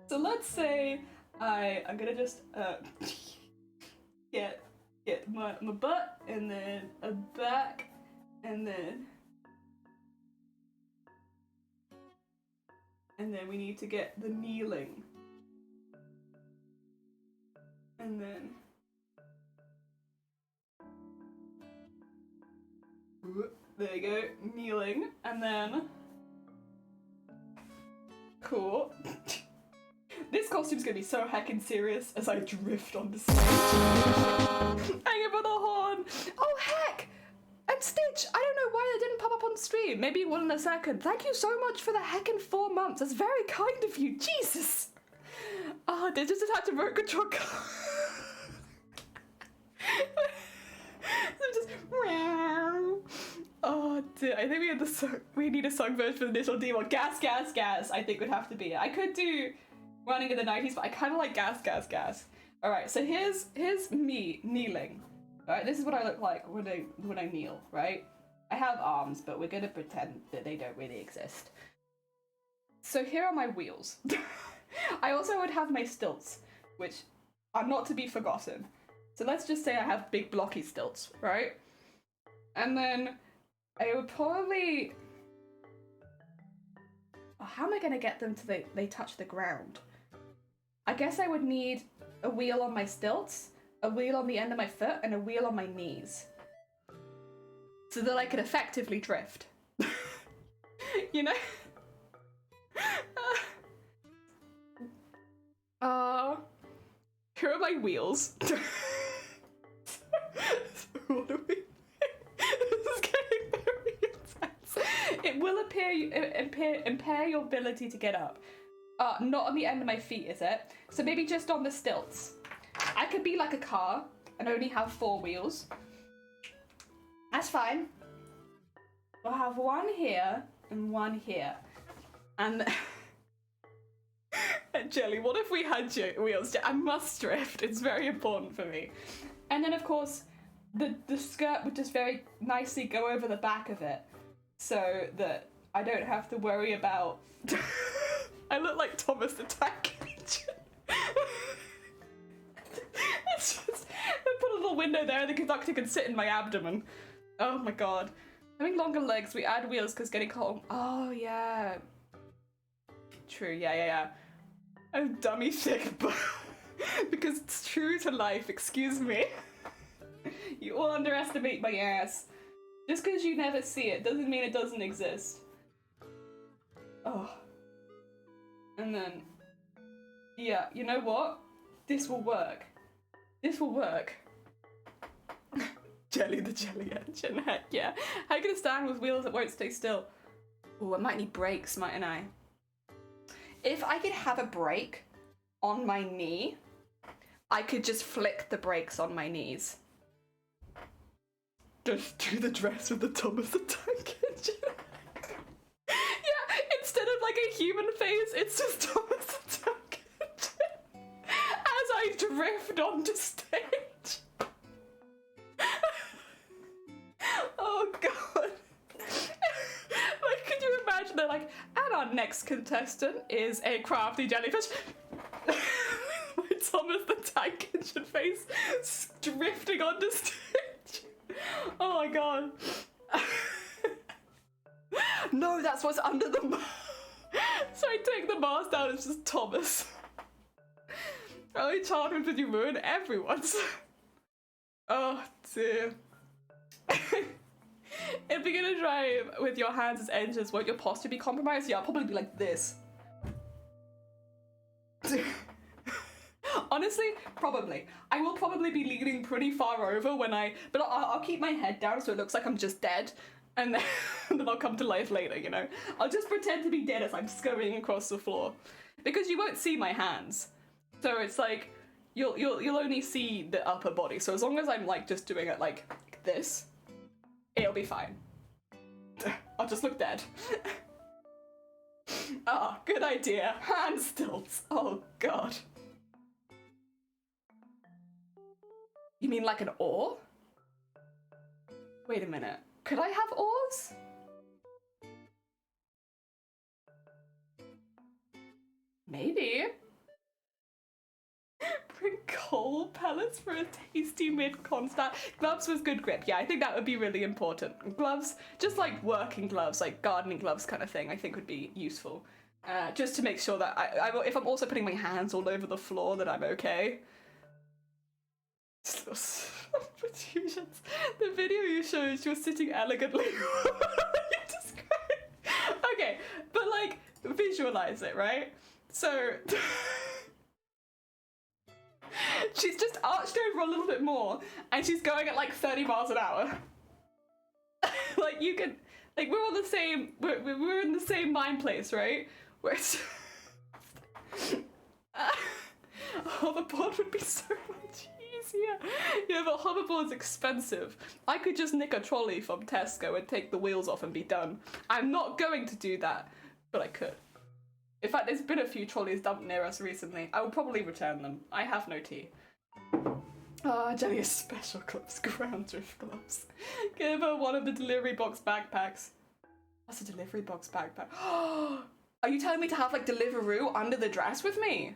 So let's say I'm gonna just get my butt and then a back and then we need to get the kneeling and then there you go, kneeling, and then Cool. This costume's gonna be so heckin' serious as I drift on the stage. Hanging for the horn. Oh heck! And Stitch, I don't know why they didn't pop up on stream. Maybe it will in a second. Thank you so much for the heckin' 4 months. That's very kind of you. Jesus. Oh, they just attached a remote control car. Just. Oh dear, I think we need a song version for the initial demo. Gas, gas, gas, I think would have to be it. I could do Running in the 90s, but I kind of like gas, gas, gas. All right, so here's me kneeling. All right, this is what I look like when I kneel, right? I have arms, but we're gonna pretend that they don't really exist. So here are my wheels. I also would have my stilts, which are not to be forgotten. So let's just say I have big blocky stilts, right? And then I would probably... Oh, how am I gonna get them to they touch the ground? I guess I would need a wheel on my stilts, a wheel on the end of my foot, and a wheel on my knees. So that I could effectively drift. You know? Here are my wheels. What do we... This is getting very intense. It will impair your ability to get up. Not on the end of my feet, is it? So maybe just on the stilts. I could be like a car and only have 4 wheels. That's fine. We'll have one here and one here. And... Jelly, what if we had wheels? I must drift. It's very important for me. And then, of course, the skirt would just very nicely go over the back of it so that I don't have to worry about... I look like Thomas the Tank Engine. It's just... I put a little window there and the conductor can sit in my abdomen. Oh my god. Having longer legs, we add wheels because getting cold... Oh, yeah. True, yeah. I'm dummy thick, but because it's true to life, excuse me. You all underestimate my ass. Just because you never see it doesn't mean it doesn't exist. Oh. And then, yeah, you know what? This will work. This will work. Jelly the jelly engine, heck yeah. How are you gonna stand with wheels that won't stay still? Oh, I might need brakes, mightn't I? If I could have a brake on my knee, I could just flick the brakes on my knees. Just do the dress with the Thomas the Tank Engine. Yeah, instead of like a human face, it's just Thomas the Tank Engine. As I drift onto stage. Oh god. Like, could you imagine they're like, and our next contestant is a crafty jellyfish. My Thomas the Tank Engine face drifting onto stage. Oh my god. No, that's what's under the mask. So I take the mask down, it's just Thomas. Early childhood did you ruin everyone's? Oh dear. If you're gonna drive with your hands as engines, won't your posture be compromised? Yeah, I'll probably be like this. Honestly, probably. I will probably be leaning pretty far over when but I'll keep my head down so it looks like I'm just dead, and then I'll come to life later, you know? I'll just pretend to be dead as I'm scurrying across the floor. Because you won't see my hands. So it's like, you'll only see the upper body, so as long as I'm like just doing it like this, it'll be fine. I'll just look dead. Ah, good idea. Hand stilts. Oh god. You mean like an oar? Wait a minute. Could I have oars? Maybe. Bring coal pellets for a tasty mid-constat. Gloves with good grip. Yeah, I think that would be really important. Gloves, just like working gloves, like gardening gloves kind of thing, I think would be useful. Just to make sure that if I'm also putting my hands all over the floor, that I'm okay. Protrusions. The video you showed, she was sitting elegantly. You described. Okay, but like, visualize it, right? So she's just arched over a little bit more, and she's going at like 30 miles an hour. Like you can, like we're on the same, we're in the same mind place, right? Where it's a hoverboard would be so much easier. Yeah, but hoverboard's expensive. I could just nick a trolley from Tesco and take the wheels off and be done. I'm not going to do that, but I could. In fact, there's been a few trolleys dumped near us recently. I will probably return them. I have no tea. Ah, Jenny has special gloves, ground drift gloves. Give her one of the delivery box backpacks. What's a delivery box backpack? Are you telling me to have like Deliveroo under the dress with me?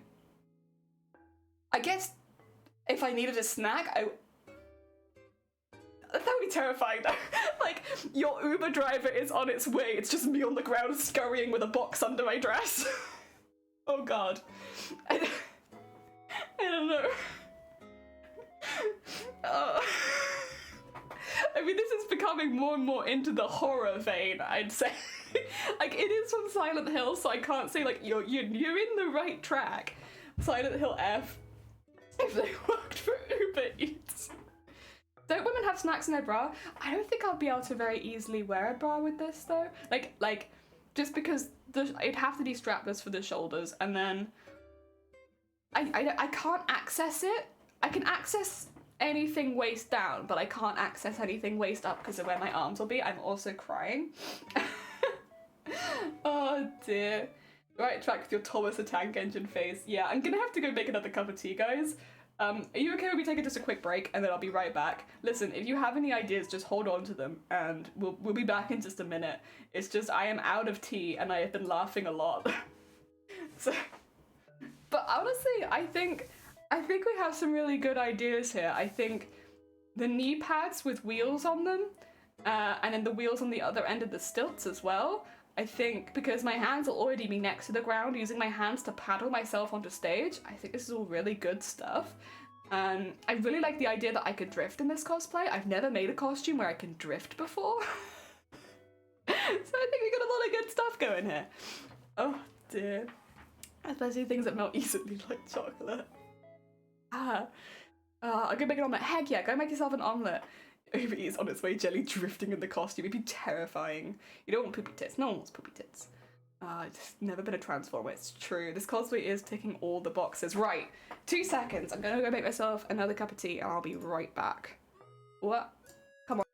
I guess if I needed a snack, that would be terrifying though. Like, your Uber driver is on its way, it's just me on the ground scurrying with a box under my dress. Oh god. I don't know. I mean, this is becoming more and more into the horror vein, I'd say. Like, it is from Silent Hill, so I can't say, like, you're in the right track. Silent Hill F. If they worked for Uber Eats. Don't women have snacks in their bra? I don't think I'll be able to very easily wear a bra with this, though. Like, just because it'd have to be strapless for the shoulders, and then I can't access it. I can access anything waist down, but I can't access anything waist up because of where my arms will be. I'm also crying. Oh dear. Right track with your Thomas the Tank Engine face. Yeah, I'm gonna have to go make another cup of tea, guys. Are you okay with me taking just a quick break and then I'll be right back? Listen, if you have any ideas, just hold on to them and we'll be back in just a minute. It's just I am out of tea and I have been laughing a lot. So, but honestly, I think we have some really good ideas here. I think the knee pads with wheels on them, and then the wheels on the other end of the stilts as well. I think because my hands will already be next to the ground, using my hands to paddle myself onto stage, I think this is all really good stuff. I really like the idea that I could drift in this cosplay. I've never made a costume where I can drift before. So I think we got a lot of good stuff going here. Oh dear. Especially things that melt easily like chocolate. I'm gonna make an omelette. Heck yeah, go make yourself an omelette. Uber Eats on its way, jelly drifting in the costume. It'd be terrifying. You don't want poopy tits. No one wants poopy tits. It's never been a transformer. It's true. This cosplay is ticking all the boxes. Right, 2 seconds. I'm gonna go make myself another cup of tea and I'll be right back. What? Come on.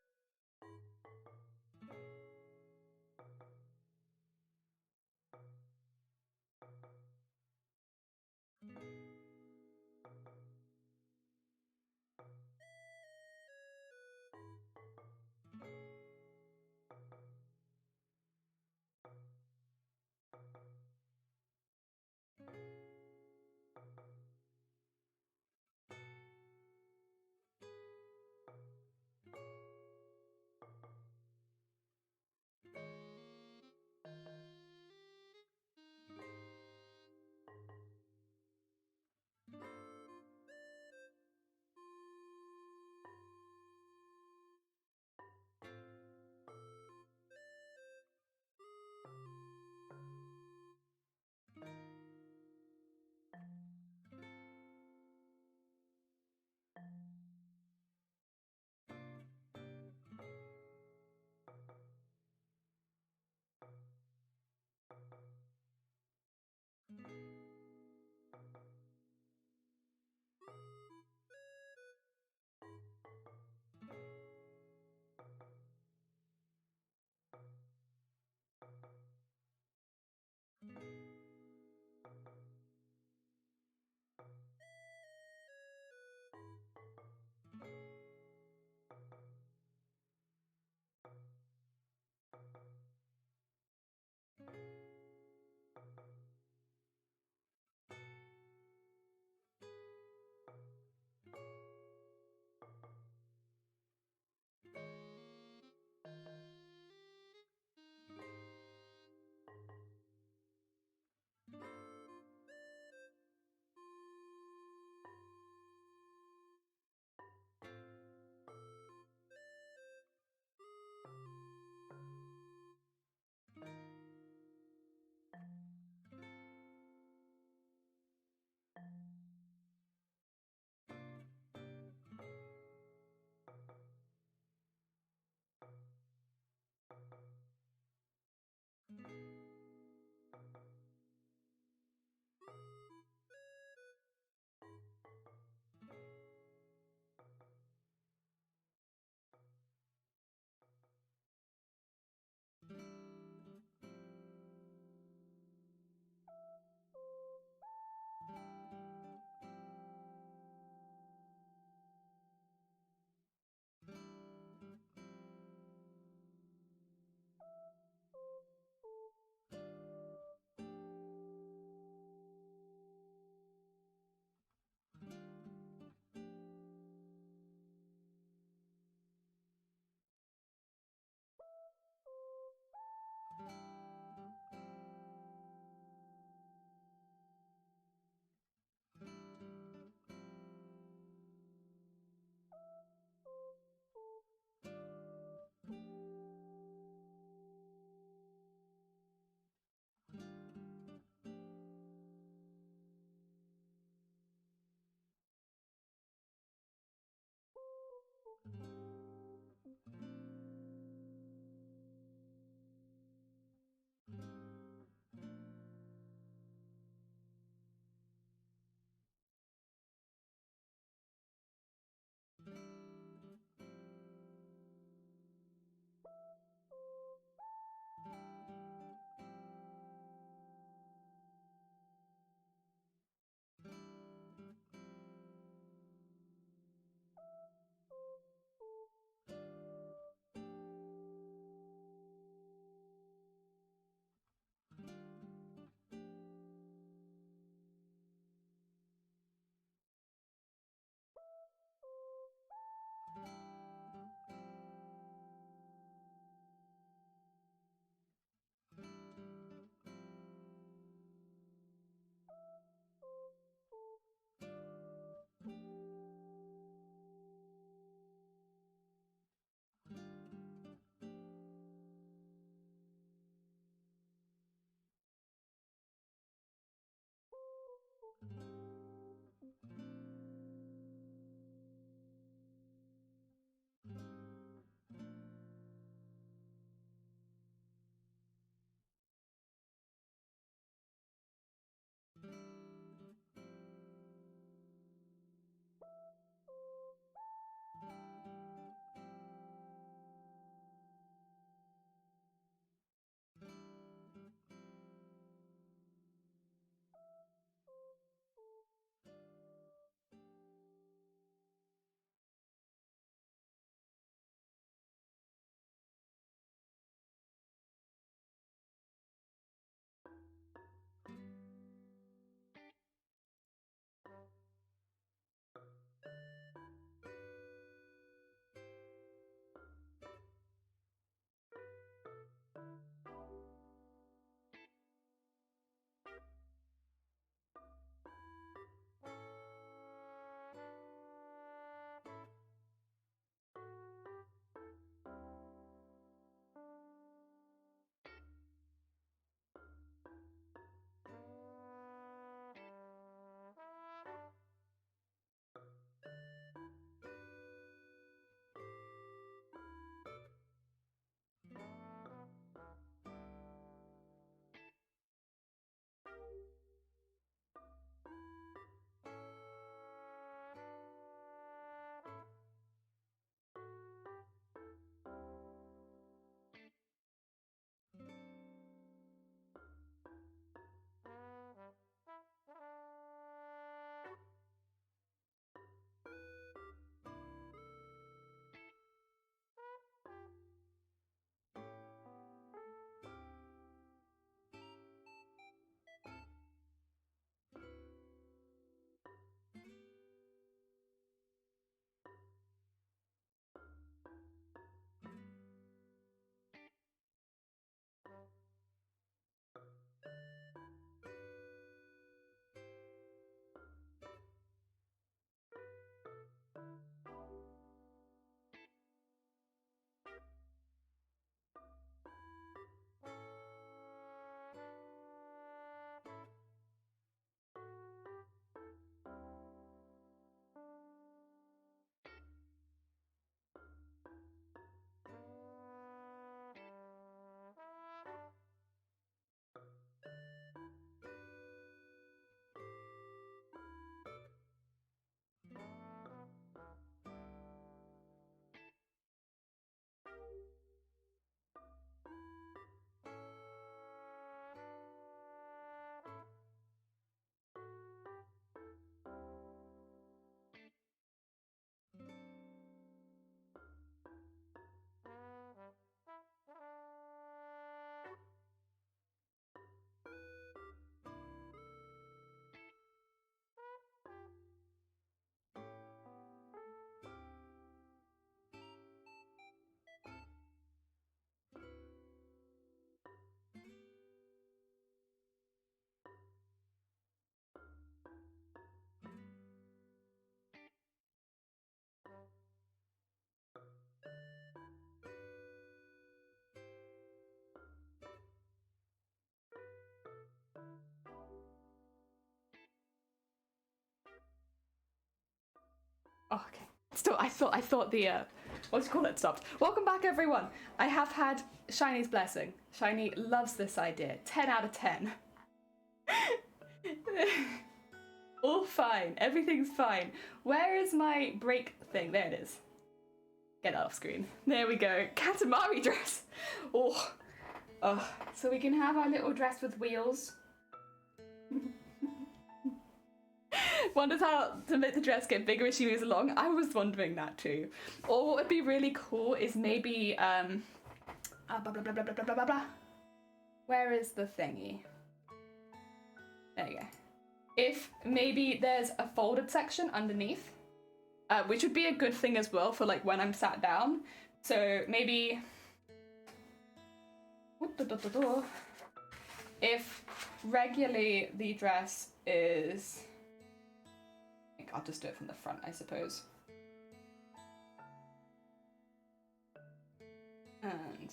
Oh, okay. Still, I thought the what do you call it stopped. Welcome back, everyone. I have had Shiny's blessing. Shiny loves this idea. 10 out of 10. All fine. Everything's fine. Where is my break thing? There it is. Get that off screen. There we go. Katamari dress. Oh. Oh. So we can have our little dress with wheels. Wonders how to make the dress get bigger as she moves along. I was wondering that too. Or what would be really cool is maybe blah, blah, blah, blah, blah, blah, blah, blah. Where is the thingy? There you go. If maybe there's a folded section underneath, which would be a good thing as well for like when I'm sat down. So maybe if regularly the dress is, I'll just do it from the front, I suppose. And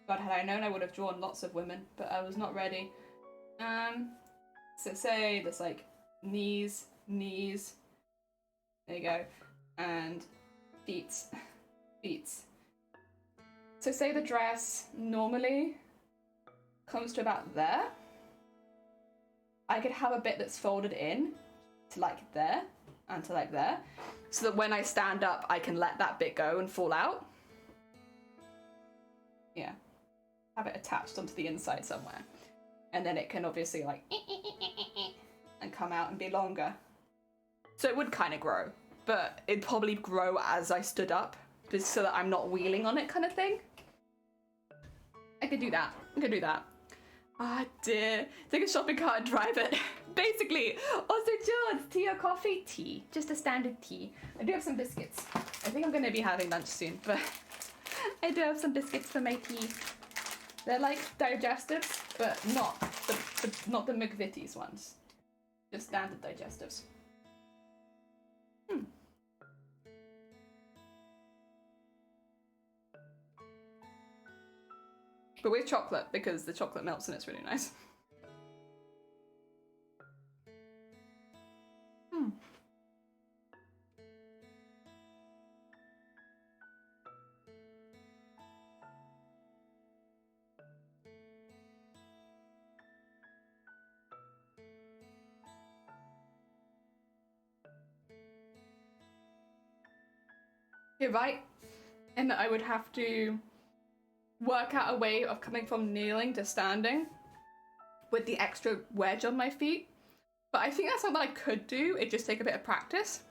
God, had I known, I would have drawn lots of women, but I was not ready. So say there's like knees, there you go, and feet. So say the dress normally comes to about there. I could have a bit that's folded in to like there and to like there, so that when I stand up, I can let that bit go and fall out. Yeah. Have it attached onto the inside somewhere. And then it can obviously like and come out and be longer. So it would kind of grow, but it'd probably grow as I stood up, just so that I'm not wheeling on it kind of thing. I could do that. Ah, dear. Take a shopping cart and drive it. Basically. Also, George, tea or coffee? Tea. Just a standard tea. I do have some biscuits. I think I'm going to be having lunch soon, but I do have some biscuits for my tea. They're like digestives, but not the McVitie's ones. Just standard digestives. But with chocolate, because the chocolate melts and it's really nice. You're right, in that I would have to work out a way of coming from kneeling to standing with the extra wedge on my feet. But I think that's something I could do. It'd just take a bit of practice.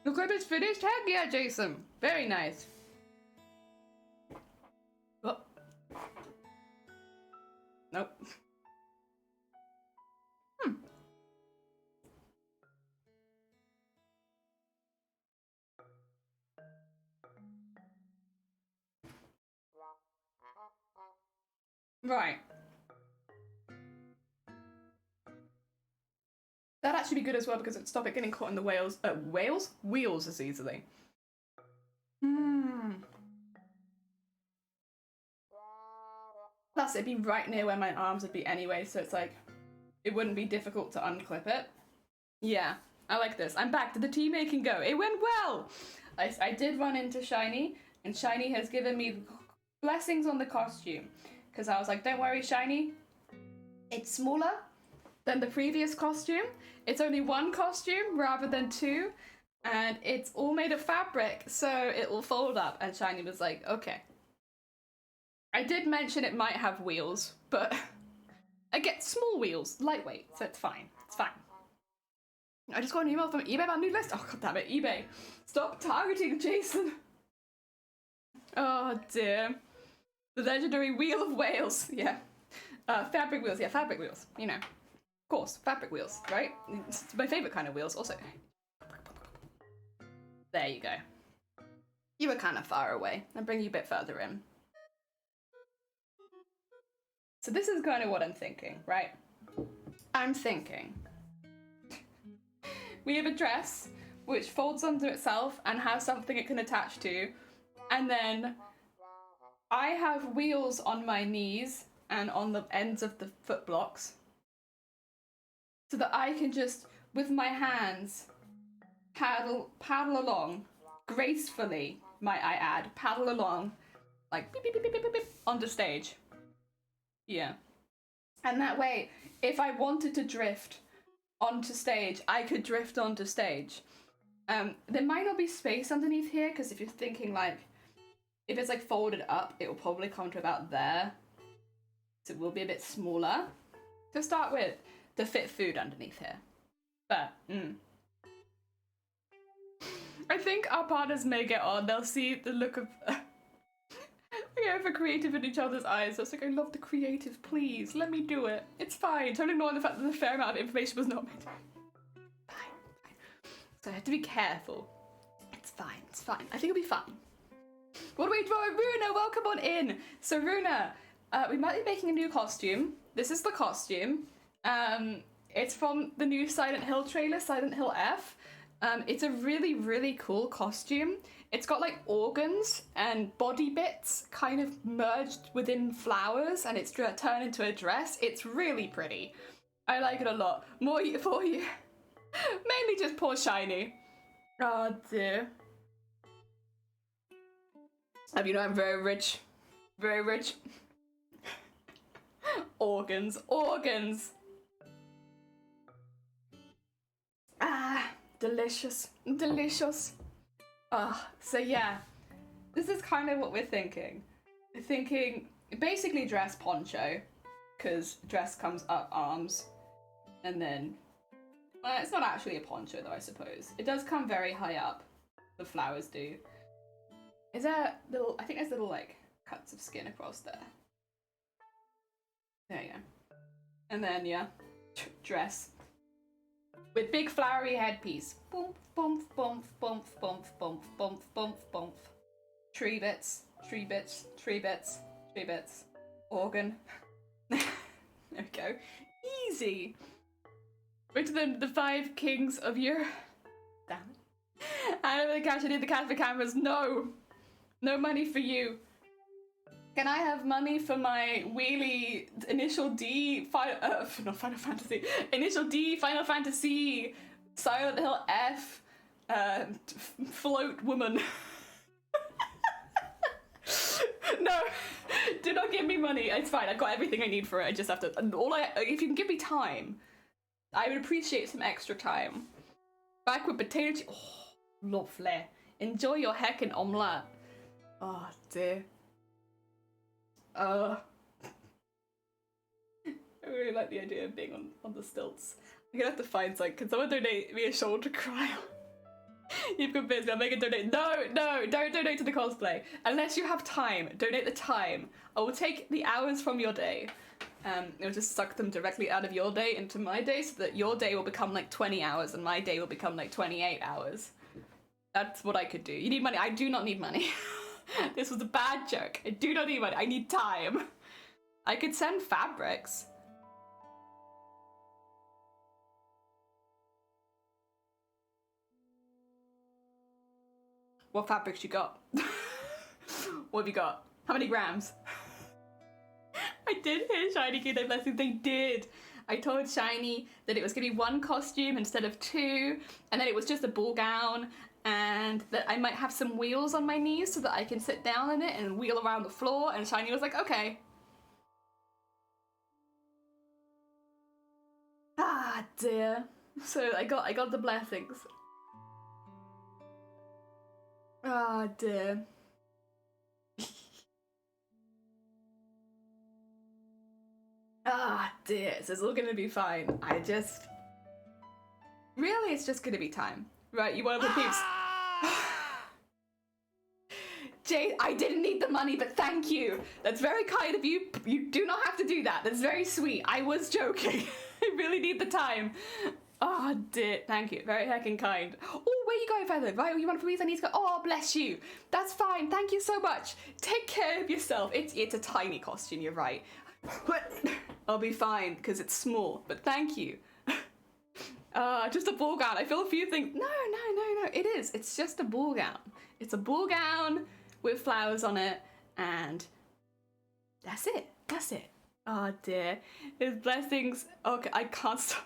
The clip is finished? Heck yeah, Jason. Very nice. Oh. Nope. Right. That'd actually be good as well because it'd stop it getting caught in the wheels as easily. Plus, it'd be right near where my arms would be anyway, so it's like, it wouldn't be difficult to unclip it. Yeah, I like this. I'm back. Did the tea making go? It went well! I did run into Shiny, and Shiny has given me blessings on the costume. Because I was like, don't worry, Shiny. It's smaller than the previous costume. It's only one costume rather than two. And it's all made of fabric, so it will fold up. And Shiny was like, okay. I did mention it might have wheels, but I get small wheels, lightweight, so it's fine. It's fine. I just got an email from eBay about a new list. Oh, god damn it, eBay. Stop targeting Jason. Oh, dear. The legendary Wheel of Wales. Yeah. Fabric wheels. Yeah, fabric wheels. You know. Of course, fabric wheels, right? It's my favourite kind of wheels, also. There you go. You were kind of far away. I'll bring you a bit further in. So this is kind of what I'm thinking, right? I'm thinking we have a dress which folds onto itself and has something it can attach to, and then I have wheels on my knees and on the ends of the foot blocks so that I can just, with my hands, paddle along gracefully, might I add, paddle along like beep, beep, beep, beep, beep, beep, onto stage. Yeah. And that way, if I wanted to drift onto stage, I could drift onto stage. There might not be space underneath here, because if you're thinking like, if it's like folded up, it will probably come to about there. So it will be a bit smaller to start with to fit food underneath here. But, I think our partners may get on. They'll see the look of for creative in each other's eyes. I was like, I love the creative, please, let me do it. It's fine. Don't ignore the fact that a fair amount of information was not made. Fine. So I have to be careful. It's fine. I think it'll be fine. What are we doing? Runa, welcome on in. So Runa, we might be making a new costume. This is the costume. It's from the new Silent Hill trailer, Silent Hill F. It's a really, really cool costume. It's got like organs and body bits kind of merged within flowers, and it's turned into a dress. It's really pretty. I like it a lot. More for you. Mainly just poor Shiny. Oh dear. You know, I'm very rich. Very rich. Organs. Ah, delicious. So yeah, this is kind of what we're thinking. We're thinking basically dress poncho, because dress comes up arms, and then, well, it's not actually a poncho though, I suppose. It does come very high up, the flowers do. Is there little, I think there's little like cuts of skin across there. There you go. And then yeah, dress. With big flowery headpiece. Boom, boom, boom, boom, boom, boom, boom, boom, boom. Tree bits. Organ. There we go. Easy. We're to the 5 kings of your... Damn it. I know the cash, I need the cash for cameras. No money for you. Can I have money for my wheelie initial D, not Final Fantasy, initial D, Final Fantasy, Silent Hill F, float woman. No, do not give me money. It's fine, I've got everything I need for it. I just have to, if you can give me time, I would appreciate some extra time. Back with potato chips. Oh, lovely. Enjoy your heckin' omelette. Oh dear. I really like the idea of being on the stilts. I'm gonna have to find something. Can someone donate me a shoulder cryo? You've convinced me, I'll make a donate. No, don't donate to the cosplay. Unless you have time, donate the time. I will take the hours from your day. It'll just suck them directly out of your day into my day, so that your day will become like 20 hours and my day will become like 28 hours. That's what I could do. You need money? I do not need money. This was a bad joke. I do not need money. I need time. I could send fabrics. What fabrics you got? What have you got? How many grams? I did hear Shiny gave their blessing. They did. I told Shiny that it was going to be 1 costume instead of 2, and then it was just a ball gown, and that I might have some wheels on my knees so that I can sit down in it and wheel around the floor, and Shiny was like, okay. Ah, dear. So I got the blessings. Ah, dear. Ah, dear. So it's all gonna be fine. Really, it's just gonna be time. Right, you want to put peeps? Jade, I didn't need the money, but thank you. That's very kind of you. You do not have to do that. That's very sweet. I was joking. I really need the time. Oh, dear. Thank you. Very heckin' kind. Oh, wait, you going, Feather? Right, you want for me? I need to go. Oh, bless you. That's fine. Thank you so much. Take care of yourself. It's a tiny costume, you're right. But I'll be fine because it's small. But thank you. Just a ball gown. I feel a few things. No. It is. It's just a ball gown. It's a ball gown with flowers on it, and that's it. That's it. Oh dear. His blessings. Okay, I can't stop.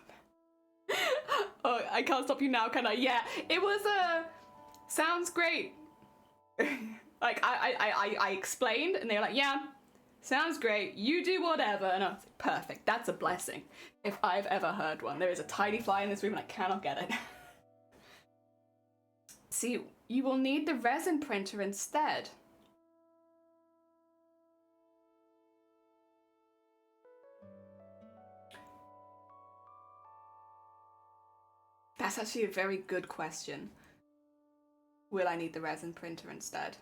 Oh, I can't stop you now, can I? Yeah, it was sounds great. Like I explained, and they were like, yeah, sounds great. You do whatever, and I was like, perfect. That's a blessing, if I've ever heard one. There is a tiny fly in this room, and I cannot get it. See, you will need the resin printer instead. That's actually a very good question. Will I need the resin printer instead?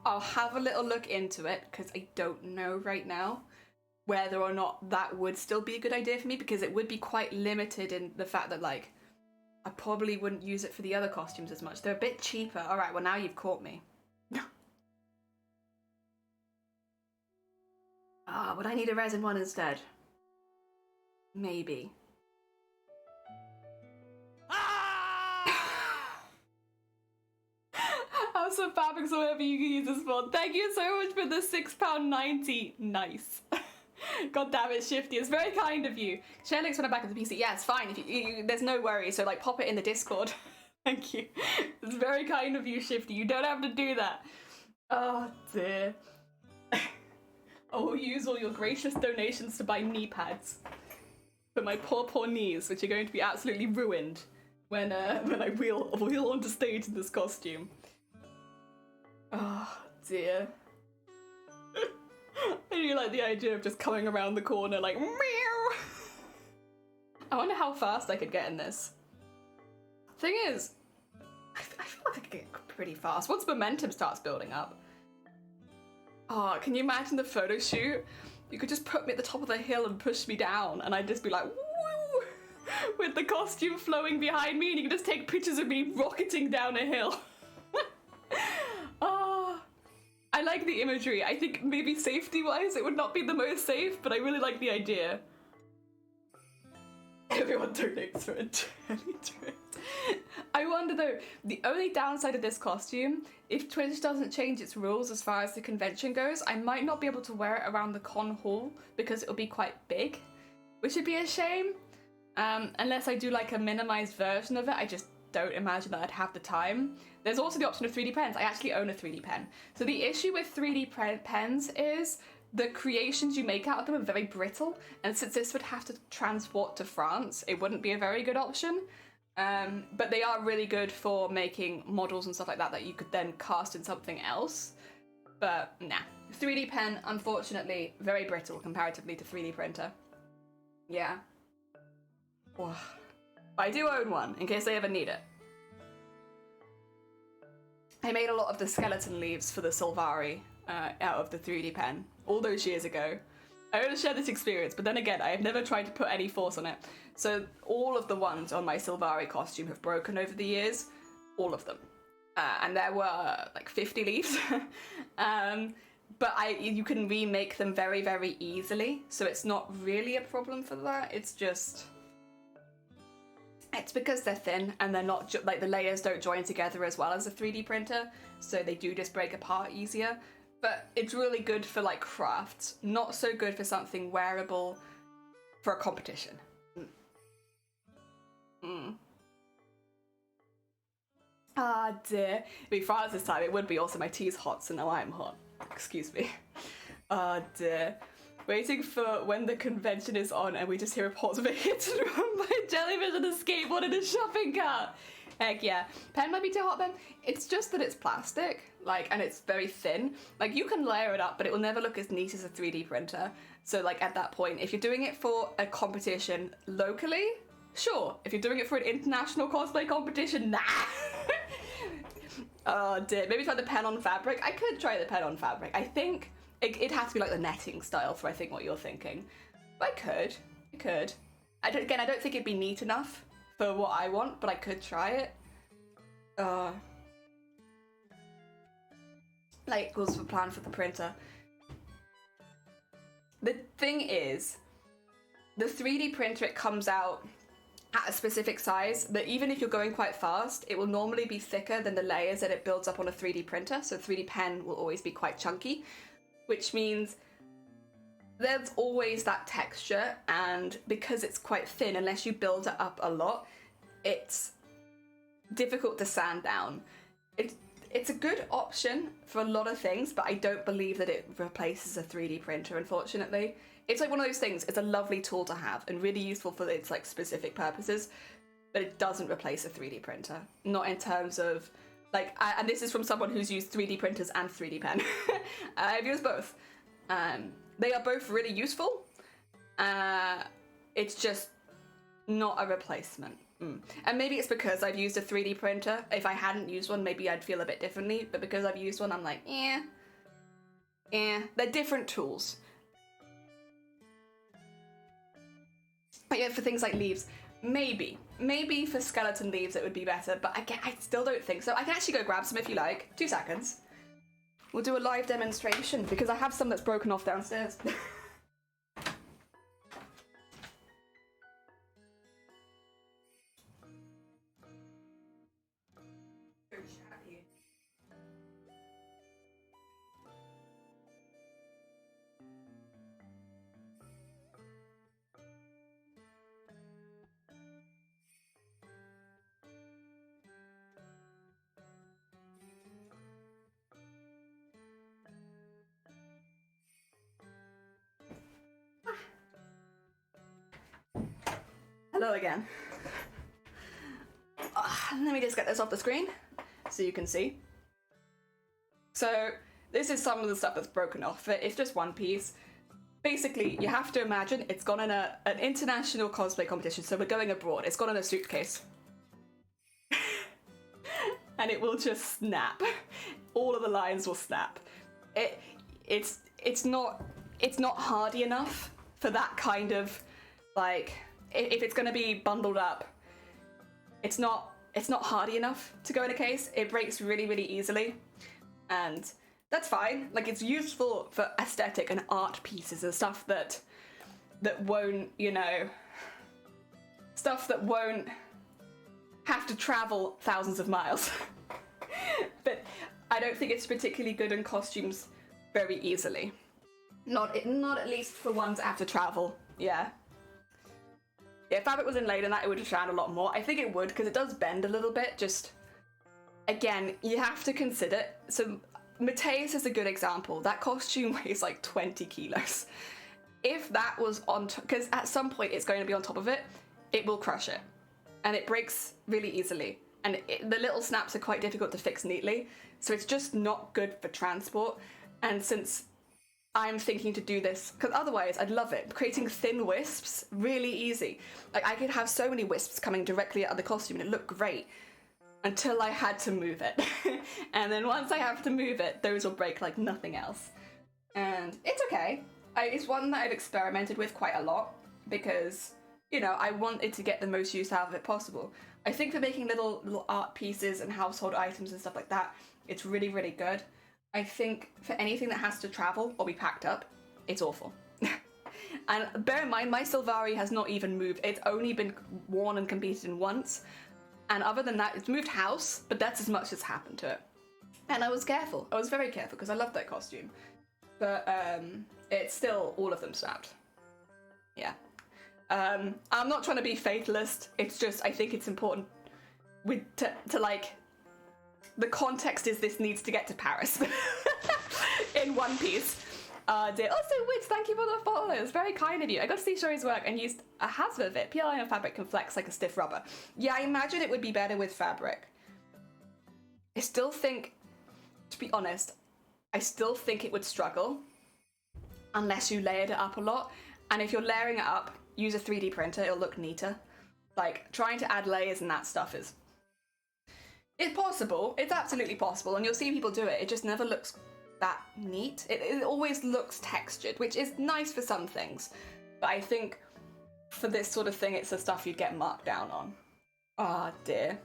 I'll have a little look into it, because I don't know right now whether or not that would still be a good idea for me, because it would be quite limited in the fact that, like, I probably wouldn't use it for the other costumes as much. They're a bit cheaper. Alright, well now you've caught me. Would I need a resin one instead? Maybe. I'm so fabric, so whatever you can use this for. Thank you so much for the £6.90. Nice. God damn it, Shifty. It's very kind of you. Share links when I'm back at the PC. Yeah, it's fine. If you, there's no worry. So like, pop it in the Discord. Thank you. It's very kind of you, Shifty. You don't have to do that. Oh dear. I will use all your gracious donations to buy knee pads for my poor knees, which are going to be absolutely ruined when I wheel onto stage in this costume. Oh dear. I do like the idea of just coming around the corner like meow. I wonder how fast I could get in this. Thing is, I feel like I could get pretty fast once momentum starts building up. Oh, can you imagine the photo shoot? You could just put me at the top of the hill and push me down, and I'd just be like, woo, with the costume flowing behind me, and you can just take pictures of me rocketing down a hill. Oh, I like the imagery. I think maybe safety-wise it would not be the most safe, but I really like the idea. Everyone donates for a daily trip. I wonder though, the only downside of this costume, if Twitch doesn't change its rules as far as the convention goes, I might not be able to wear it around the con hall because it'll be quite big, which would be a shame. Unless I do like a minimized version of it, I just don't imagine that I'd have the time. There's also the option of 3D pens. I actually own a 3D pen. So the issue with 3D pens is the creations you make out of them are very brittle, and since this would have to transport to France, it wouldn't be a very good option. But they are really good for making models and stuff like that that you could then cast in something else. But nah, 3D pen, unfortunately, very brittle comparatively to 3D printer. Yeah. But I do own one, in case I ever need it. I made a lot of the skeleton leaves for the Sylvari out of the 3D pen all those years ago. I want to share this experience, but then again, I have never tried to put any force on it. So all of the ones on my Sylvari costume have broken over the years. All of them. And there were like 50 leaves. But you can remake them very, very easily. So it's not really a problem for that. It's just... It's because they're thin and they're not, like the layers don't join together as well as a 3D printer. So they do just break apart easier. But it's really good for like crafts, not so good for something wearable for a competition. Ah dear. It'd be France this time, it would be also my tea's hot, so now I'm hot. Excuse me. Ah dear. Waiting for when the convention is on and we just hear reports of a hit and run by a jellyfish and a skateboard in a shopping cart. Heck yeah. Pen might be too hot then. It's just that it's plastic, like, and it's very thin. Like, you can layer it up, but it will never look as neat as a 3D printer. So, like, at that point, if you're doing it for a competition locally, sure. If you're doing it for an international cosplay competition, nah. Oh dear. Maybe try the pen on fabric. I could try the pen on fabric. I think it has to be like the netting style for, I think, what you're thinking. But I could. I don't think it'd be neat enough for what I want, but I could try it. Like, was the plan for the printer. The thing is, the 3D printer, it comes out at a specific size that even if you're going quite fast, it will normally be thicker than the layers that it builds up on a 3D printer. So 3D pen will always be quite chunky, which means there's always that texture, and because it's quite thin, unless you build it up a lot, it's difficult to sand down. It's a good option for a lot of things, but I don't believe that it replaces a 3D printer, unfortunately. It's like one of those things, it's a lovely tool to have and really useful for its like specific purposes, but it doesn't replace a 3D printer. Not in terms of, like, and this is from someone who's used 3D printers and 3D pen. I've used both. They are both really useful. It's just not a replacement. And maybe it's because I've used a 3D printer. If I hadn't used one, maybe I'd feel a bit differently, but because I've used one, I'm like, they're different tools. But yeah, for things like leaves, maybe for skeleton leaves it would be better, but I still don't think so. I can actually go grab some if you like. 2 seconds. We'll do a live demonstration because I have some that's broken off downstairs. Hello again. Let me just get this off the screen so you can see. So this is some of the stuff that's broken off. It's just one piece. Basically, you have to imagine it's gone in an international cosplay competition, so we're going abroad. It's gone in a suitcase. And it will just snap. All of the lines will snap. It's not hardy enough for that kind of, like, if it's going to be bundled up, it's not hardy enough to go in a case. It breaks really, really easily, and that's fine. Like, it's useful for aesthetic and art pieces and stuff that won't, you know, stuff that won't have to travel thousands of miles. But I don't think it's particularly good in costumes very easily. Not at least for ones that have to travel. Yeah. Yeah, if fabric was inlaid in that, it would have shined a lot more. I think it would, because it does bend a little bit. Just, again, you have to consider. So, Mateus is a good example. That costume weighs like 20 kilos. If that was on top, because at some point it's going to be on top of it, it will crush it. And it breaks really easily. And the little snaps are quite difficult to fix neatly. So it's just not good for transport. And since I'm thinking to do this, because otherwise I'd love it. Creating thin wisps, really easy. Like, I could have so many wisps coming directly out of the costume and it looked great. Until I had to move it. And then once I have to move it, those will break like nothing else. And it's okay. It's one that I've experimented with quite a lot because, you know, I wanted to get the most use out of it possible. I think for making little art pieces and household items and stuff like that, it's really, really good. I think for anything that has to travel or be packed up, it's awful. And bear in mind, my Sylvari has not even moved. It's only been worn and competed in once. And other than that, it's moved house, but that's as much as happened to it. And I was careful. I was very careful because I loved that costume. But it's still, all of them snapped. Yeah. I'm not trying to be fatalist. It's just, I think it's important to like, the context is this needs to get to Paris in one piece. Also, Witch, thank you for the follow. It's very kind of you. I got to see Shori's work and used a hazard of it. PLA on fabric can flex like a stiff rubber. Yeah, I imagine it would be better with fabric. I still think, to be honest, I still think it would struggle unless you layered it up a lot. And if you're layering it up, use a 3D printer, it'll look neater. Like, trying to add layers and that stuff is... It's possible. It's absolutely possible. And you'll see people do it. It just never looks that neat. It always looks textured, which is nice for some things. But I think for this sort of thing, it's the stuff you'd get marked down on. Ah, dear.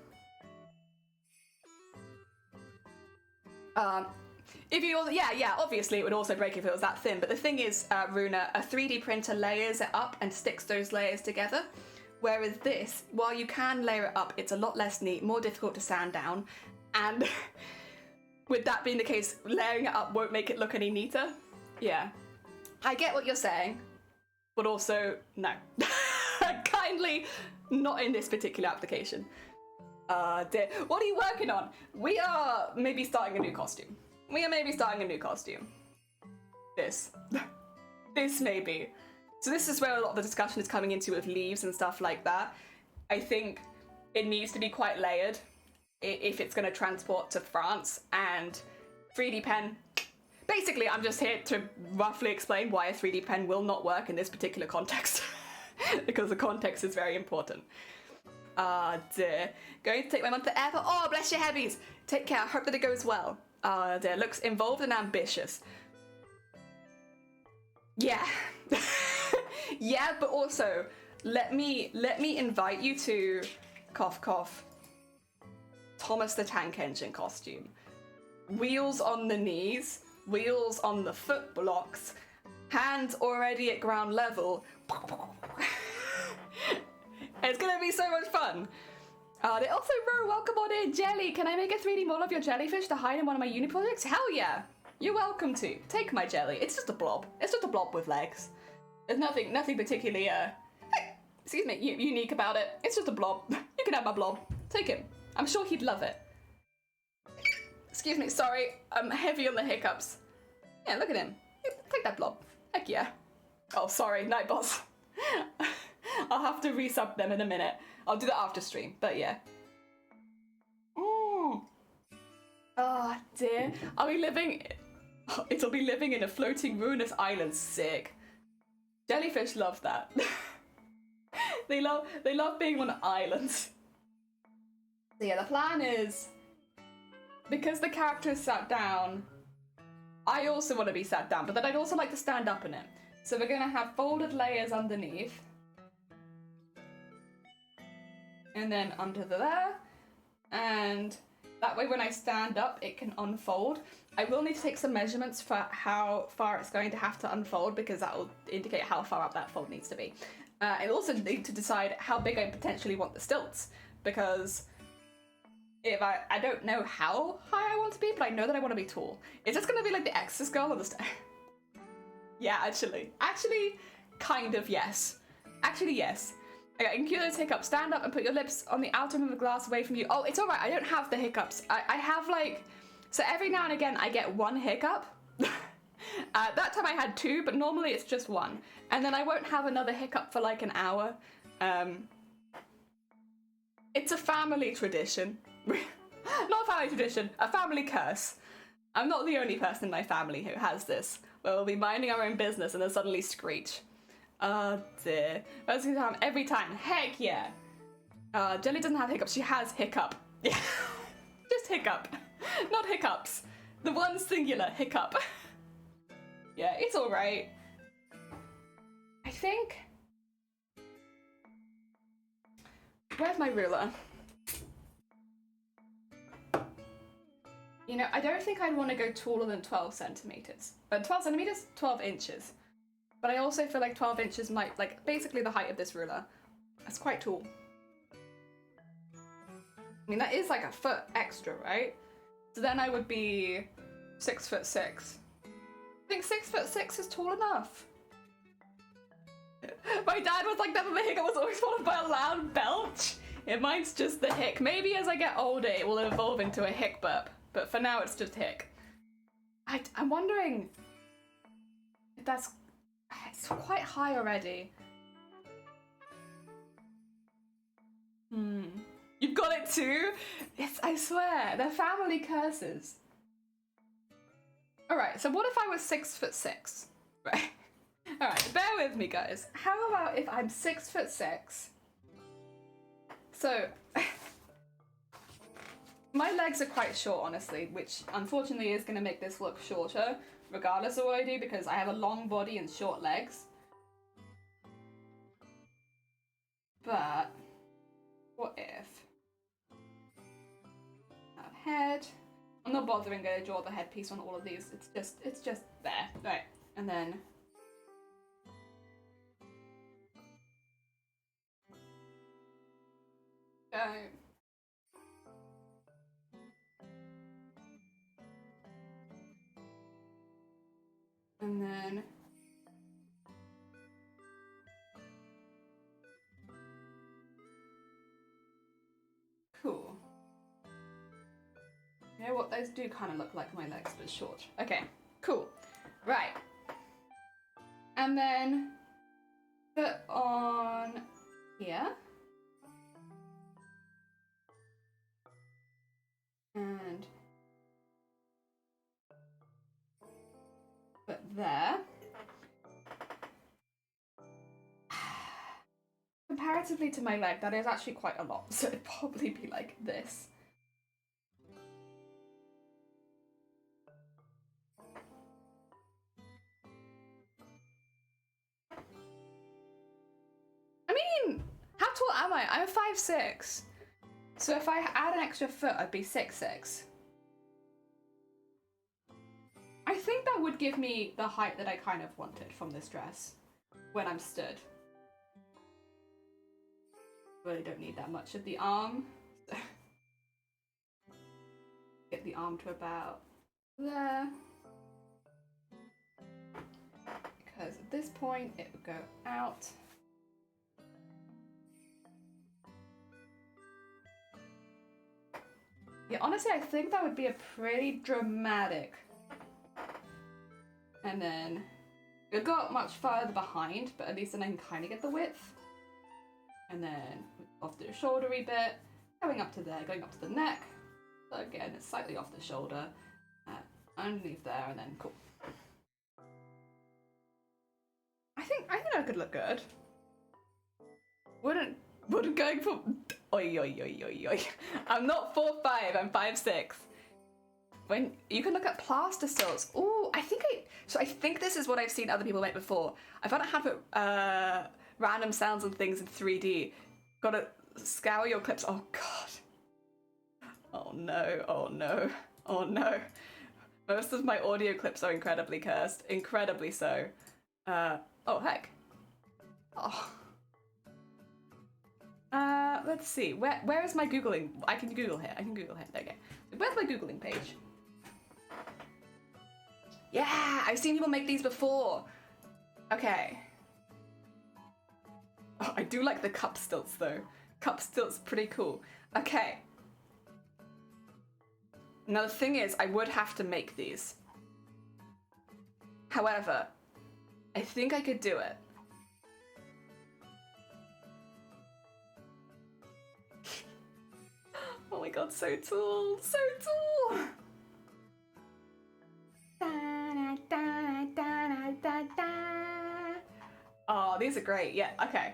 If you, yeah, obviously it would also break if it was that thin, but the thing is, Runa, a 3D printer layers it up and sticks those layers together, whereas this, while you can layer it up, it's a lot less neat, more difficult to sand down, and with that being the case, layering it up won't make it look any neater. Yeah. I get what you're saying, but also, no. Kindly not in this particular application. Dear. What are you working on? We are maybe starting a new costume. This. This maybe. So this is where a lot of the discussion is coming into with leaves and stuff like that. I think it needs to be quite layered if it's going to transport to France, and 3D pen. Basically, I'm just here to roughly explain why a 3D pen will not work in this particular context. Because the context is very important. Dear. Going to take my month to airport. Oh, bless your heavies. Take care. I hope that it goes well. Dear. Looks involved and ambitious. Yeah. Yeah, but also, let me invite you to cough cough Thomas the Tank Engine costume. Wheels on the knees, wheels on the foot blocks, hands already at ground level. It's gonna be so much fun. They also wrote, welcome on in, Jelly. Can I make a 3D model of your jellyfish to hide in one of my uni projects? Hell yeah. You're welcome to. Take my jelly. It's just a blob. It's just a blob with legs. There's nothing particularly, excuse me, unique about it. It's just a blob. You can have my blob. Take him. I'm sure he'd love it. Excuse me, sorry. I'm heavy on the hiccups. Yeah, look at him. Take that blob. Heck yeah. Oh, sorry, night boss. I'll have to resub them in a minute. I'll do that after stream, but yeah. Oh dear. It'll be living in a floating ruinous island. Sick. Jellyfish love that. They love being on islands. So yeah, the plan is, because the character is sat down, I also want to be sat down, but then I'd also like to stand up in it. So we're gonna have folded layers underneath. And then under there. And that way when I stand up, it can unfold. I will need to take some measurements for how far it's going to have to unfold, because that will indicate how far up that fold needs to be. I also need to decide how big I potentially want the stilts, because if I don't know how high I want to be, but I know that I want to be tall. Is this going to be like the Exorcist girl or the Yeah, actually, kind of, yes. Actually, yes. Okay, in cue those hiccups, stand up and put your lips on the outer rim of the glass away from you. Oh, it's alright, I don't have the hiccups. I have like, so every now and again I get one hiccup. That time I had two, but normally it's just one. And then I won't have another hiccup for like an hour. It's a family tradition. Not a family tradition, a family curse. I'm not the only person in my family who has this, where we'll be minding our own business and then suddenly screech. Oh dear. Every time. Heck yeah. Jelly doesn't have hiccups, she has hiccup. Yeah. Just hiccup. Not hiccups. The one singular hiccup. Yeah, it's alright. I think... Where's my ruler? You know, I don't think I'd want to go taller than 12 centimeters. 12 centimeters? 12 inches. But I also feel like 12 inches might, like, basically the height of this ruler. That's quite tall. I mean, that is like a foot extra, right? So then I would be 6'6". I think 6'6" is tall enough. My dad was like that, but the hiccup was always followed by a loud belch. Yeah, mine's just the hic. Maybe as I get older, it will evolve into a hic burp. But for now, it's just hic. I'm wondering if that's... It's quite high already. You've got it too? Yes, I swear. They're family curses. Alright, so what if I was 6'6"? Right. Alright, bear with me, guys. How about if I'm 6'6"? So... My legs are quite short, honestly, which unfortunately is going to make this look shorter, regardless of what I do, because I have a long body and short legs. But, what if... head. I'm not bothering to draw the headpiece on all of these. It's just there. Right. And then go. And then cool. You know what? Those do kind of look like my legs, but short. Okay, cool. Right. And then put on here. And put there. Comparatively to my leg, that is actually quite a lot, so it'd probably be like this. I mean, how tall am I? I'm 5'6". So if I add an extra foot, I'd be 6'6". I think that would give me the height that I kind of wanted from this dress when I'm stood. Really don't need that much of the arm. So get the arm to about there. Because at this point it would go out. Yeah, honestly, I think that would be a pretty dramatic. And then it'll go up much further behind, but at least then I can kind of get the width. And then off the shouldery bit, going up to there, going up to the neck. So again, it's slightly off the shoulder, underneath there, and then cool. I think that could look good. Wouldn't going for oi oi oi oi oi. I'm not 4'5", I'm 5'6". When you can look at plaster stills. Ooh, I think this is what I've seen other people make before. I found out how to put random sounds and things in 3D. Gotta scour your clips. Oh god. Oh no, oh no, oh no. Most of my audio clips are incredibly cursed. Incredibly so. Oh heck. Oh. Let's see. Where is my Googling? I can Google here. There you go. Where's my Googling page? Yeah, I've seen people make these before. Okay. Oh, I do like the cup stilts though. Cup stilts pretty cool. Okay. Now the thing is, I would have to make these. However, I think I could do it. Oh my god, so tall, so tall. Oh, these are great. Yeah, okay.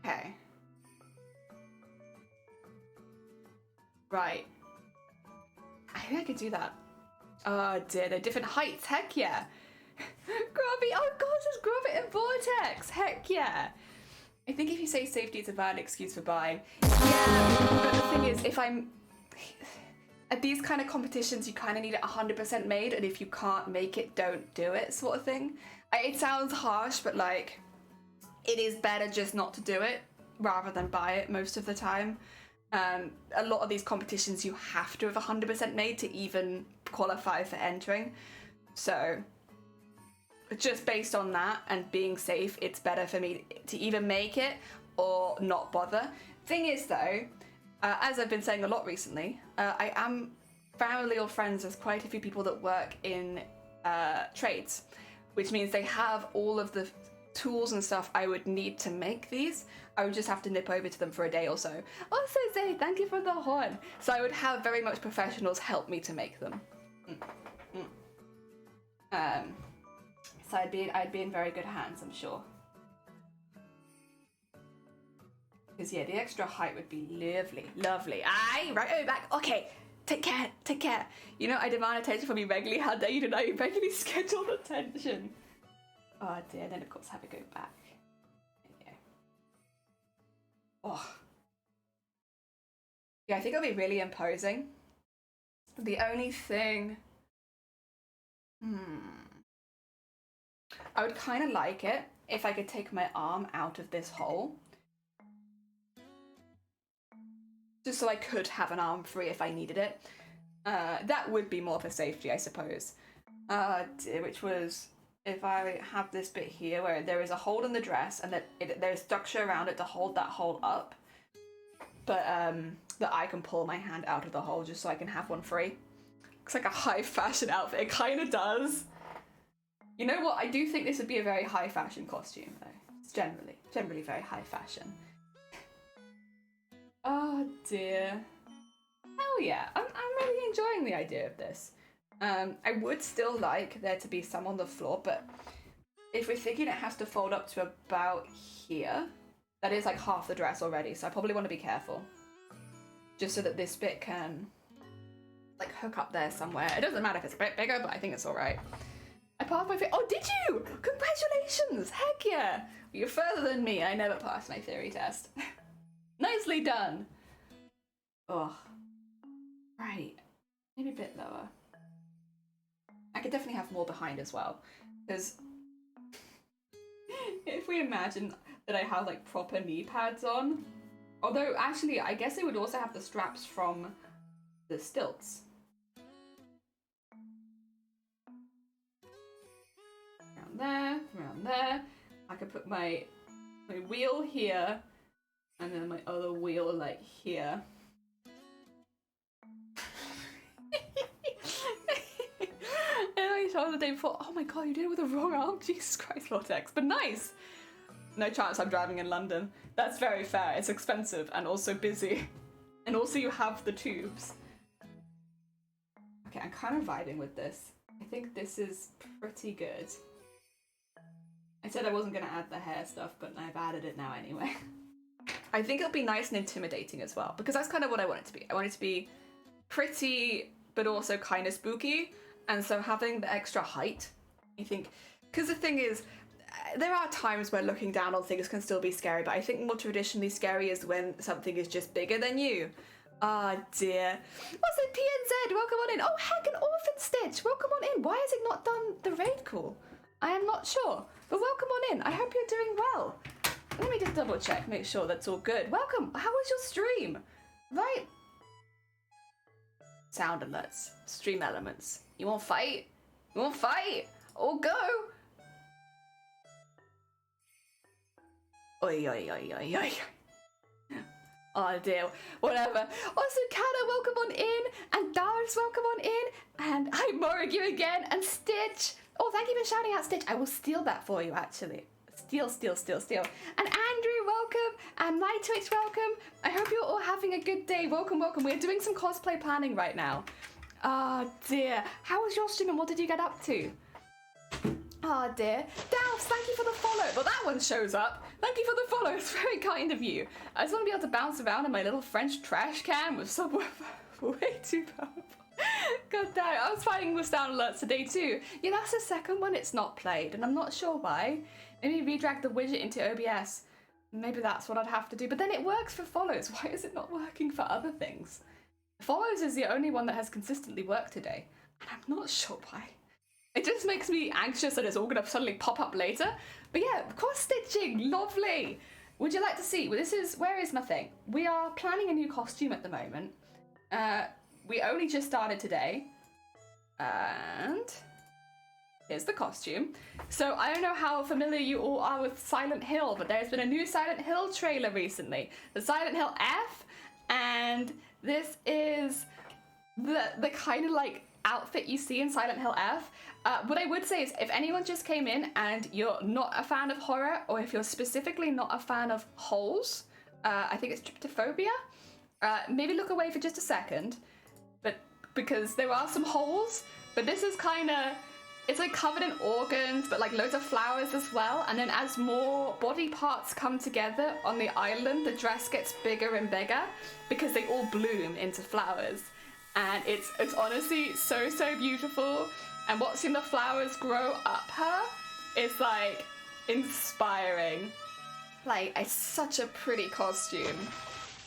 Okay. Right. I think I could do that. Oh dear, they're different heights. Heck yeah. Grubby. Oh god, there's Grubbit and Vortex. Heck yeah. I think if you say safety, it's a valid excuse for buying. Yeah, but the thing is, if I'm... At these kind of competitions, you kind of need it 100% made, and if you can't make it, don't do it, sort of thing. It sounds harsh, but like, it is better just not to do it, rather than buy it most of the time. A lot of these competitions, you have to have 100% made to even qualify for entering. So, just based on that and being safe, it's better for me to either make it or not bother. Thing is though, as I've been saying a lot recently, I am family or friends with quite a few people that work in trades, which means they have all of the tools and stuff I would need to make these. I would just have to nip over to them for a day or so. Also say thank you for the horn. So I would have very much professionals help me to make them. So I'd be in very good hands, I'm sure. Because yeah, the extra height would be lovely, lovely. Aye, right over back. Okay, take care, take care. You know, I demand attention from you regularly. How dare you deny you regularly scheduled attention? Oh dear, then of course have it go back. Yeah. Oh. Yeah, I think it'll be really imposing. The only thing... I would kind of like it if I could take my arm out of this hole. Just so I could have an arm free if I needed it. That would be more for safety, I suppose. Which was... If I have this bit here where there is a hole in the dress and that there's structure around it to hold that hole up. But that I can pull my hand out of the hole just so I can have one free. Looks like a high fashion outfit. It kind of does. You know what? I do think this would be a very high fashion costume though. It's generally very high fashion. Oh dear. Hell yeah. I'm really enjoying the idea of this. I would still like there to be some on the floor, but if we're thinking it has to fold up to about here, that is like half the dress already, so I probably want to be careful. Just so that this bit can like hook up there somewhere. It doesn't matter if it's a bit bigger, but I think it's alright. I passed my Oh, did you? Congratulations! Heck yeah! You're further than me. I never passed my theory test. Nicely done! Oh. Right. Maybe a bit lower. I could definitely have more behind as well. Because if we imagine that I have like proper knee pads on, although actually I guess it would also have the straps from the stilts. Around there. I could put my wheel here, and then my other wheel like here. And I saw the day before, oh my god, you did it with the wrong arm? Jesus Christ, Vortex. But nice! No chance I'm driving in London. That's very fair. It's expensive and also busy. And also you have the tubes. Okay, I'm kind of vibing with this. I think this is pretty good. I said I wasn't going to add the hair stuff, but I've added it now anyway. I think it'll be nice and intimidating as well, because that's kind of what I want it to be. I want it to be pretty, but also kind of spooky. And so having the extra height, I think, because the thing is, there are times where looking down on things can still be scary, but I think more traditionally scary is when something is just bigger than you. Ah, dear. What's it, PNZ? Welcome on in. Oh, heck, an orphan stitch. Welcome on in. Why has it not done the raid call? I am not sure, but welcome on in. I hope you're doing well. Let me just double check, make sure that's all good. Welcome. How was your stream? Right. Sound alerts. Stream elements. You want fight? You want fight? Oh, go. Oi, oi, oi, oi, oi. Oh dear, whatever. Also, Kana, welcome on in, and Dars, welcome on in, and hi, Morrigue again, and Stitch. Oh, thank you for shouting out, Stitch. I will steal that for you, actually. Steal. And Andrew, welcome, and my Twitch, welcome. I hope you're all having a good day. Welcome. We're doing some cosplay planning right now. Oh dear. How was your stream and what did you get up to? Oh dear. Dalf, thank you for the follow. Well, that one shows up. Thank you for the follow. It's very kind of you. I just want to be able to bounce around in my little French trash can with subwoofer. Way too powerful. God damn it. I was fighting with sound alerts today too. Yeah, that's the second one it's not played, and I'm not sure why. Maybe redrag the widget into OBS. Maybe that's what I'd have to do. But then it works for follows. Why is it not working for other things? Follows is the only one that has consistently worked today, and I'm not sure why. It just makes me anxious that it's all going to suddenly pop up later. But yeah, cross-stitching, lovely. Would you like to see? Well, this is Where Is Nothing. We are planning a new costume at the moment. We only just started today. And here's the costume. So I don't know how familiar you all are with Silent Hill, but there's been a new Silent Hill trailer recently. The Silent Hill F, and this is the kind of like outfit you see in Silent Hill F. What I would say is if anyone just came in and you're not a fan of horror, or if you're specifically not a fan of holes, I think it's tryptophobia, maybe look away for just a second, but because there are some holes, but this is kind of, it's like covered in organs, but like loads of flowers as well, and then as more body parts come together on the island, the dress gets bigger and bigger because they all bloom into flowers. And it's honestly so beautiful, and watching the flowers grow up her It's like inspiring. Like, it's such a pretty costume.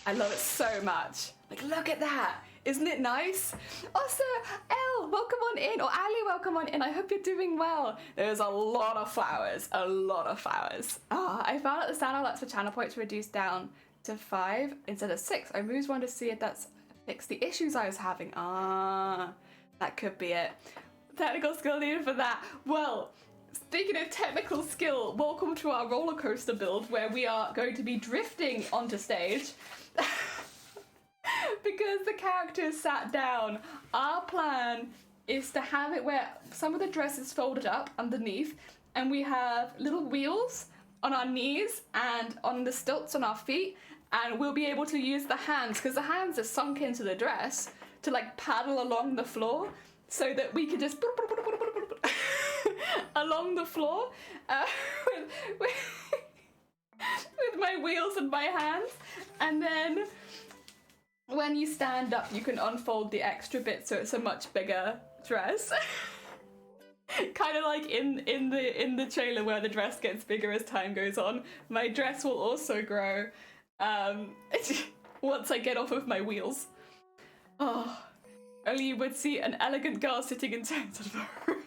I love it so much. Like, look at that. Isn't it nice? Also, Elle, welcome on in. Or Ali, welcome on in. I hope you're doing well. There's a lot of flowers. A lot of flowers. I found out the sound alerts for channel points reduced down to 5 instead of 6. I moved one to see if that's fixed the issues I was having. That could be it. Technical skill needed for that. Well, speaking of technical skill, welcome to our roller coaster build where we are going to be drifting onto stage. Because the characters sat down, our plan is to have it where some of the dress is folded up underneath and we have little wheels on our knees and on the stilts on our feet, and we'll be able to use the hands, because the hands are sunk into the dress, to like paddle along the floor so that we can just along the floor with my wheels and my hands, and then when you stand up, you can unfold the extra bit so it's a much bigger dress. Kind of like in the trailer where the dress gets bigger as time goes on. My dress will also grow once I get off of my wheels. Oh, only you would see an elegant girl sitting in tents of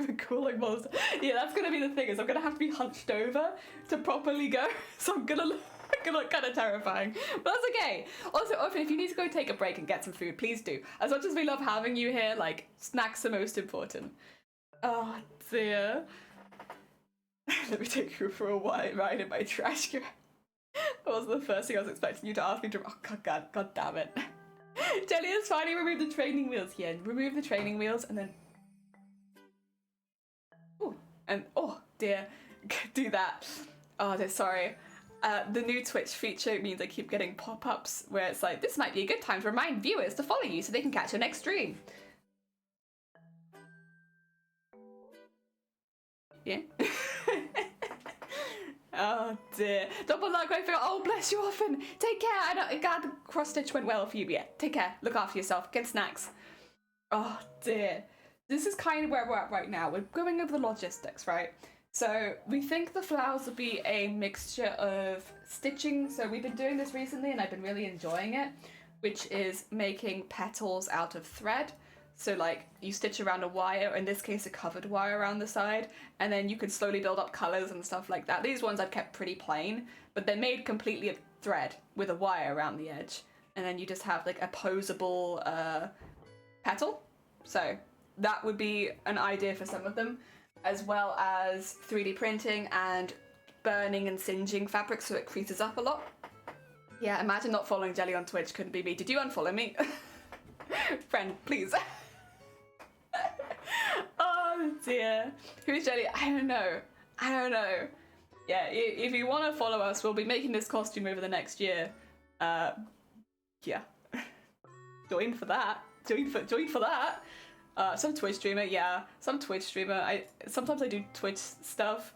a cooling monster. Yeah, that's gonna be the thing, is I'm gonna have to be hunched over to properly go. So I'm gonna look kind of terrifying, but that's okay. Also, often if you need to go take a break and get some food, please do. As much as we love having you here, like, snacks are most important. Oh dear. Let me take you for a ride in my trash can. That was the first thing I was expecting you to ask me to. Oh god damn it. Jelly has finally removed the training wheels. Yeah, remove the training wheels and then. Oh, and oh dear, do that. Oh, sorry. The new Twitch feature means I keep getting pop-ups where it's like, this might be a good time to remind viewers to follow you so they can catch your next stream. Yeah. Oh dear. Double luck, I feel. Oh, bless you often. Take care. I glad the cross stitch went well for you. Yeah, take care. Look after yourself. Get snacks. Oh dear. This is kind of where we're at right now. We're going over the logistics, right? So we think the flowers will be a mixture of stitching. So we've been doing this recently and I've been really enjoying it, which is making petals out of thread. So like you stitch around a wire, in this case a covered wire around the side, and then you can slowly build up colours and stuff like that. These ones I've kept pretty plain, but they're made completely of thread with a wire around the edge. And then you just have like a posable petal. So that would be an idea for some of them, as well as 3D printing and burning and singeing fabric so it creases up a lot. Yeah, imagine not following Jelly on Twitch, couldn't be me. Did you unfollow me? Friend, please. Oh dear. Who's Jelly? I don't know. Yeah, if you want to follow us, we'll be making this costume over the next year. Yeah. Join for that. Join for that. Some Twitch streamer, yeah. Some Twitch streamer. Sometimes I do Twitch stuff.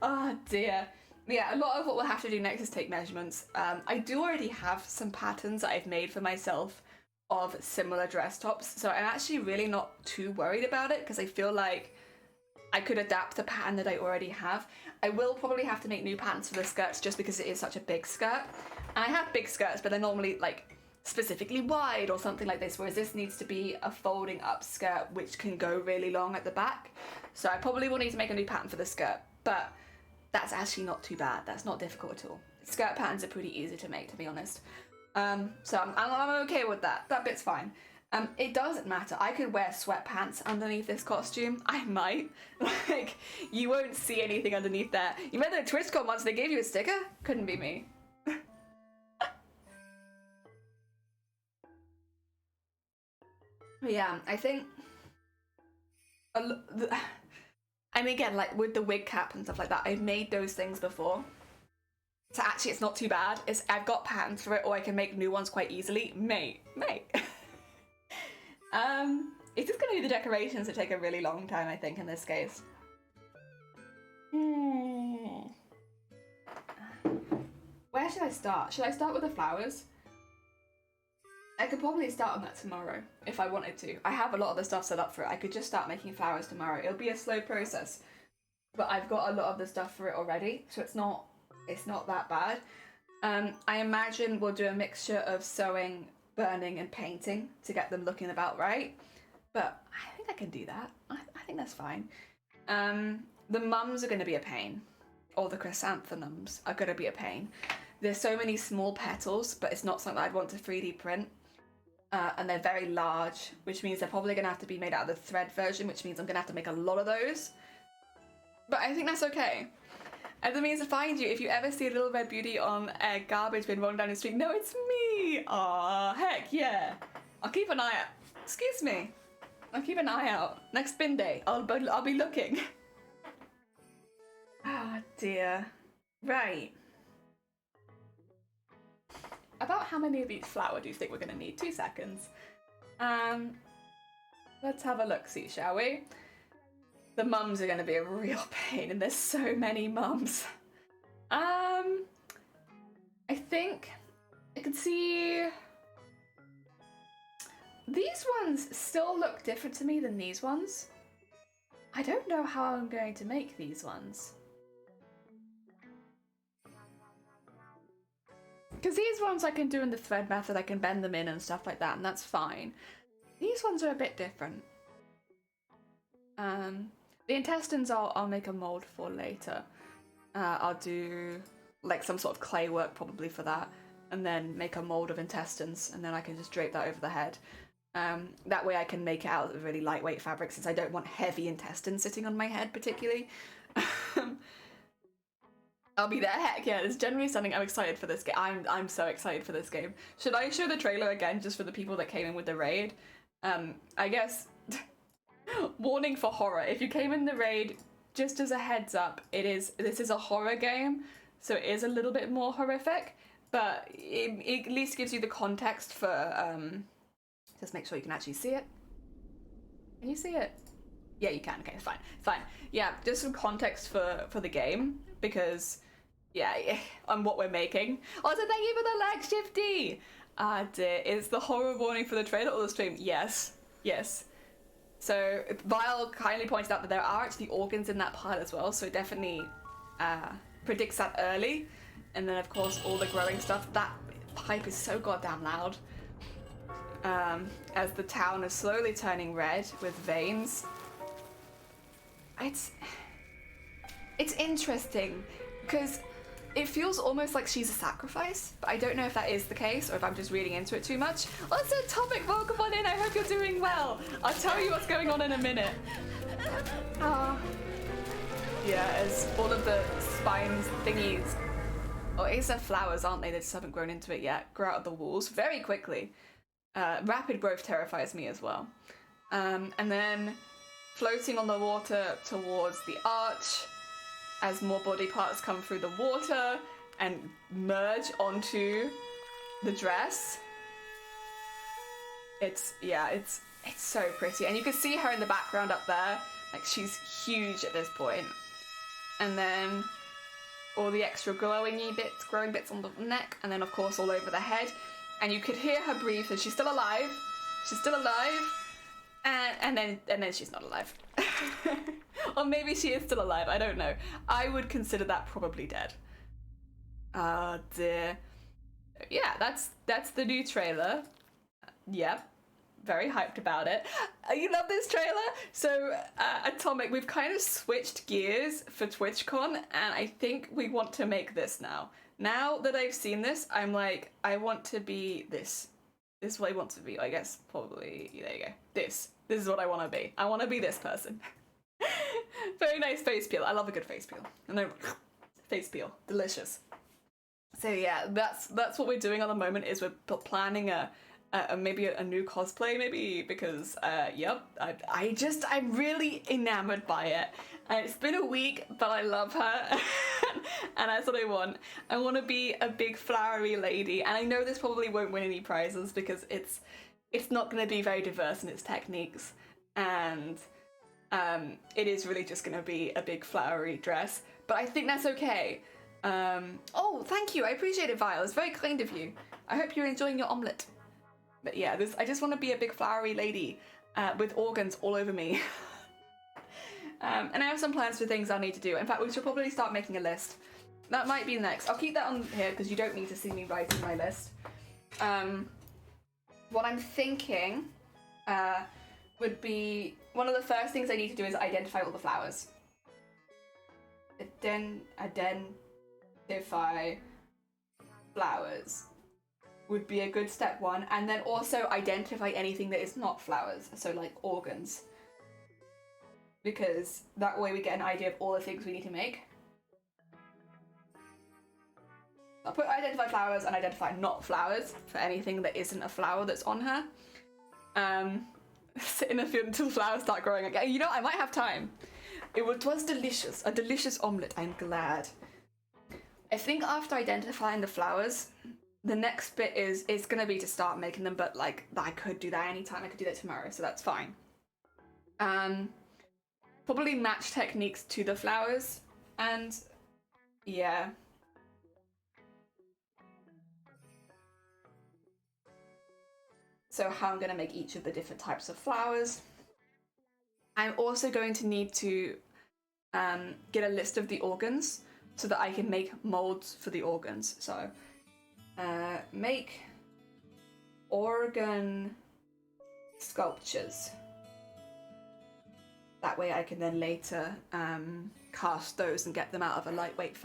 Oh dear. Yeah, a lot of what we'll have to do next is take measurements. I do already have some patterns that I've made for myself of similar dress tops, so I'm actually really not too worried about it because I feel like I could adapt the pattern that I already have. I will probably have to make new patterns for the skirts just because it is such a big skirt. And I have big skirts, but they're normally like specifically wide or something like this, whereas this needs to be a folding up skirt which can go really long at the back. So I probably will need to make a new pattern for the skirt, but that's actually not too bad. That's not difficult at all. Skirt patterns are pretty easy to make, to be honest. So I'm okay with that. That bit's fine. It doesn't matter. I could wear sweatpants underneath this costume. I might. Like, you won't see anything underneath that. You remember the TwitchCon once they gave you a sticker? Couldn't be me. Yeah, I think... I mean, again, like with the wig cap and stuff like that, I've made those things before. So actually, it's not too bad. I've got patterns for it, or I can make new ones quite easily. Mate. It's just gonna be the decorations that take a really long time, I think, in this case. Where should I start? Should I start with the flowers? I could probably start on that tomorrow if I wanted to. I have a lot of the stuff set up for it. I could just start making flowers tomorrow. It'll be a slow process, but I've got a lot of the stuff for it already, so it's not that bad. I imagine we'll do a mixture of sewing, burning, and painting to get them looking about right. But I think I can do that. I think that's fine. The mums are going to be a pain. Or the chrysanthemums are going to be a pain. There's so many small petals, but it's not something I'd want to 3D print. And they're very large, which means they're probably going to have to be made out of the thread version, which means I'm going to have to make a lot of those. But I think that's okay. And the means to find you, if you ever see a little red beauty on a garbage bin rolling down the street, no, it's me! Aw, heck yeah. I'll keep an eye out. Excuse me. I'll keep an eye out. Next bin day, I'll be looking. Ah, dear. Right. About how many of each flower do you think we're going to need? 2 seconds. Let's have a look-see, shall we? The mums are going to be a real pain, and there's so many mums. I think I can see... These ones still look different to me than these ones. I don't know how I'm going to make these ones. Because these ones I can do in the thread method, I can bend them in and stuff like that, and that's fine. These ones are a bit different. The intestines I'll make a mold for later. I'll do like some sort of clay work probably for that, and then make a mold of intestines, and then I can just drape that over the head. That way I can make it out of a really lightweight fabric, since I don't want heavy intestines sitting on my head particularly. I'll be there, heck yeah, it's generally something I'm excited for this game. I'm so excited for this game. Should I show the trailer again just for the people that came in with the raid? I guess, warning for horror. If you came in the raid, just as a heads up, this is a horror game, so it is a little bit more horrific, but it at least gives you the context for, just make sure you can actually see it. Can you see it? Yeah, you can, okay, it's fine. Yeah, just some context for the game, because, yeah, on what we're making. Also, thank you for the like, Shifty! Ah, dear, is the horror warning for the trailer or the stream? Yes. So, Vile kindly pointed out that there are actually organs in that pile as well, so it definitely predicts that early. And then, of course, all the growing stuff. That pipe is so goddamn loud. As the town is slowly turning red with veins. It's interesting, because it feels almost like she's a sacrifice, but I don't know if that is the case or if I'm just reading into it too much. Also, Topic, welcome on in, I hope you're doing well. I'll tell you what's going on in a minute. Yeah, as all of the spines thingies, oh, I guess they're flowers, aren't they? They just haven't grown into it yet. Grow out of the walls very quickly. Rapid growth terrifies me as well. And then floating on the water towards the arch as more body parts come through the water and merge onto the dress. It's so pretty. And you can see her in the background up there. Like, she's huge at this point. And then all the extra growing bits on the neck, and then of course all over the head. And you could hear her breathe, so she's still alive. And then she's not alive. Or maybe she is still alive, I don't know. I would consider that probably dead. Ah, dear. Yeah, that's the new trailer. Yep. Very hyped about it. You love this trailer? So, Atomic, we've kind of switched gears for TwitchCon, and I think we want to make this now. Now that I've seen this, I'm like, I want to be this. This is what I want to be, I guess, probably, there you go. This is what I want to be. I want to be this person. Very nice face peel. I love a good face peel. And then, face peel. Delicious. So yeah, that's what we're doing at the moment, is we're planning maybe a new cosplay, maybe, because, yep, I'm really enamored by it. And it's been a week, but I love her, and that's what I want. I want to be a big flowery lady, and I know this probably won't win any prizes, because it's not going to be very diverse in its techniques, and it is really just going to be a big flowery dress, but I think that's okay. Oh, thank you, I appreciate it, Vile, it's very kind of you. I hope you're enjoying your omelette. But yeah, I just want to be a big flowery lady with organs all over me. And I have some plans for things I'll need to do. In fact, we should probably start making a list. That might be next. I'll keep that on here because you don't need to see me writing my list. What I'm thinking would be, one of the first things I need to do is identify all the flowers. Identify flowers would be a good step one, and then also identify anything that is not flowers, so like organs, because that way we get an idea of all the things we need to make. I'll put identify flowers and identify not flowers for anything that isn't a flower that's on her. Sit in the field until flowers start growing again. You know, I might have time. It was delicious, a delicious omelette, I'm glad. I think after identifying the flowers, the next bit is gonna be to start making them, but like, I could do that anytime, I could do that tomorrow, so that's fine. Probably match techniques to the flowers, and yeah. So how I'm gonna make each of the different types of flowers. I'm also going to need to get a list of the organs so that I can make molds for the organs. So make organ sculptures. That way I can then later cast those and get them out of a lightweight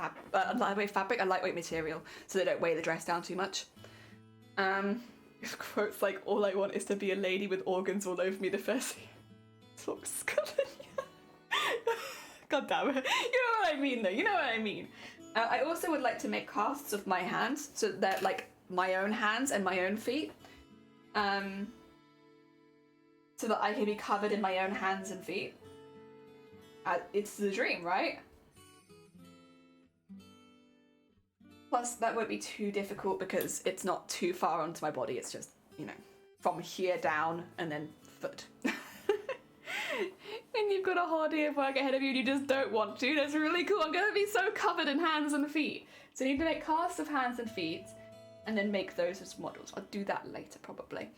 material so they don't weigh the dress down too much. Quotes like, all I want is to be a lady with organs all over me, the first thing. God damn it. You know what I mean though, you know what I mean. I also would like to make casts of my hands, so that like my own hands and my own feet. So that I can be covered in my own hands and feet. It's the dream, right? Plus, that won't be too difficult because it's not too far onto my body. It's just, you know, from here down and then foot. And you've got a whole day of work ahead of you and you just don't want to. That's really cool. I'm going to be so covered in hands and feet. So you need to make casts of hands and feet and then make those as models. I'll do that later, probably.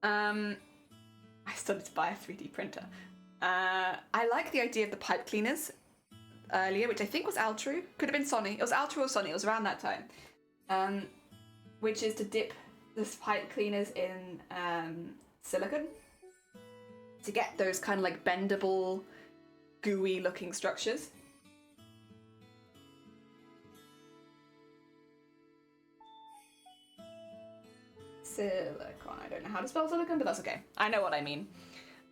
I started to buy a 3D printer. I like the idea of the pipe cleaners earlier, which I think was Altru. Could have been Sonny. It was Altru or Sonny. It was around that time. Which is to dip this pipe cleaners in silicone to get those kind of like bendable, gooey looking structures. Silicone. I don't know how to spell silicone, but that's okay. I know what I mean.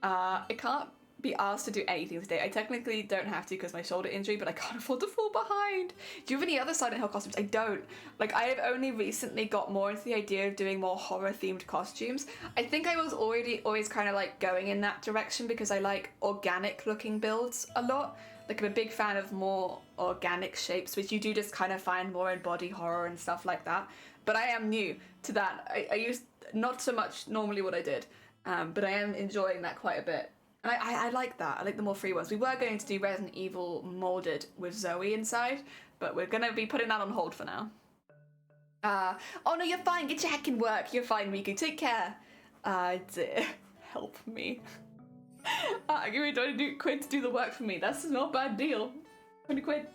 I can't be asked to do anything today. I technically don't have to because my shoulder injury, but I can't afford to fall behind. Do you have any other Silent Hill costumes? I don't. Like, I have only recently got more into the idea of doing more horror themed costumes. I think I was always kind of like going in that direction because I like organic looking builds a lot. Like, I'm a big fan of more organic shapes, which you do just kind of find more in body horror and stuff like that. But I am new to that. I used not so much normally what I did, but I am enjoying that quite a bit. And I like that. I like the more free ones. We were going to do Resident Evil molded with Zoe inside, but we're going to be putting that on hold for now. Oh no, you're fine. Get your heck in work. You're fine, Miku. Take care. Help me. Give me 20 quid to do the work for me. That's not a bad deal. 20 quid.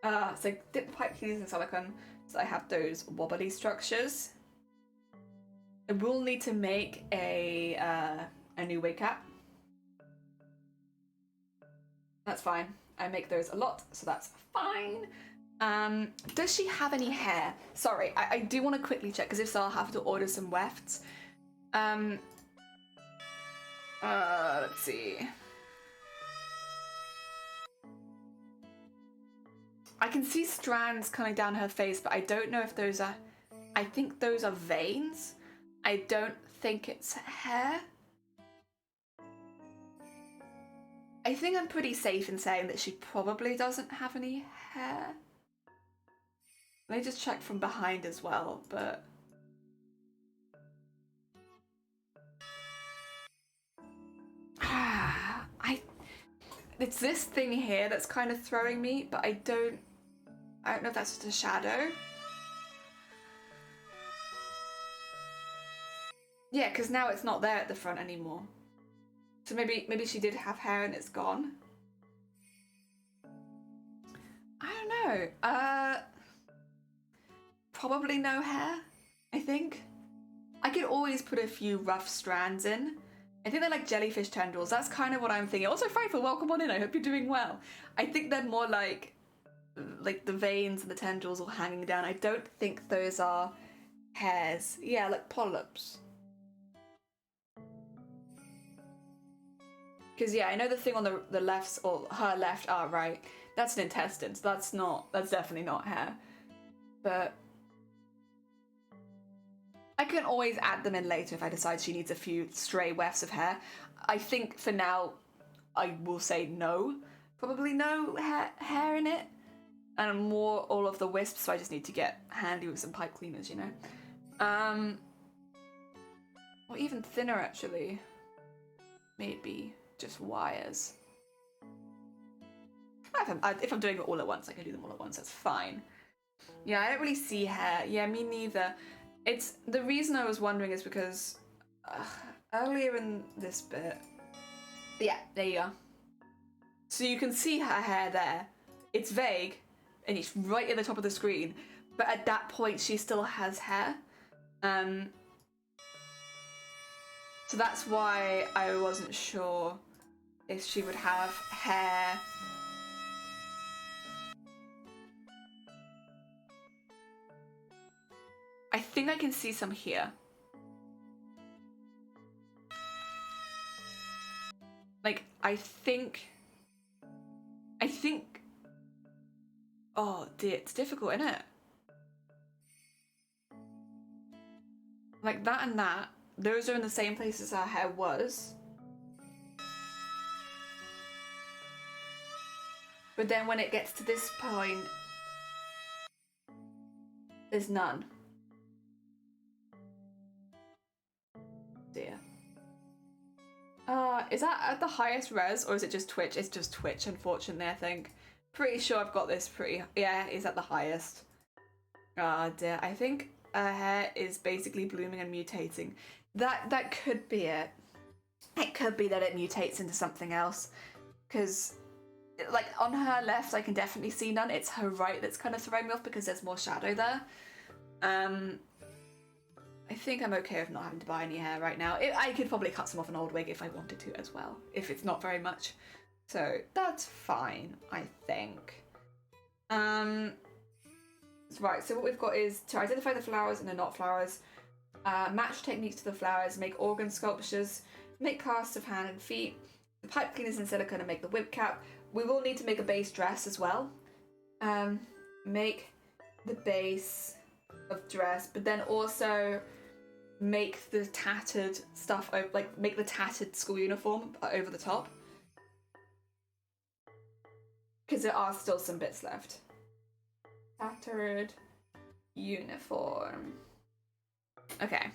So dip the pipe cleaners in silicone so I have those wobbly structures. I will need to make a new wig cap. That's fine. I make those a lot, so that's fine. Does she have any hair? Sorry, I do want to quickly check, because if so, I'll have to order some wefts. Let's see. I can see strands coming down her face, but I don't know if those are... I think those are veins. I don't think it's hair. I think I'm pretty safe in saying that she probably doesn't have any hair. Let me just check from behind as well, but... It's this thing here that's kind of throwing me, but I don't know if that's just a shadow. Yeah, because now it's not there at the front anymore. So maybe she did have hair and it's gone. I don't know. Probably no hair, I think. I could always put a few rough strands in. I think they're like jellyfish tendrils. That's kind of what I'm thinking. Also, Frightful, welcome on in. I hope you're doing well. I think they're more like the veins and the tendrils all hanging down. I don't think those are hairs. Yeah, like polyps. Because yeah, I know the thing on the left, or her left, right. That's an intestine, so that's definitely not hair. But I can always add them in later if I decide she needs a few stray wefts of hair. I think for now, I will say no. Probably no hair in it. And more all of the wisps, so I just need to get handy with some pipe cleaners, you know? Or even thinner, actually. Maybe just wires. If I'm doing it all at once, I can do them all at once, that's fine. Yeah, I don't really see hair. Yeah, me neither. It's the reason I was wondering is because earlier in this bit, yeah, there you are. So you can see her hair there. It's vague, and it's right at the top of the screen. But at that point, she still has hair. So that's why I wasn't sure if she would have hair. I think I can see some here. Like, I think... Oh dear, it's difficult, isn't it? Like that and that, those are in the same places our hair was. But then when it gets to this point, there's none. Dear. Is that at the highest res or is it just Twitch? It's just Twitch, unfortunately, I think. Pretty sure I've got this yeah, it's at the highest. Oh dear, I think her hair is basically blooming and mutating. That could be it. It could be that it mutates into something else. Because, like, on her left, I can definitely see none. It's her right that's kind of throwing me off because there's more shadow there. I think I'm okay with not having to buy any hair right now. I could probably cut some off an old wig if I wanted to as well, if it's not very much. So that's fine, I think. Right, so what we've got is to identify the flowers and the not flowers, match techniques to the flowers, make organ sculptures, make casts of hand and feet, the pipe cleaners in silicone and make the whip cap. We will need to make a base dress as well. Make the base of dress, but then also make the tattered stuff, like make the tattered school uniform over the top. Because there are still some bits left. Tattered uniform. Okay.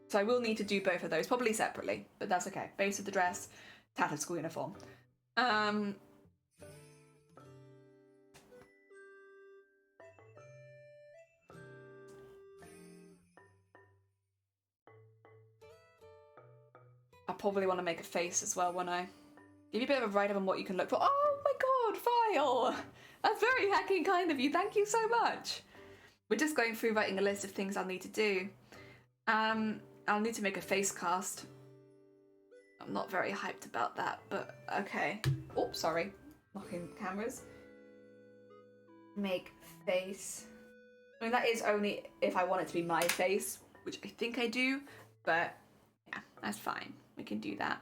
So I will need to do both of those, probably separately, but that's okay. Base of the dress, tattered school uniform. I probably want to make a face as well, won't I? Give you a bit of a write-up on what you can look for. Oh my god, File! That's very hacking kind of you. Thank you so much. We're just going through writing a list of things I'll need to do. I'll need to make a face cast. I'm not very hyped about that, but okay. Oh, sorry. Knocking cameras. Make face. I mean, that is only if I want it to be my face, which I think I do, but yeah, that's fine. We can do that.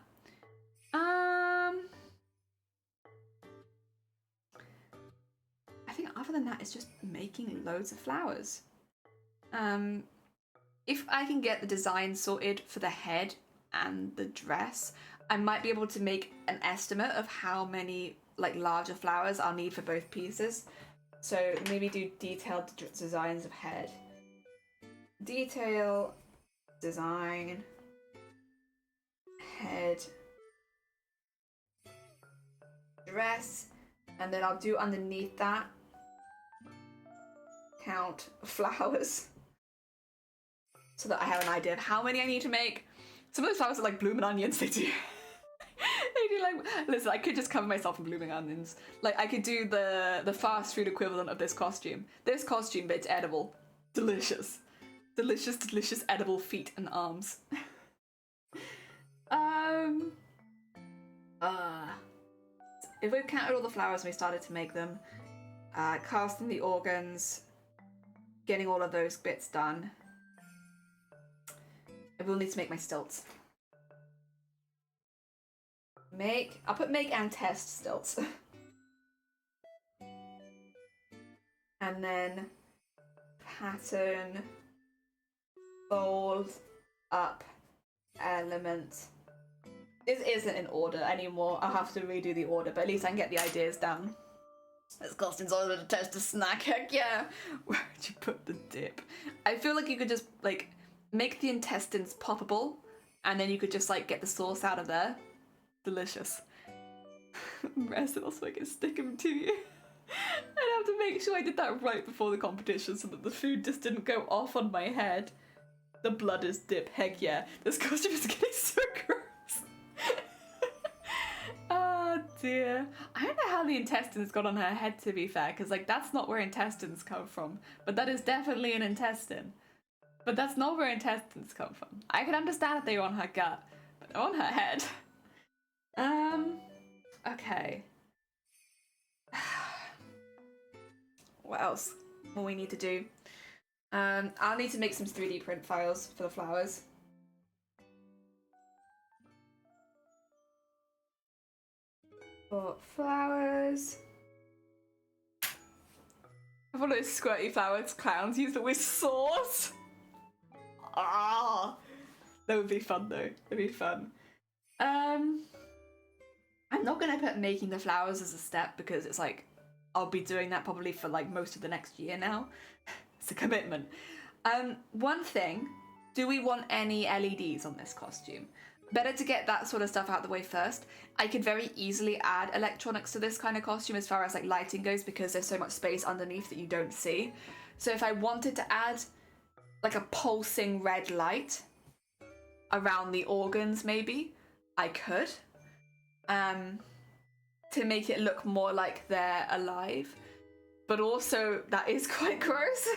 I think other than that, it's just making loads of flowers. If I can get the design sorted for the head and the dress, I might be able to make an estimate of how many like larger flowers I'll need for both pieces. So maybe do detailed designs of head. Detail, design, head, dress, and then I'll do underneath that count flowers. so that I have an idea of how many I need to make. Some of those flowers are like blooming onions, they do. They do like, listen, I could just cover myself in blooming onions. Like, I could do the fast food equivalent of this costume. This costume, but it's edible. Delicious. Delicious, delicious edible feet and arms. If we've counted all the flowers and we started to make them, casting the organs, getting all of those bits done, I will need to make my stilts. I'll put make and test stilts. And then pattern, fold, up, element. This isn't in order anymore. I'll have to redo the order, but at least I can get the ideas down. This costume's order to test a snack, heck yeah! Where would you put the dip? I feel like you could just, like, make the intestines poppable, and then you could just, like, get the sauce out of there. Delicious. Rest it also I can stick them to you. I'd have to make sure I did that right before the competition so that the food just didn't go off on my head. The blood is dip, heck yeah. This costume is getting so gross. Oh dear. I don't know how the intestines got on her head, to be fair, because like that's not where intestines come from. But that is definitely an intestine. But that's not where intestines come from. I can understand if they were on her gut, but on her head. Okay. What else will we need to do? I'll need to make some 3D print files for the flowers. For flowers. I've all those squirty flowers clowns use it with sauce. Ah, that would be fun though. That'd be fun. I'm not gonna put making the flowers as a step because it's like I'll be doing that probably for like most of the next year now. It's a commitment. One thing, do we want any LEDs on this costume? Better to get that sort of stuff out of the way first. I could very easily add electronics to this kind of costume as far as like lighting goes because there's so much space underneath that you don't see. So if I wanted to add like a pulsing red light around the organs maybe, I could. To make it look more like they're alive. But also, that is quite gross.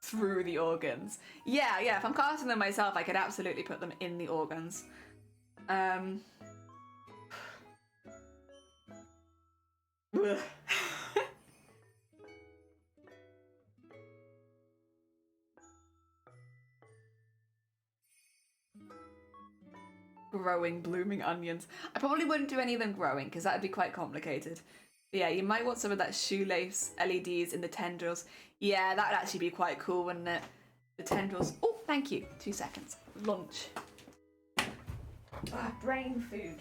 Through the organs. Yeah, if I'm casting them myself, I could absolutely put them in the organs. Growing, blooming onions. I probably wouldn't do any of them growing because that would be quite complicated. But yeah, you might want some of that shoelace LEDs in the tendrils. Yeah, that would actually be quite cool, wouldn't it? The tendrils. Oh, thank you. 2 seconds. Lunch. Brain food.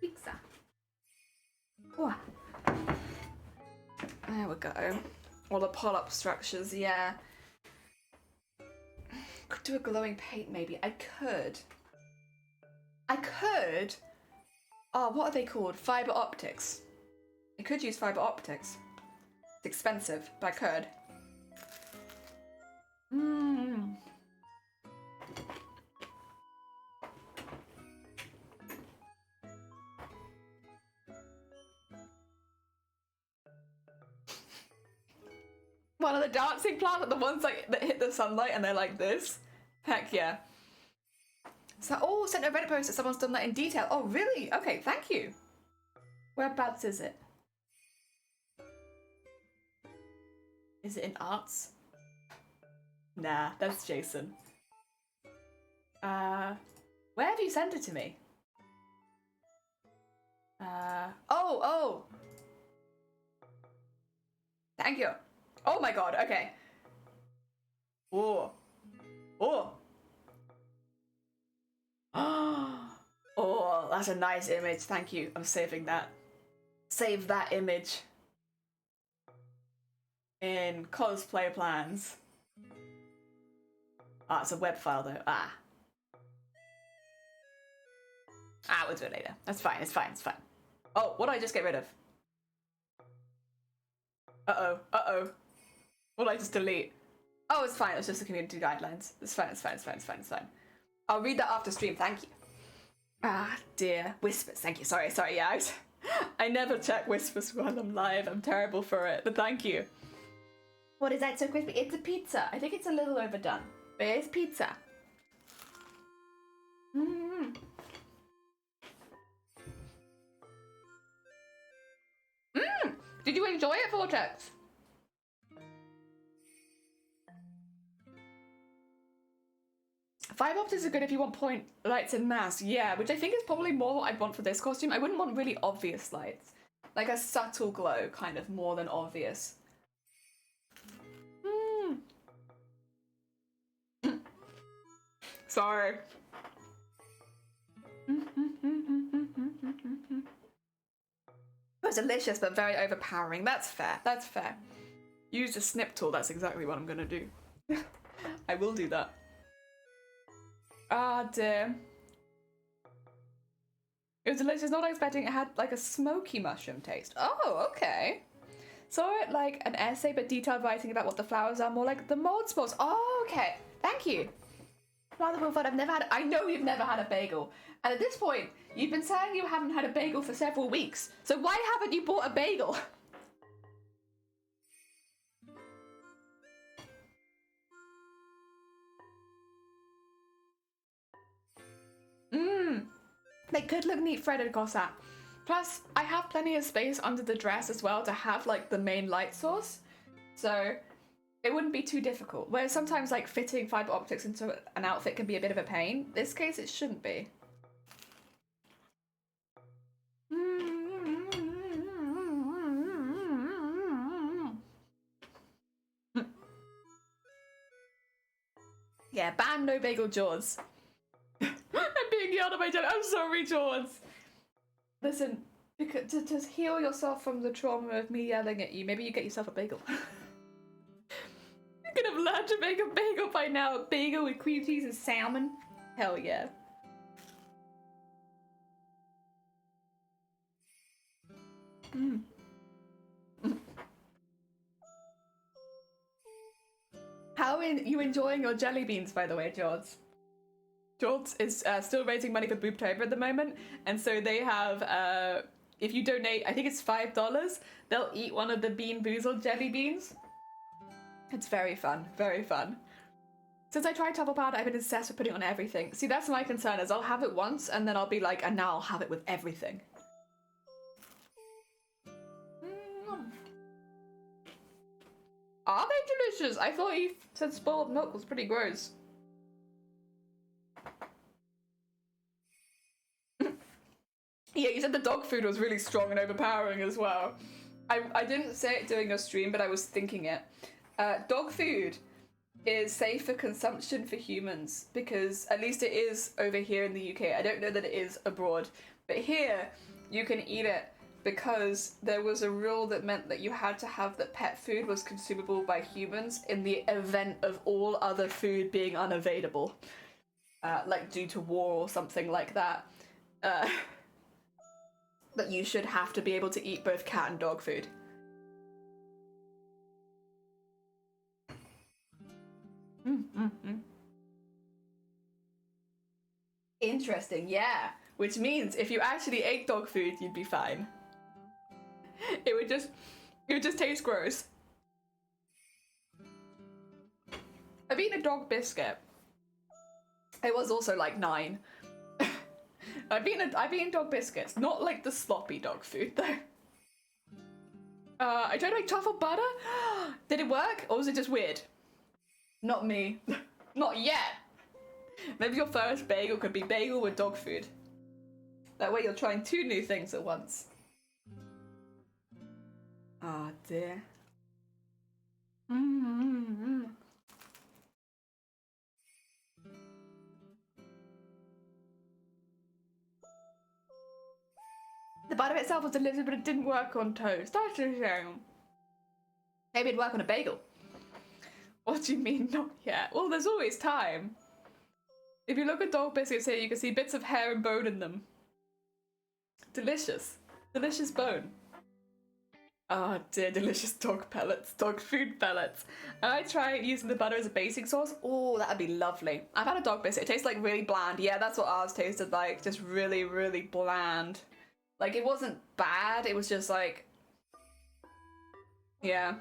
Pizza. Oh. There we go. All the pull-up structures, yeah. Could do a glowing paint, maybe. I could. Oh, what are they called? Fiber optics. I could use fiber optics. It's expensive, but I could. One of the dancing plants are the ones like that hit the sunlight and they're like this. Heck yeah. So, oh, sent a Reddit post that someone's done that in detail. Oh, really? Okay, thank you. Whereabouts is it? Is it in arts? Nah, that's Jason. Where have you sent it to me? Oh. Thank you. Oh my god, okay. Oh. Oh, that's a nice image. Thank you. I'm saving that. Save that image. In cosplay plans. Ah, it's a web file though. We'll do it later. That's fine, it's fine. Oh, what did I just get rid of? Uh-oh, uh-oh. What did I just delete? Oh, it's fine, it's just the community guidelines. It's fine, it's fine, it's fine, it's fine, it's fine. I'll read that after stream, thank you. Ah, dear. Whispers, thank you, sorry, yeah. I never check whispers while I'm live, I'm terrible for it, but thank you. What is that so crispy? It's a pizza. I think it's a little overdone, but it's pizza. Mmm. Mmm! Did you enjoy it, Vortex? Five optics are good if you want point lights in mass, yeah, which I think is probably more what I'd want for this costume. I wouldn't want really obvious lights. Like a subtle glow, kind of, more than obvious. Sorry. It was delicious, but very overpowering. That's fair, that's fair. Use a snip tool, that's exactly what I'm gonna do. I will do that. Ah, dear. It was delicious, not expecting it had like a smoky mushroom taste. Oh, okay. Saw it like an essay, but detailed writing about what the flowers are, more like the mold spores. Oh, okay. Thank you. Rather well thought. I've never had. I know you've never had a bagel, and at this point, you've been saying you haven't had a bagel for several weeks. So why haven't you bought a bagel? Mmm. They could look neat threaded across that. Plus, I have plenty of space under the dress as well to have like the main light source, so it wouldn't be too difficult. Whereas sometimes like fitting fiber optics into an outfit can be a bit of a pain. This case, it shouldn't be. Yeah, ban no bagel jaws. I'm being yelled at by Jen. I'm sorry, Jaws. Listen, because to heal yourself from the trauma of me yelling at you, maybe you get yourself a bagel. You could have learned to make a bagel by now. A bagel with cream cheese and salmon. Hell yeah. Mm. How are you enjoying your jelly beans, by the way, George? George is still raising money for Booptober at the moment, and so they have, if you donate, I think it's $5, they'll eat one of the Bean Boozled jelly beans. It's very fun, very fun. Since I tried truffle powder, I've been obsessed with putting it on everything. See, that's my concern, is I'll have it once, and then I'll be like, and now I'll have it with everything. Are they delicious? I thought you said spoiled milk was pretty gross. Yeah, you said the dog food was really strong and overpowering as well. I didn't say it during your stream, but I was thinking it. Dog food is safe for consumption for humans, because at least it is over here in the UK. I don't know that it is abroad, but here you can eat it because there was a rule that meant that you had to have that pet food was consumable by humans in the event of all other food being unavailable, like due to war or something like that. That you should have to be able to eat both cat and dog food. Interesting, yeah. Which means if you actually ate dog food, you'd be fine. It would just taste gross. I've eaten a dog biscuit. It was also like 9. I've eaten dog biscuits, not like the sloppy dog food though. I tried to make truffle butter. Did it work, or was it just weird? Not me. Not yet. Maybe your first bagel could be bagel with dog food. That way you're trying 2 new things at once. Ah, dear. The butter itself was delicious, but it didn't work on toast. That's a shame. Maybe it'd work on a bagel. What do you mean, not yet? Well, there's always time. If you look at dog biscuits here, you can see bits of hair and bone in them. Delicious. Delicious bone. Oh dear, delicious dog pellets, dog food pellets. I try using the butter as a basting sauce. Oh, that'd be lovely. I've had a dog biscuit. It tastes like really bland. Yeah, that's what ours tasted like. Just really, really bland. Like, it wasn't bad. It was just like, yeah.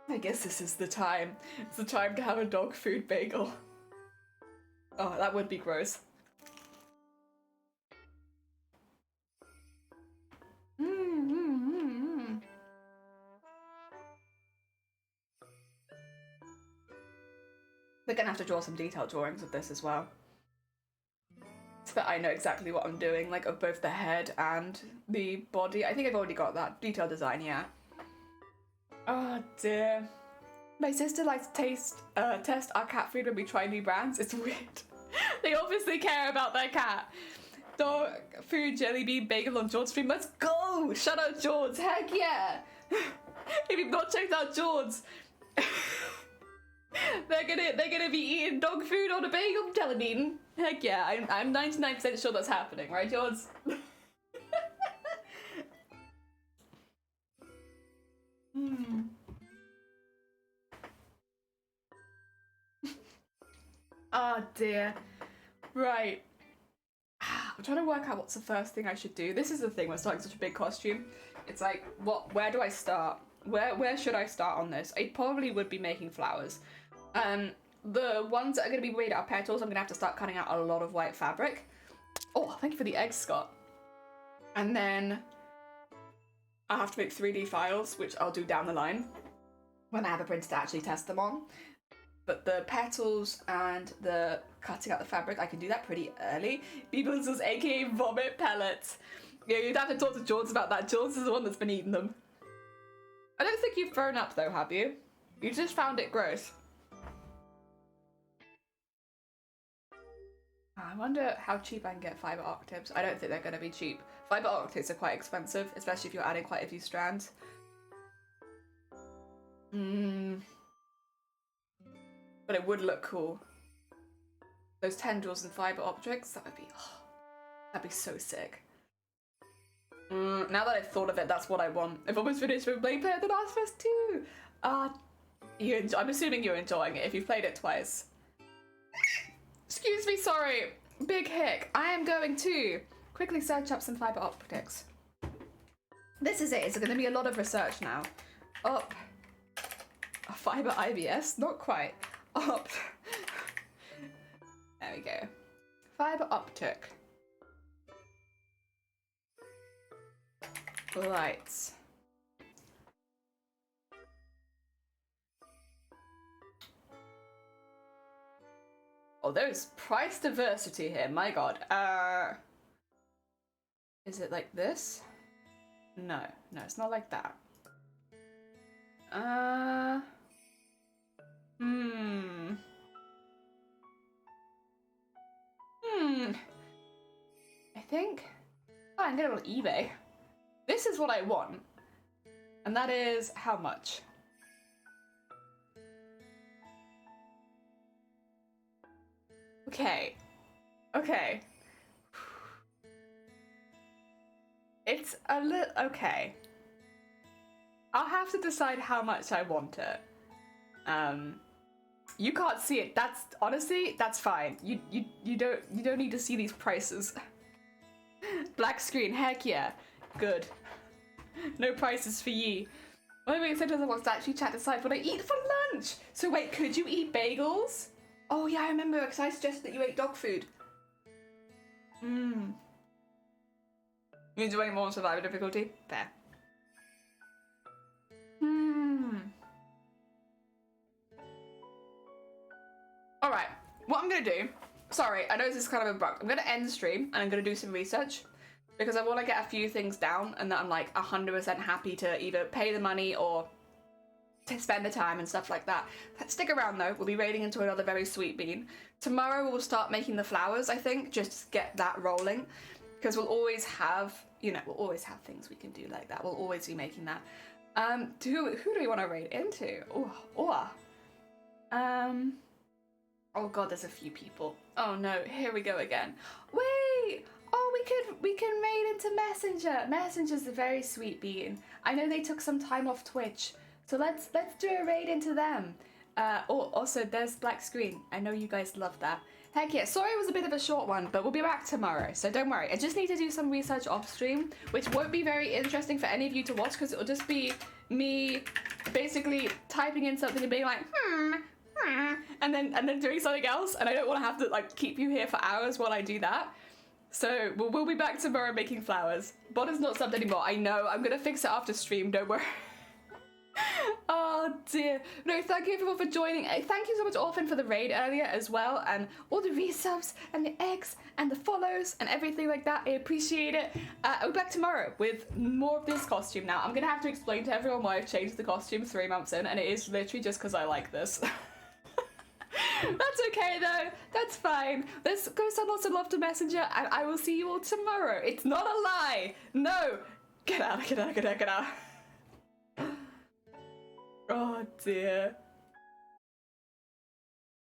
I guess this is the time. It's the time to have a dog food bagel. Oh, that would be gross. We're gonna have to draw some detailed drawings of this as well, so that I know exactly what I'm doing, like of both the head and the body. I think I've already got that detailed design, yeah. Oh dear. My sister likes to test our cat food when we try new brands. It's weird. They obviously care about their cat. Dog food, jelly bean, bagel on George stream. Let's go! Shout out George, heck yeah! If you've not checked out George, they're gonna be eating dog food on a bagel, I'm telling you. Heck yeah, I'm 99% sure that's happening, right, George? Oh dear. Right. I'm trying to work out what's the first thing I should do. This is the thing, we're starting such a big costume. It's like, where do I start? Where should I start on this? I probably would be making flowers. The ones that are going to be made out of petals, I'm going to have to start cutting out a lot of white fabric. Oh, thank you for the eggs, Scott. And then I'll have to make 3D files, which I'll do down the line when I have a printer to actually test them on. But the petals and the cutting out the fabric, I can do that pretty early. Beebles, aka vomit pellets. Yeah, you'd have to talk to George about that. George is the one that's been eating them. I don't think you've thrown up though, have you? You just found it gross. I wonder how cheap I can get fiber octaves. I don't think they're going to be cheap. Fiber octaves are quite expensive, especially if you're adding quite a few strands. But it would look cool. Those tendrils and fiber optics, that'd be so sick. Now that I've thought of it, that's what I want. I've almost finished with Blade Player The Last of Us 2. I'm assuming you're enjoying it if you've played it twice. Excuse me, sorry. Big hick. I am going to quickly search up some fiber optics. This is it. It's going to be a lot of research now. Up. A fiber IBS? Not quite. Up. There we go. Fiber optic. Lights. Oh, there's price diversity here, my god. Is it like this? No, it's not like that. I think, I'm gonna go on eBay. This is what I want, and that is how much? Okay. It's a little, okay. I'll have to decide how much I want it. You can't see it. That's honestly, that's fine. You don't need to see these prices. Black screen, heck yeah. Good. No prices for ye. One of my sometimes wants to actually chat decide what I eat for lunch. So wait, could you eat bagels? Oh yeah, I remember because I suggested that you ate dog food. You enjoying more on survivor difficulty? Fair. Alright, what I'm gonna do, sorry, I know this is kind of abrupt. I'm gonna end the stream and I'm gonna do some research because I want to get a few things down and that I'm like 100% happy to either pay the money or to spend the time and stuff like that. Stick around though, we'll be raiding into another very sweet bean. Tomorrow we'll start making the flowers, I think, just to get that rolling. Because we'll always have, we'll always have things we can do like that. We'll always be making that. Who do we want to raid into? Oh god, there's a few people. Oh no, here we go again. Wait! Oh, we we can raid into Messenger. Messenger's a very sweet being. I know they took some time off Twitch, so let's do a raid into them. Oh, also there's black screen. I know you guys love that. Heck yeah, sorry it was a bit of a short one, but we'll be back tomorrow, so don't worry. I just need to do some research off stream, which won't be very interesting for any of you to watch because it'll just be me basically typing in something and being like, and then doing something else, and I don't want to have to like keep you here for hours while I do that. So we'll be back tomorrow making flowers. Bot is not subbed anymore, I know. I'm gonna fix it after stream, don't worry. Oh dear. No, thank you everyone for joining. Thank you so much Orphan for the raid earlier as well, and all the resubs and the eggs and the follows and everything like that. I appreciate it. I'll be back tomorrow with more of this costume now. I'm gonna have to explain to everyone why I've changed the costume 3 months in, and it is literally just because I like this. That's okay though, that's fine. Let's go send lots of love to Messenger, and I will see you all tomorrow. It's not a lie. No. Get out, get out, get out, get out. Oh dear.